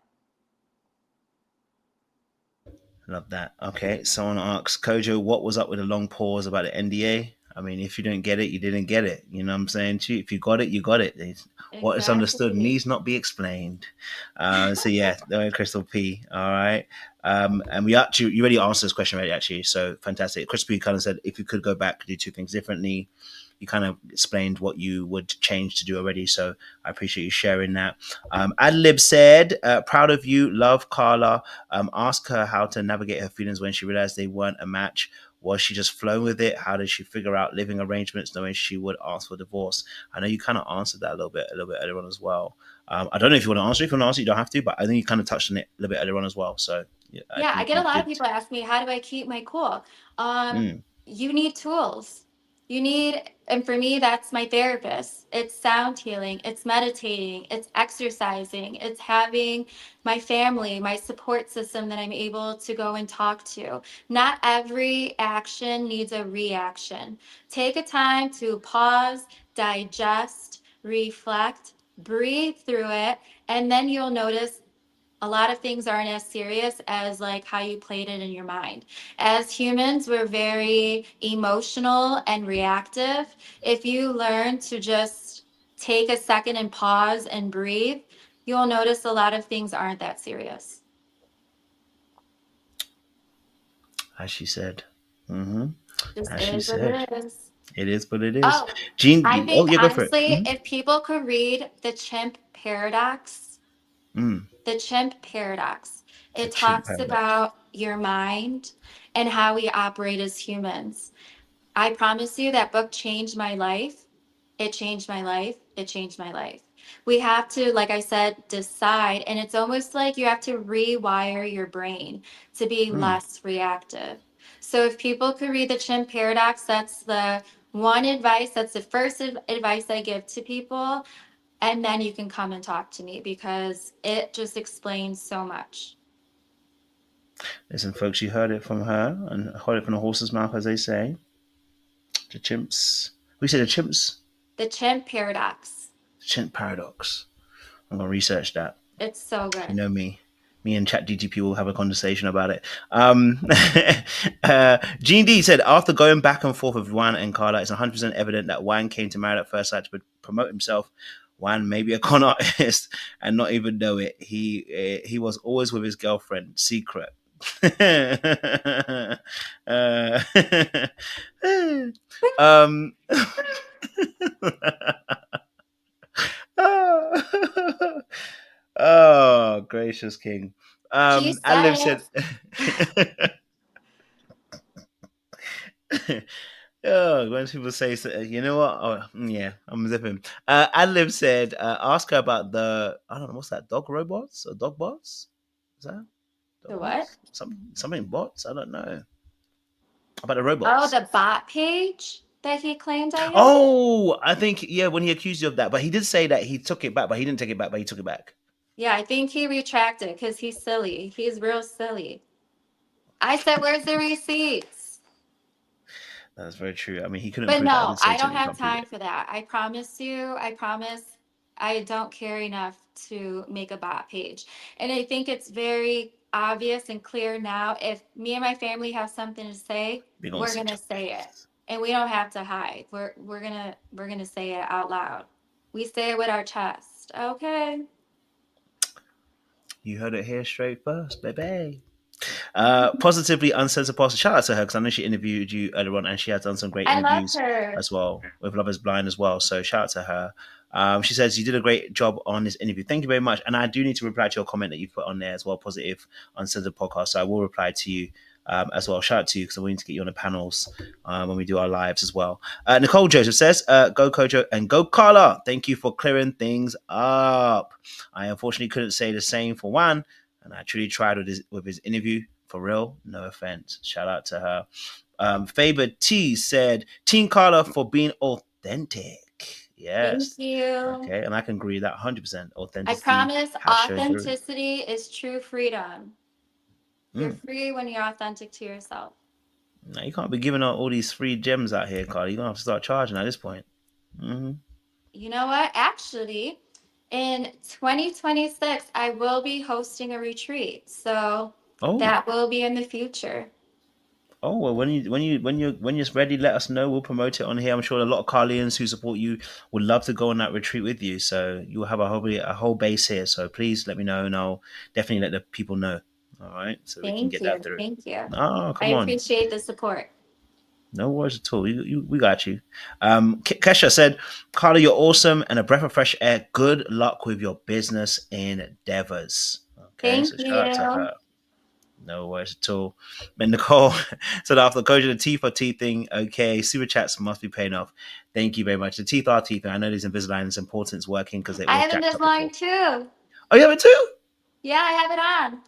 love that. Okay, someone asks Kojo, what was up with the long pause about the NDA? I mean, if you didn't get it, you didn't get it. You know what I'm saying to you? If you got it, you got it. What is understood Exactly. needs not be explained. So yeah, Crystal P. All right. And you already answered this question already, actually. So fantastic. Crystal P kind of said, if you could go back, do two things differently. You kind of explained what you would change to do already. So I appreciate you sharing that. Adlib said, proud of you, love Carla. Ask her how to navigate her feelings when she realized they weren't a match. Was she just flowing with it? How did she figure out living arrangements, knowing she would ask for divorce? I know you kind of answered that a little bit earlier on as well. I don't know if you want to answer. If you want to answer, you don't have to. But I think you kind of touched on it a little bit earlier on as well. So yeah, I Yeah, I think get a you lot of did. people ask me, how do I keep my cool? Um, Mm, you need tools. And for me, that's my therapist. It's sound healing, it's meditating, it's exercising, it's having my family, my support system that I'm able to go and talk to. Not every action needs a reaction. Take a time to pause, digest, reflect, breathe through it, and then you'll notice a lot of things aren't as serious as like how you played it in your mind. As humans, we're very emotional and reactive. If you learn to just take a second and pause and breathe, you'll notice a lot of things aren't that serious. as she said. Mm-hmm. Just As she is what said. it is. It is what it is. Oh, I Gene. Oh think yeah, go for it. honestly, Mm-hmm. if people could read The Chimp Paradox, Mm, The Chimp Paradox, the it chimp talks paradox. about your mind and how we operate as humans. I promise you that book changed my life. It changed my life. It changed my life. We have to, like I said, decide. And it's almost like you have to rewire your brain to be Mm. less reactive. So if people could read The Chimp Paradox, that's the one advice, that's the first advice I give to people. And then you can come and talk to me because it just explains so much. Listen, folks, you heard it from her and heard it from the horse's mouth, as they say. The chimps. We say the chimps. The Chimp Paradox. The chimp paradox. I'm gonna research that. It's so You good. know me. Me and ChatGTP will have a conversation about it. Gene D said, after going back and forth with Juan and Carla, it's 100% evident that Juan came to Married at First Sight to promote himself. Juan may be a con artist and not even know it. He was always with his girlfriend, secret. uh, um, oh, gracious king. She Aliv said said, it. oh, when people say, you know what? Oh, yeah, I'm zipping. Adlib said, ask her about the, I don't know, what's that? Dog robots or dog bots? Is that dog The what? bots? Something bots? I don't know. About the Oh, robots. the bot page that he claimed I had? Oh, I think, yeah, when he accused you of that, but he did say that he took it back, but he didn't take it back, but he took it back. Yeah, I think he retracted because he's silly. He's real silly. I said, where's the receipts? That's very true. I mean, he couldn't But prove it. I no, did say I to don't him, you have can't prove time it. for that. I promise you, I promise I don't care enough to make a bot page. And I think it's very obvious and clear now. If me and my family have something to say, Big on we're such gonna a say it. And we don't have to hide. We're gonna say it out loud. We say it with our chest. Okay. You heard it here straight first, baby. Positively uncensored post. Shout out to her because I know she interviewed you earlier on, and she has done some great I love interviews her. as well with Love Is Blind as well. So shout out to her. She says you did a great job on this interview. Thank you very much. And I do need to reply to your comment that you put on there as well. Positive uncensored podcast. So I will reply to you as well. Shout out to you because we need to get you on the panels when we do our lives as well. Nicole Joseph says, "Go Kojo and go Karla. Thank you for clearing things up. I unfortunately couldn't say the same for Juan, and I truly tried with his interview. For real, no offense. Shout out to her." Faber T said, Team Karla for being authentic. Thank Yes. you. Okay. And I can agree with that 100%. I Authenticity promise has shown through. authenticity is true freedom. You're Mm. free when you're authentic to yourself. Now, you can't be giving out all these free gems out here, Karla. You're going to have to start charging at this point. Mm-hmm. You know what? Actually, in 2026, I will be hosting a retreat. So Oh. that will be in the future. Oh well, when you're ready, let us know. We'll promote it on here. I'm sure a lot of Carlians who support you would love to go on that retreat with you. So you'll have a whole base here. So please let me know, and I'll definitely let the people know. All right, so we can Thank get that you. through. Thank you. Oh, I come on, appreciate the support. no worries at all. We got you. Kesha said, "Carla, you're awesome and a breath of fresh air. Good luck with your business endeavors." Okay, Thank so shout out to you. her. No worries at all. And Nicole said after Koji, the teeth are teething. Okay, super chats must be paying off. Thank you very much. The teeth are teething. I know these Invisalign is important. It's working because it I was have jacked this up line before. too. Oh, you have it too? Yeah, I have it on.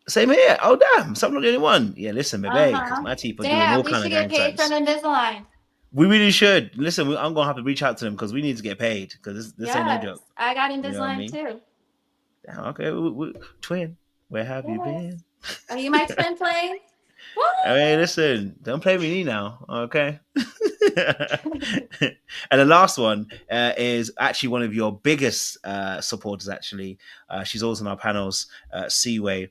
Same here. Oh, damn. So I'm not the only one. Yeah, listen, baby, because Uh-huh. my teeth are doing Damn, all we kind should of get gang paid from signs. Invisalign. We really should. Listen, I'm going to have to reach out to them because we need to get paid because this ain't no Yes, joke. I got You know what I Invisalign mean? too. Damn, okay. Twin, where have you Yes. been? Are you my twin flame? What? I mean, listen, don't play with me now, okay? And the last one is actually one of your biggest supporters. Actually, she's also on our panels. Seaway.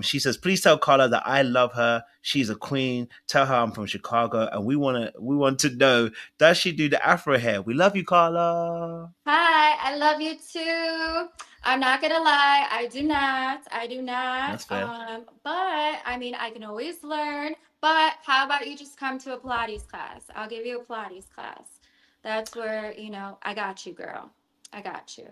She says, "Please tell Karla that I love her. She's a queen. Tell her I'm from Chicago, and we want to know, does she do the Afro hair? We love you, Karla." Hi, I love you too. I'm not gonna lie, I do not. I do not. That's fair. But I mean, I can always learn. But how about you just come to a Pilates class? I'll give you a Pilates class. That's where, I got you, girl. I got you.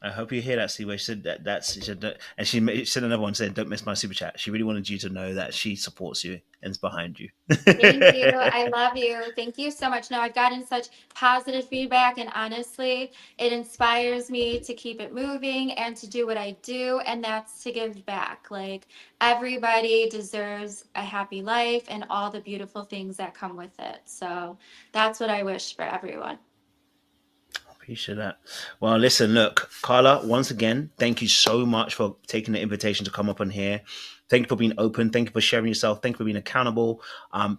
I hope you hear that, Seaway. She said she said that, and she said another one saying, "Don't miss my super chat." She really wanted you to know that she supports you and is behind you. Thank you. I love you. Thank you so much. No, I've gotten such positive feedback, and honestly, it inspires me to keep it moving and to do what I do, and that's to give back. Like, everybody deserves a happy life and all the beautiful things that come with it. So that's what I wish for everyone. Appreciate that. Well, listen, look, Karla, once again, thank you so much for taking the invitation to come up on here. Thank you for being open. Thank you for sharing yourself. Thank you for being accountable.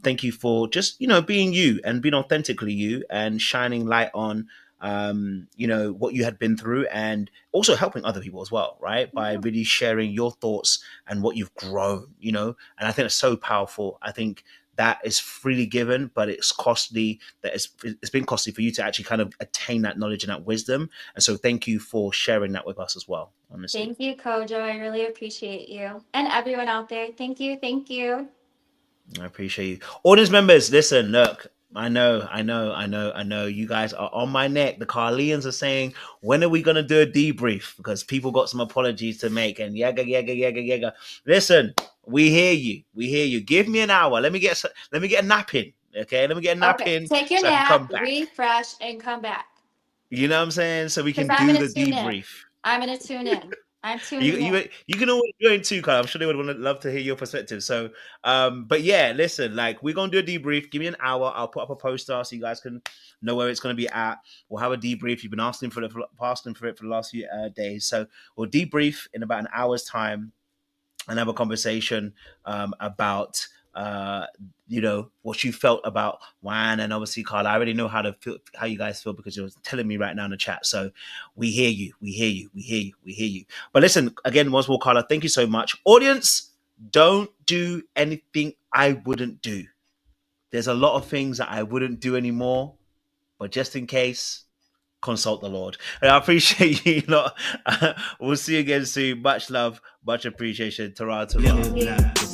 Thank you for just, being you and being authentically you and shining light on, what you had been through and also helping other people as well, right? By Yeah. really sharing your thoughts and what you've grown, and I think it's so powerful. I think that is freely given, but it's costly. It's been costly for you to actually kind of attain that knowledge and that wisdom. And so, thank you for sharing that with us as well. Honestly, Thank you, Kojo. I really appreciate you and everyone out there. Thank you. Thank you. I appreciate you, audience members. Listen, look. I know. You guys are on my neck. The Carlians are saying, when are we gonna do a debrief? Because people got some apologies to make. And yaga. Listen, we hear you. We hear you. Give me an hour. Let me get a nap in. Okay, let me get a nap Okay, in take your so I can come nap, back. refresh, and come back. You know what I'm saying? So we Because can I'm do gonna the tune in. debrief. I'm gonna tune in. I'm You tuning in. you you can always join too, Carl. I'm sure they would want to love to hear your perspective. So, but yeah, listen, like we're gonna do a debrief. Give me an hour. I'll put up a poster so you guys can know where it's gonna be at. We'll have a debrief. You've been asking for it for the last few days, so we'll debrief in about an hour's time and have a conversation about what you felt about WAN, and obviously Carla, I already know how you guys feel because you're telling me right now in the chat. So we hear you, we hear you, we hear you, we hear you. But listen, again, once more, Carla, thank you so much. Audience, don't do anything I wouldn't do. There's a lot of things that I wouldn't do anymore, but just in case, consult the Lord. And I appreciate you lot. We'll see you again soon. Much love, much appreciation. Ta-ra, ta-ra.